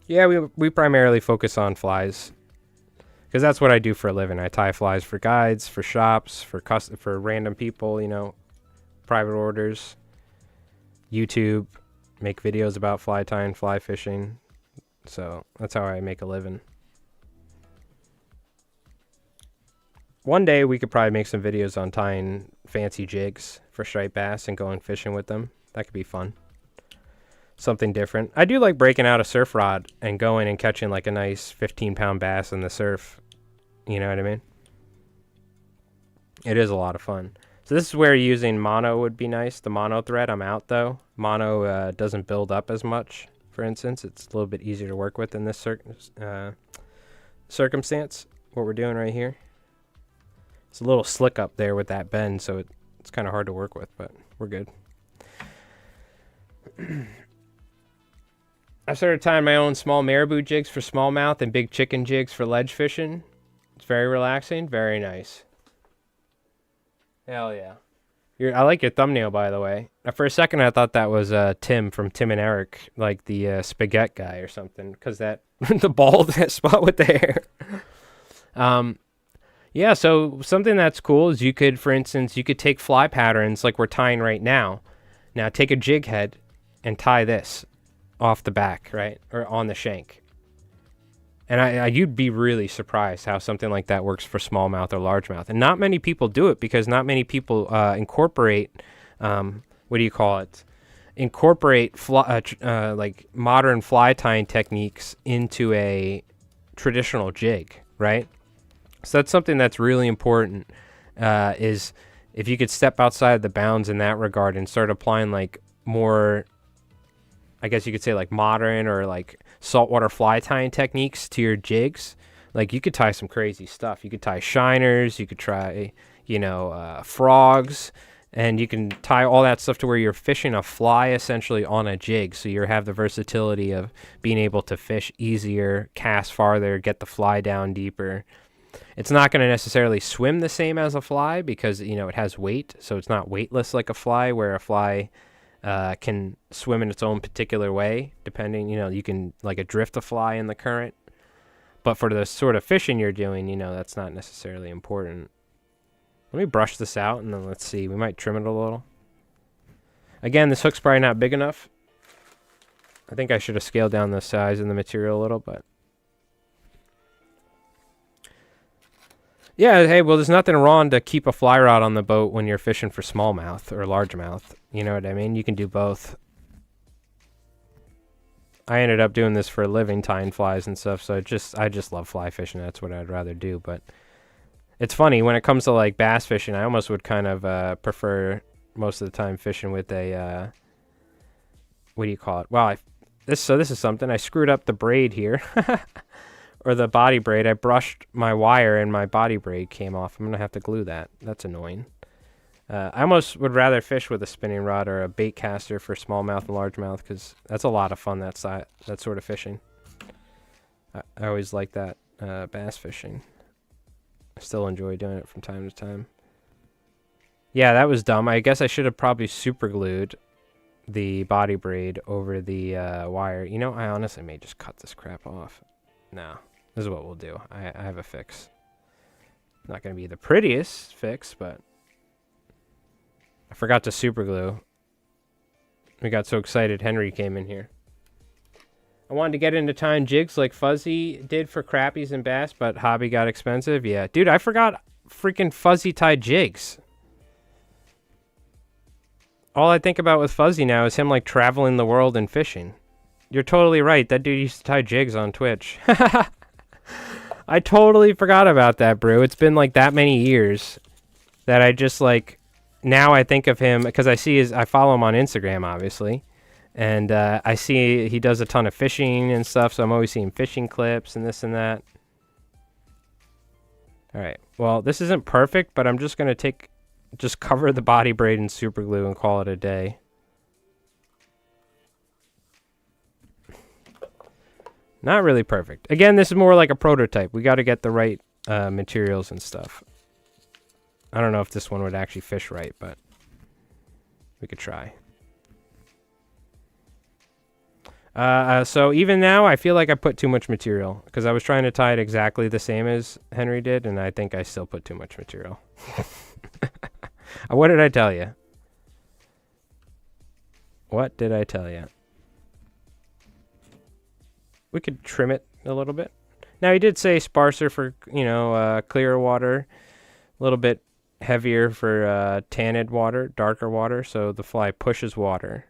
Yeah, we primarily focus on flies, because that's what I do for a living. I tie flies for guides, for shops, for random people, you know, private orders, YouTube, make videos about fly tying, fly fishing. So that's how I make a living. One day we could probably make some videos on tying fancy jigs for striped bass and going fishing with them. That could be fun. Something different. I do like breaking out a surf rod and going and catching like a nice 15-pound bass in the surf. You know what I mean? It is a lot of fun. So this is where using mono would be nice. The mono thread, I'm out though. Mono doesn't build up as much, for instance. It's a little bit easier to work with in this circumstance, what we're doing right here. It's a little slick up there with that bend, so it's kind of hard to work with, but we're good. I started tying my own small marabou jigs for smallmouth and big chicken jigs for ledge fishing. It's very relaxing, very nice. Hell yeah. I like your thumbnail, by the way. For a second, I thought that was Tim from Tim and Eric, like the spaghetti guy or something, because that the bald spot with the hair. Yeah, so something that's cool is you could, for instance, you could take fly patterns like we're tying right now. Now take a jig head and tie this off the back, right? Or on the shank. And you'd be really surprised how something like that works for smallmouth or largemouth. And not many people do it, because not many people incorporate, incorporate like modern fly tying techniques into a traditional jig, right? So that's something that's really important, is if you could step outside the bounds in that regard and start applying like more, I guess you could say like modern or like saltwater fly tying techniques to your jigs. Like you could tie some crazy stuff. You could tie shiners, you could try, frogs, and you can tie all that stuff to where you're fishing a fly essentially on a jig. So you have the versatility of being able to fish easier, cast farther, get the fly down deeper. It's not going to necessarily swim the same as a fly because, it has weight. So it's not weightless like a fly, where a fly can swim in its own particular way, depending, you can like adrift a fly in the current. But for the sort of fishing you're doing, that's not necessarily important. Let me brush this out and then let's see. We might trim it a little. Again, this hook's probably not big enough. I think I should have scaled down the size and the material a little, but yeah, hey, well, there's nothing wrong to keep a fly rod on the boat when you're fishing for smallmouth or largemouth. You know what I mean? You can do both. I ended up doing this for a living, tying flies and stuff, so I just love fly fishing. That's what I'd rather do. But it's funny, when it comes to like bass fishing, I almost would kind of prefer most of the time fishing with a, what do you call it? Well, this is something. I screwed up the braid here. Or the body braid. I brushed my wire and my body braid came off. I'm going to have to glue that. That's annoying. I almost would rather fish with a spinning rod or a bait caster for smallmouth and largemouth because that's a lot of fun, that sort of fishing. I always like that bass fishing. I still enjoy doing it from time to time. Yeah, that was dumb. I guess I should have probably super glued the body braid over the wire. You know, I honestly may just cut this crap off. No, this is what we'll do. I have a fix. Not going to be the prettiest fix, but I forgot to super glue. We got so excited Henry came in here. I wanted to get into tying jigs like Fuzzy did for crappies and bass, but hobby got expensive. Yeah, dude, I forgot freaking Fuzzy tied jigs. All I think about with Fuzzy now is him like traveling the world and fishing. You're totally right. That dude used to tie jigs on Twitch. I totally forgot about that, Brew. It's been like that many years that I just like, now I think of him because I follow him on Instagram, obviously. And I see he does a ton of fishing and stuff, so I'm always seeing fishing clips and this and that. All right. Well, this isn't perfect, but I'm just going to just cover the body braid in super glue and call it a day. Not really perfect. Again, this is more like a prototype. We got to get the right materials and stuff. I don't know if this one would actually fish right, but we could try. So even now, I feel like I put too much material because I was trying to tie it exactly the same as Henry did, and I think I still put too much material. What did I tell you? What did I tell you? We could trim it a little bit. Now, he did say sparser for, clearer water, a little bit heavier for tanned water, darker water, so the fly pushes water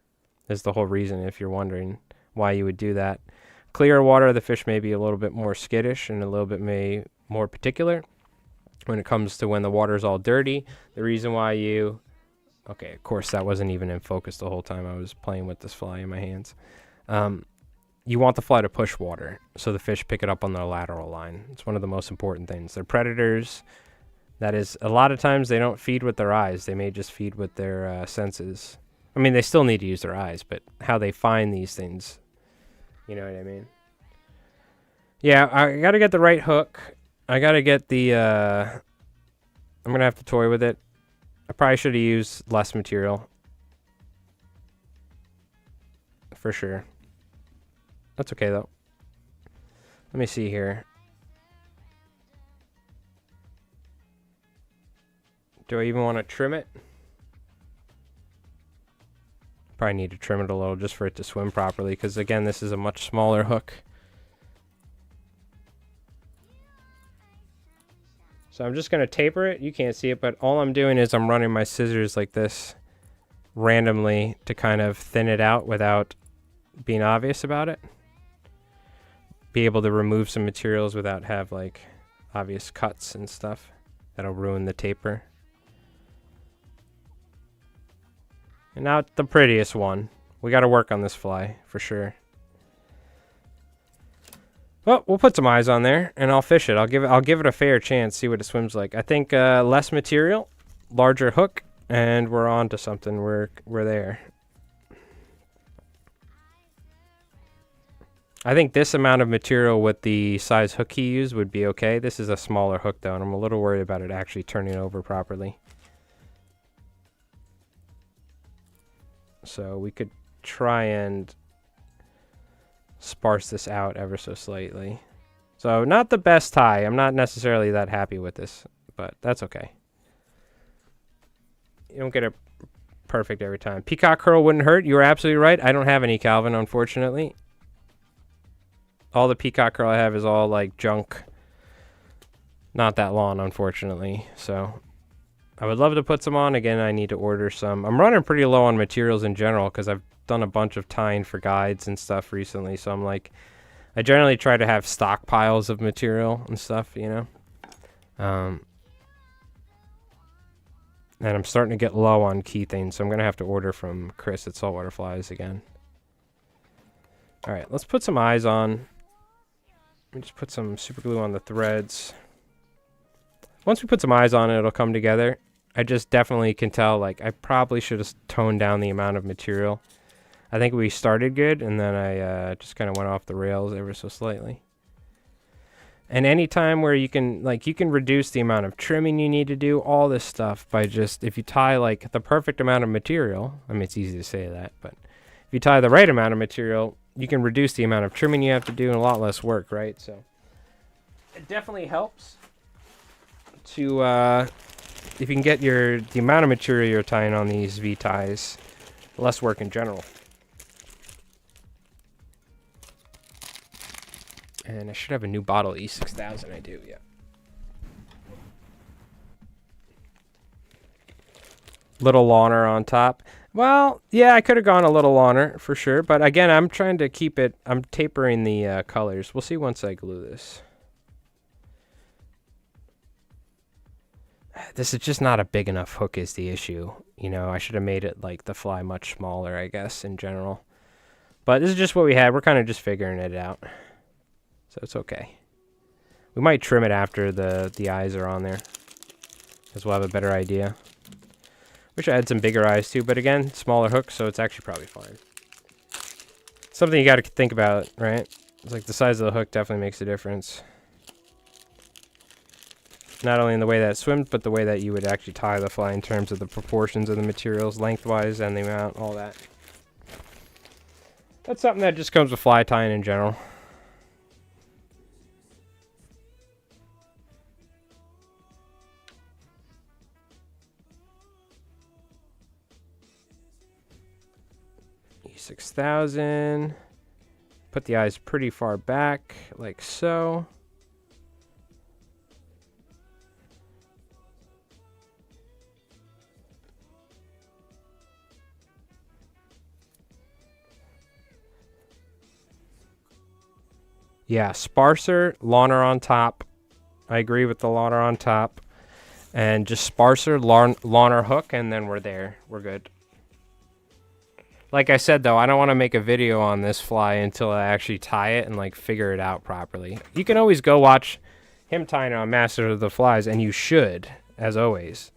is the whole reason, if you're wondering why you would do that. Clearer water, the fish may be a little bit more skittish and a little bit more particular. When it comes to when the water's all dirty, the reason why okay, of course, that wasn't even in focus the whole time I was playing with this fly in my hands. You want the fly to push water so the fish pick it up on the lateral line. It's one of the most important things. They're predators. That is, a lot of times they don't feed with their eyes. They may just feed with their senses. I mean, they still need to use their eyes, but how they find these things, you know what I mean? Yeah, I got to get the right hook. I got to get the, I'm going to have to toy with it. I probably should have used less material. For sure. That's okay, though. Let me see here. Do I even want to trim it? Probably need to trim it a little just for it to swim properly, because, again, this is a much smaller hook. So I'm just going to taper it. You can't see it, but all I'm doing is I'm running my scissors like this randomly to kind of thin it out without being obvious about it. Be able to remove some materials without have like obvious cuts and stuff that'll ruin the taper. And not the prettiest one. We got to work on this fly for sure. Well, we'll put some eyes on there and I'll fish it. I'll give it a fair chance, see what it swims like. I think less material, larger hook, and we're on to something. We're there. I think this amount of material with the size hook he used would be okay. This is a smaller hook though, and I'm a little worried about it actually turning over properly. So we could try and sparse this out ever so slightly. So not the best tie. I'm not necessarily that happy with this, but that's okay. You don't get it perfect every time. Peacock curl wouldn't hurt. You were absolutely right. I don't have any, Calvin, unfortunately. All the peacock curl I have is all like junk. Not that long, unfortunately. So I would love to put some on. Again, I need to order some. I'm running pretty low on materials in general because I've done a bunch of tying for guides and stuff recently. So I'm like, I generally try to have stockpiles of material and stuff, you know. And I'm starting to get low on key things, so I'm going to have to order from Chris at Saltwater Flies again. All right, let's put some eyes on. Let me just put some super glue on the threads. Once we put some eyes on it, it'll come together. I just definitely can tell, like, I probably should have toned down the amount of material. I think we started good, and then I just kind of went off the rails ever so slightly. And any time where you can reduce the amount of trimming you need to do, all this stuff by just, if you tie like the perfect amount of material, I mean, it's easy to say that, but if you tie the right amount of material, you can reduce the amount of trimming you have to do and a lot less work, right? So it definitely helps to, if you can get the amount of material you're tying on these V-ties, less work in general. And I should have a new bottle E6000. I do, yeah. Little longer on top. Well, yeah, I could have gone a little longer for sure. But again, I'm trying to keep it. I'm tapering the colors. We'll see once I glue this. This is just not a big enough hook is the issue. You know, I should have made it like the fly much smaller, I guess, in general. But this is just what we had. We're kind of just figuring it out. So it's okay. We might trim it after the eyes are on there, because we'll have a better idea. Wish I had some bigger eyes too, but again, smaller hooks, so it's actually probably fine. Something you got to think about, right? It's like the size of the hook definitely makes a difference. Not only in the way that it swims, but the way that you would actually tie the fly in terms of the proportions of the materials, lengthwise, and the amount, all that. That's something that just comes with fly tying in general. E6000. Put the eyes pretty far back, like so. Yeah, sparser, longer on top. I agree with the longer on top. And just sparser, longer hook, and then we're there. We're good. Like I said, though, I don't want to make a video on this fly until I actually tie it and, like, figure it out properly. You can always go watch him tying it on Master of the Flies, and you should, as always.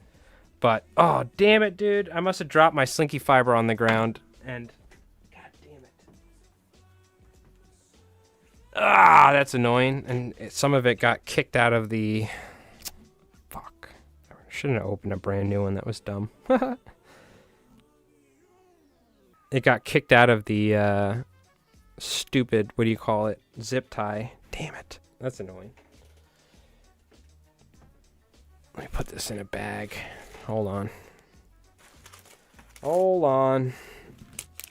But, oh, damn it, dude. I must have dropped my slinky fiber on the ground, and... God damn it. Ah, that's annoying. And some of it got kicked out of the... Fuck. I shouldn't have opened a brand new one. That was dumb. It got kicked out of the stupid, what do you call it, zip tie. Damn it. That's annoying. Let me put this in a bag. Hold on. Hold on.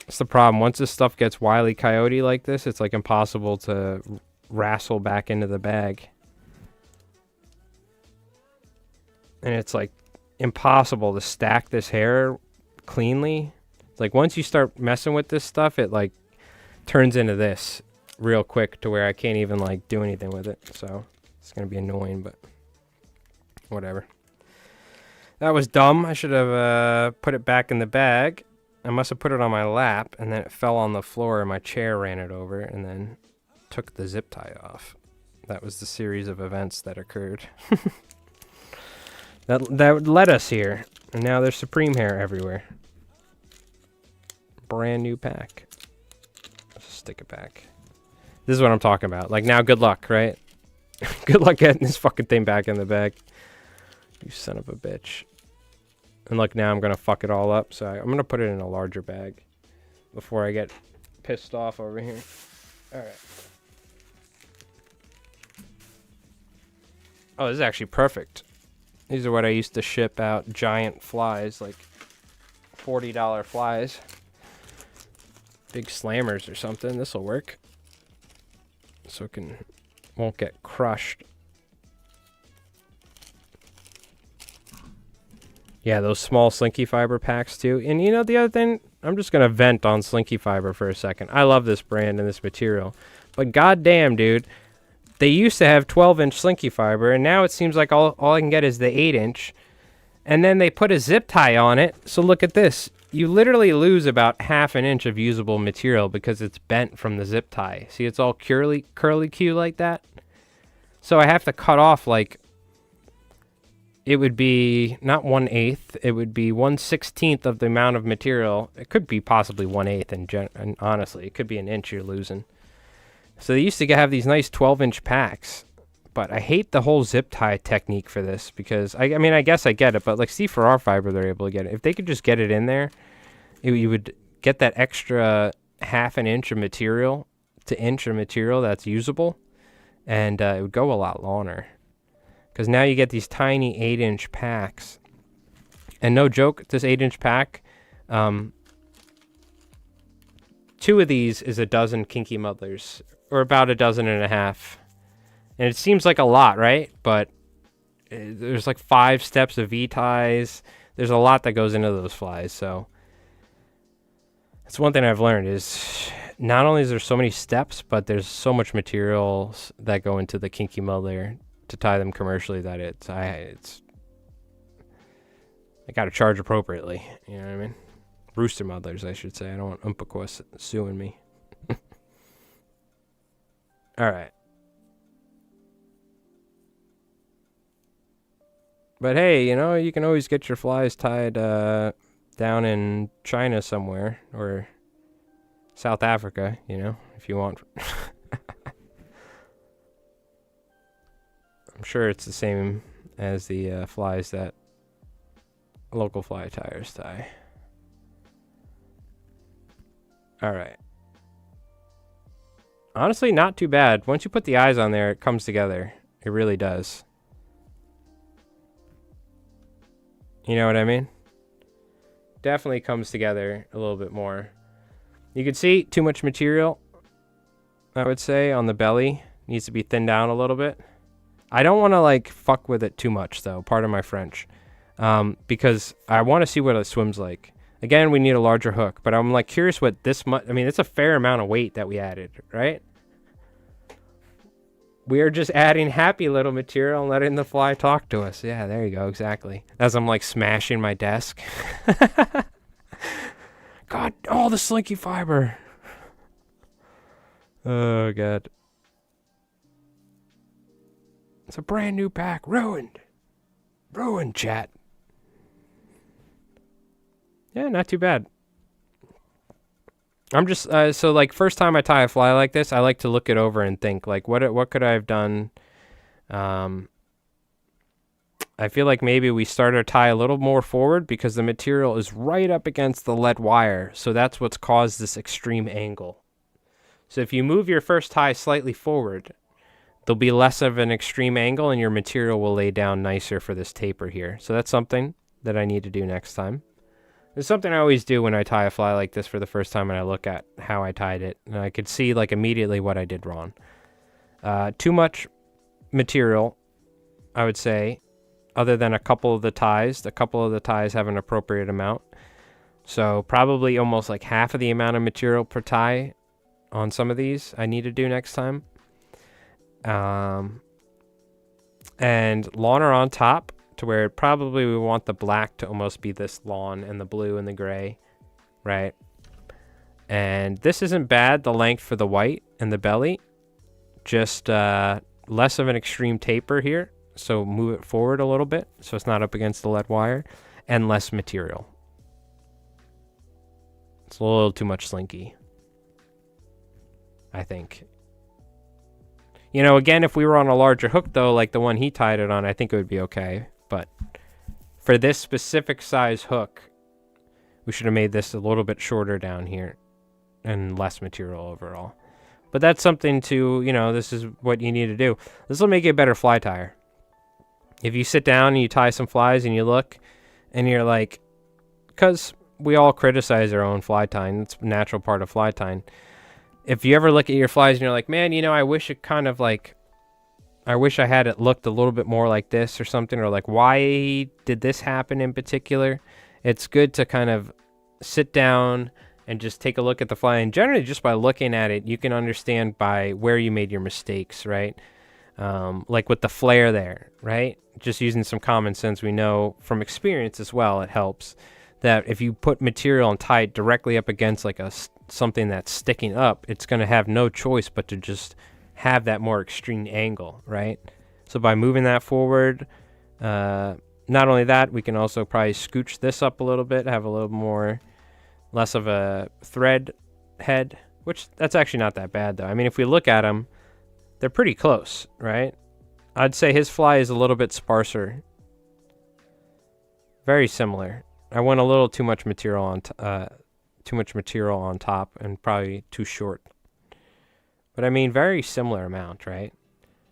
That's the problem. Once this stuff gets Wile E. Coyote like this, it's like impossible to wrestle back into the bag. And it's like impossible to stack this hair cleanly. It's like once you start messing with this stuff, it like turns into this real quick to where I can't even like do anything with it. So it's going to be annoying, but whatever. That was dumb. I should have put it back in the bag. I must have put it on my lap, and then it fell on the floor, and my chair ran it over, and then took the zip tie off. That was the series of events that occurred. that led us here, and now there's Supreme hair everywhere. Brand new pack. Let's just stick it back. This is what I'm talking about. Like, now, good luck, right? Good luck getting this fucking thing back in the bag. You son of a bitch. And look, now I'm going to fuck it all up. So I'm going to put it in a larger bag before I get pissed off over here. All right. Oh, this is actually perfect. These are what I used to ship out, giant flies, like $40 flies. Big slammers or something. This will work. So it won't get crushed. Yeah, those small slinky fiber packs too. And you know the other thing, I'm just gonna vent on slinky fiber for a second. I love this brand and this material, but goddamn, dude, they used to have 12-inch slinky fiber, and now it seems like all I can get is the 8-inch. And then they put a zip tie on it. So look at this. You literally lose about ½ an inch of usable material because it's bent from the zip tie. See, it's all curly Q like that. So I have to cut off like it would be not 1/8, it would be 1/16 of the amount of material. It could be possibly 1/8, and honestly, it could be an inch you're losing. So they used to have these nice 12-inch packs, but I hate the whole zip tie technique for this because, I mean, I guess I get it, but like C4R fiber, they're able to get it. If they could just get it in there, you would get that extra half an inch of material to inch of material that's usable, and it would go a lot longer. Because now you get these tiny 8-inch packs. And no joke, this 8-inch pack, 2 of these is a dozen kinky muddlers, or about a dozen and a half. And it seems like a lot, right? But there's like 5 steps of V-ties. There's a lot that goes into those flies, so that's one thing I've learned is not only is there so many steps, but there's so much materials that go into the kinky muddler to tie them commercially that I got to charge appropriately. You know what I mean? Rooster muddlers, I should say. I don't want Umpqua suing me. All right. But hey, you know, you can always get your flies tied down in China somewhere, or South Africa, you know, if you want. I'm sure it's the same as the flies that local fly tires tie. All right. Honestly, not too bad. Once you put the eyes on there, it comes together. It really does. You know what I mean? Definitely comes together a little bit more. You can see too much material, I would say, on the belly. Needs to be thinned down a little bit. I don't want to like fuck with it too much though, pardon my French, because I want to see what it swims like. Again, we need a larger hook, but I'm like curious what this much, I mean, it's a fair amount of weight that we added, right? We are just adding happy little material and letting the fly talk to us. Yeah, there you go, exactly. As I'm like smashing my desk. God, all the slinky fiber. Oh, God. It's a brand new pack. Ruined. Ruined, chat. Yeah, not too bad. I'm just, so like first time I tie a fly like this, I like to look it over and think like, what could I have done? I feel like maybe we start our tie a little more forward because the material is right up against the lead wire. So that's what's caused this extreme angle. So if you move your first tie slightly forward, there'll be less of an extreme angle and your material will lay down nicer for this taper here. So that's something that I need to do next time. It's something I always do when I tie a fly like this for the first time and I look at how I tied it. And I could see like immediately what I did wrong. Too much material, I would say, other than a couple of the ties. A couple of the ties have an appropriate amount. So probably almost like half of the amount of material per tie on some of these I need to do next time. And lawner on top to where probably we want the black to almost be this lawn and the blue and the gray, right? And this isn't bad, the length for the white and the belly, just less of an extreme taper here. So move it forward a little bit so it's not up against the lead wire, and less material. It's a little too much slinky, I think. You know, again, if we were on a larger hook, though, like the one he tied it on, I think it would be okay. But for this specific size hook, we should have made this a little bit shorter down here and less material overall. But that's something to, you know, this is what you need to do. This will make you a better fly tire. If you sit down and you tie some flies and you look and you're like, because we all criticize our own fly tying. It's a natural part of fly tying. If you ever look at your flies and you're like, man, you know, I wish it kind of like, I wish I had it looked a little bit more like this or something, or like, why did this happen in particular? It's good to kind of sit down and just take a look at the fly. And generally, just by looking at it, you can understand by where you made your mistakes, right? Like with the flare there, right? Just using some common sense, we know from experience as well, it helps that if you put material and tie it directly up against like something that's sticking up, it's going to have no choice but to just have that more extreme angle, right? So by moving that forward, Not only that, we can also probably scooch this up a little bit, have a little more, less of a thread head, which that's actually not that bad though. I mean, if we look at them, they're pretty close, right? I'd say his fly is a little bit sparser. Very similar. I went a little too much material on top and probably too short. But I mean, very similar amount, right?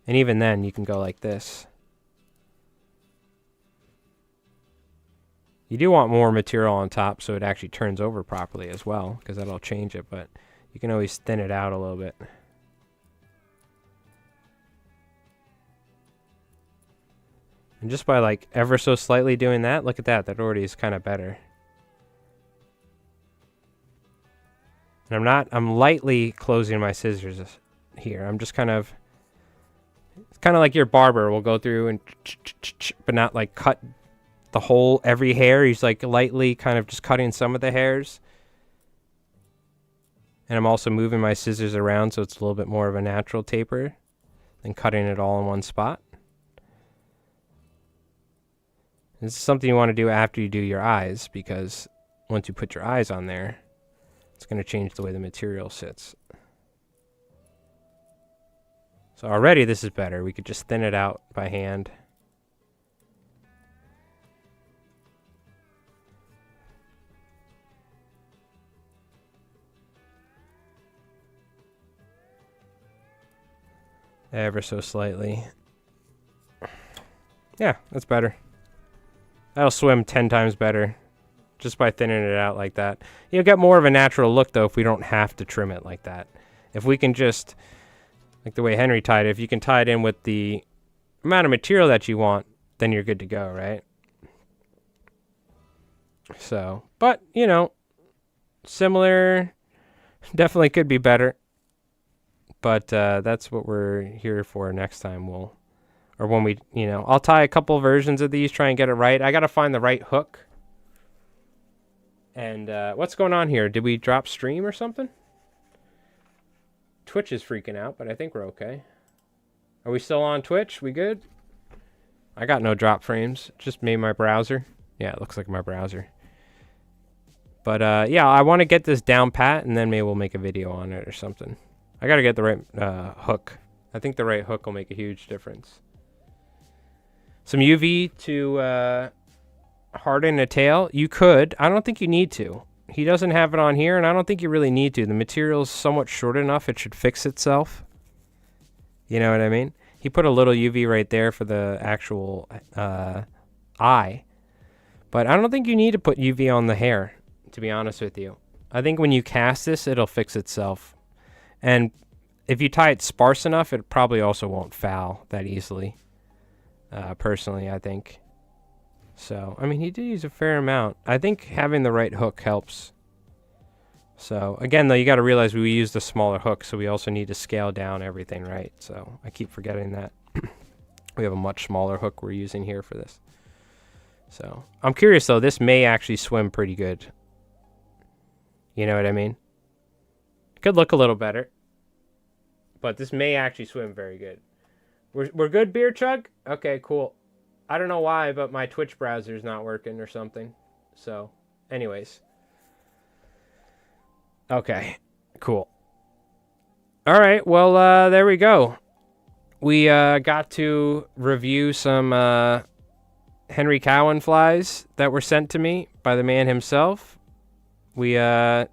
And even then, you can go like this. You do want more material on top so it actually turns over properly as well, because that'll change it, but you can always thin it out a little bit. And just by like ever so slightly doing that, look at that, that already is kind of better. And I'm lightly closing my scissors here. I'm just it's kind of like your barber will go through and, but not like cut the whole, every hair. He's like lightly kind of just cutting some of the hairs. And I'm also moving my scissors around so it's a little bit more of a natural taper than cutting it all in one spot. This is something you want to do after you do your eyes, because once you put your eyes on there, it's going to change the way the material sits. So already this is better. We could just thin it out by hand. Ever so slightly. Yeah, that's better. That'll swim 10 times better just by thinning it out like that. You'll get more of a natural look, though, if we don't have to trim it like that. If we can just, like the way Henry tied it, if you can tie it in with the amount of material that you want, then you're good to go, right? So, but, you know, similar, definitely could be better. But that's what we're here for next time. Or when we, you know, I'll tie a couple versions of these, try and get it right. I got to find the right hook. And what's going on here? Did we drop stream or something? Twitch is freaking out, but I think we're okay. Are we still on Twitch? We good? I got no drop frames. Just made my browser. Yeah, it looks like my browser. But yeah, I want to get this down pat, and then maybe we'll make a video on it or something. I got to get the right hook. I think the right hook will make a huge difference. Some UV to harden a tail. You could. I don't think you need to. He doesn't have it on here, and I don't think you really need to. The material's somewhat short enough. It should fix itself. You know what I mean? He put a little UV right there for the actual eye. But I don't think you need to put UV on the hair, to be honest with you. I think when you cast this, it'll fix itself. And if you tie it sparse enough, it probably also won't foul that easily. Personally, I think. So, I mean, he did use a fair amount. I think having the right hook helps. So, again, though, you got to realize we used a smaller hook, so we also need to scale down everything, right? So, I keep forgetting that. We have a much smaller hook we're using here for this. So, I'm curious, though. This may actually swim pretty good. You know what I mean? Could look a little better. But this may actually swim very good. We're good, Beer Chug? Okay, cool. I don't know why, but my Twitch browser is not working or something. So, anyways. Okay, cool. All right, well, there we go. We got to review some Henry Cowan flies that were sent to me by the man himself. We got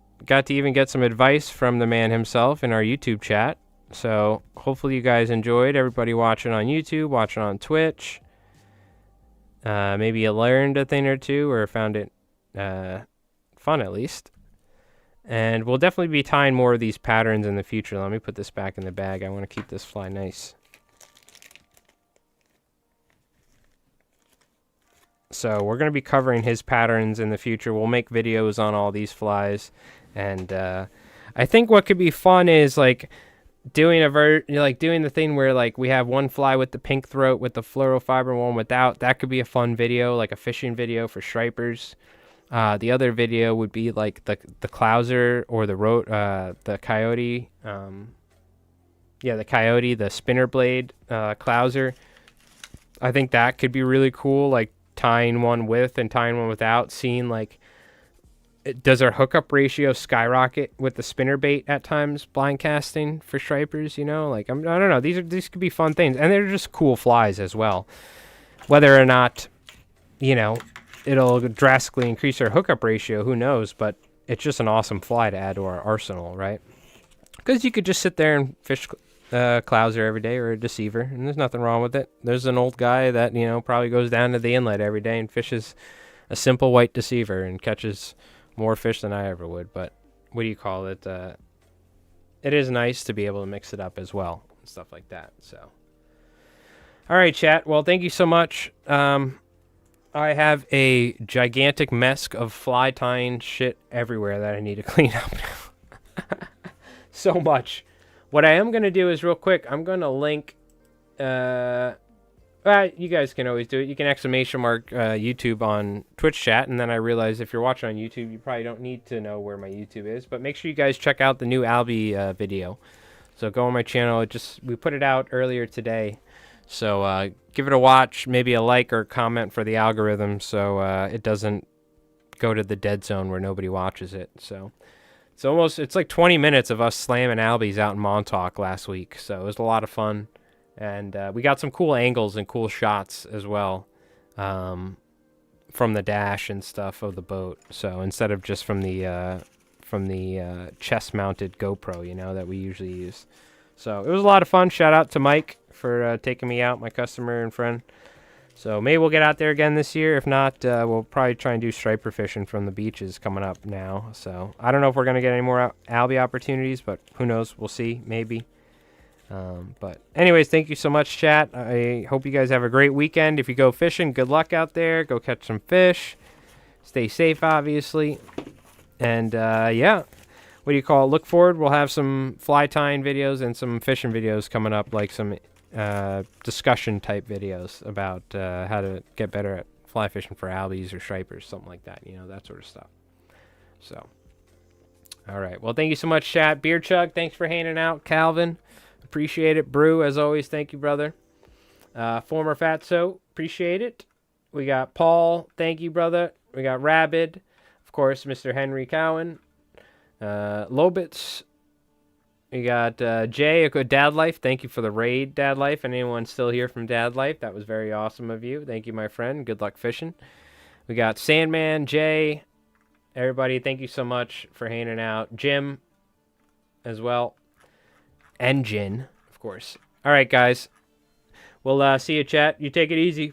to even get some advice from the man himself in our YouTube chat. So hopefully you guys enjoyed. Everybody watching on YouTube, watching on Twitch. Maybe you learned a thing or two or found it fun at least. And we'll definitely be tying more of these patterns in the future. Let me put this back in the bag. I want to keep this fly nice. So we're going to be covering his patterns in the future. We'll make videos on all these flies. And I think what could be fun is like doing doing the thing where like we have one fly with the pink throat with the fluorofiber, one without. That could be a fun video, like a fishing video for stripers. The other video would be like the clouser or the coyote. The coyote, the spinner blade clouser. I think that could be really cool. Like tying one with and tying one without, seeing like, does our hookup ratio skyrocket with the spinner bait at times, blind casting for stripers, you know? Like, I don't know. These could be fun things. And they're just cool flies as well. Whether or not, you know, it'll drastically increase our hookup ratio, who knows? But it's just an awesome fly to add to our arsenal, right? Because you could just sit there and fish clouser every day, or a deceiver, and there's nothing wrong with it. There's an old guy that, you know, probably goes down to the inlet every day and fishes a simple white deceiver and catches more fish than I ever would. But what do you call it? It is nice to be able to mix it up as well and stuff like that. So, all right, chat. Well, thank you so much. I have a gigantic mess of fly tying shit everywhere that I need to clean up now. So much. What I am going to do is real quick, I'm going to link, you guys can always do it. You can exclamation mark YouTube on Twitch chat, and then I realize if you're watching on YouTube, you probably don't need to know where my YouTube is, but make sure you guys check out the new Albie video. So go on my channel. We put it out earlier today. So give it a watch, maybe a like or comment for the algorithm so it doesn't go to the dead zone where nobody watches it. So it's like 20 minutes of us slamming albies out in Montauk last week. So it was a lot of fun. And we got some cool angles and cool shots as well from the dash and stuff of the boat. So instead of just from the chest-mounted GoPro, you know, that we usually use. So it was a lot of fun. Shout out to Mike for taking me out, my customer and friend. So maybe we'll get out there again this year. If not, we'll probably try and do striper fishing from the beaches coming up now. So I don't know if we're going to get any more albie opportunities, but who knows? We'll see. Maybe. But anyways, thank you so much, chat. I hope you guys have a great weekend. If you go fishing, good luck out there. Go catch some fish. Stay safe, obviously. And yeah, what do you call it? Look forward. We'll have some fly tying videos and some fishing videos coming up, like some discussion type videos about how to get better at fly fishing for albies or stripers, something like that, you know, that sort of stuff. So, all right. Well, thank you so much, chat. Beer Chug, thanks for hanging out. Calvin, appreciate it. Brew, as always, thank you, brother. Former Fatso, appreciate it. We got Paul, thank you, brother. We got Rabid, of course, Mr. Henry Cowan. Lobitz. We got Jay, a good Dad Life. Thank you for the raid, Dad Life. And anyone still here from Dad Life, that was very awesome of you. Thank you, my friend. Good luck fishing. We got Sandman, Jay. Everybody, thank you so much for hanging out. Jim as well. And Jin, of course. All right, guys. We'll see you, chat. You take it easy.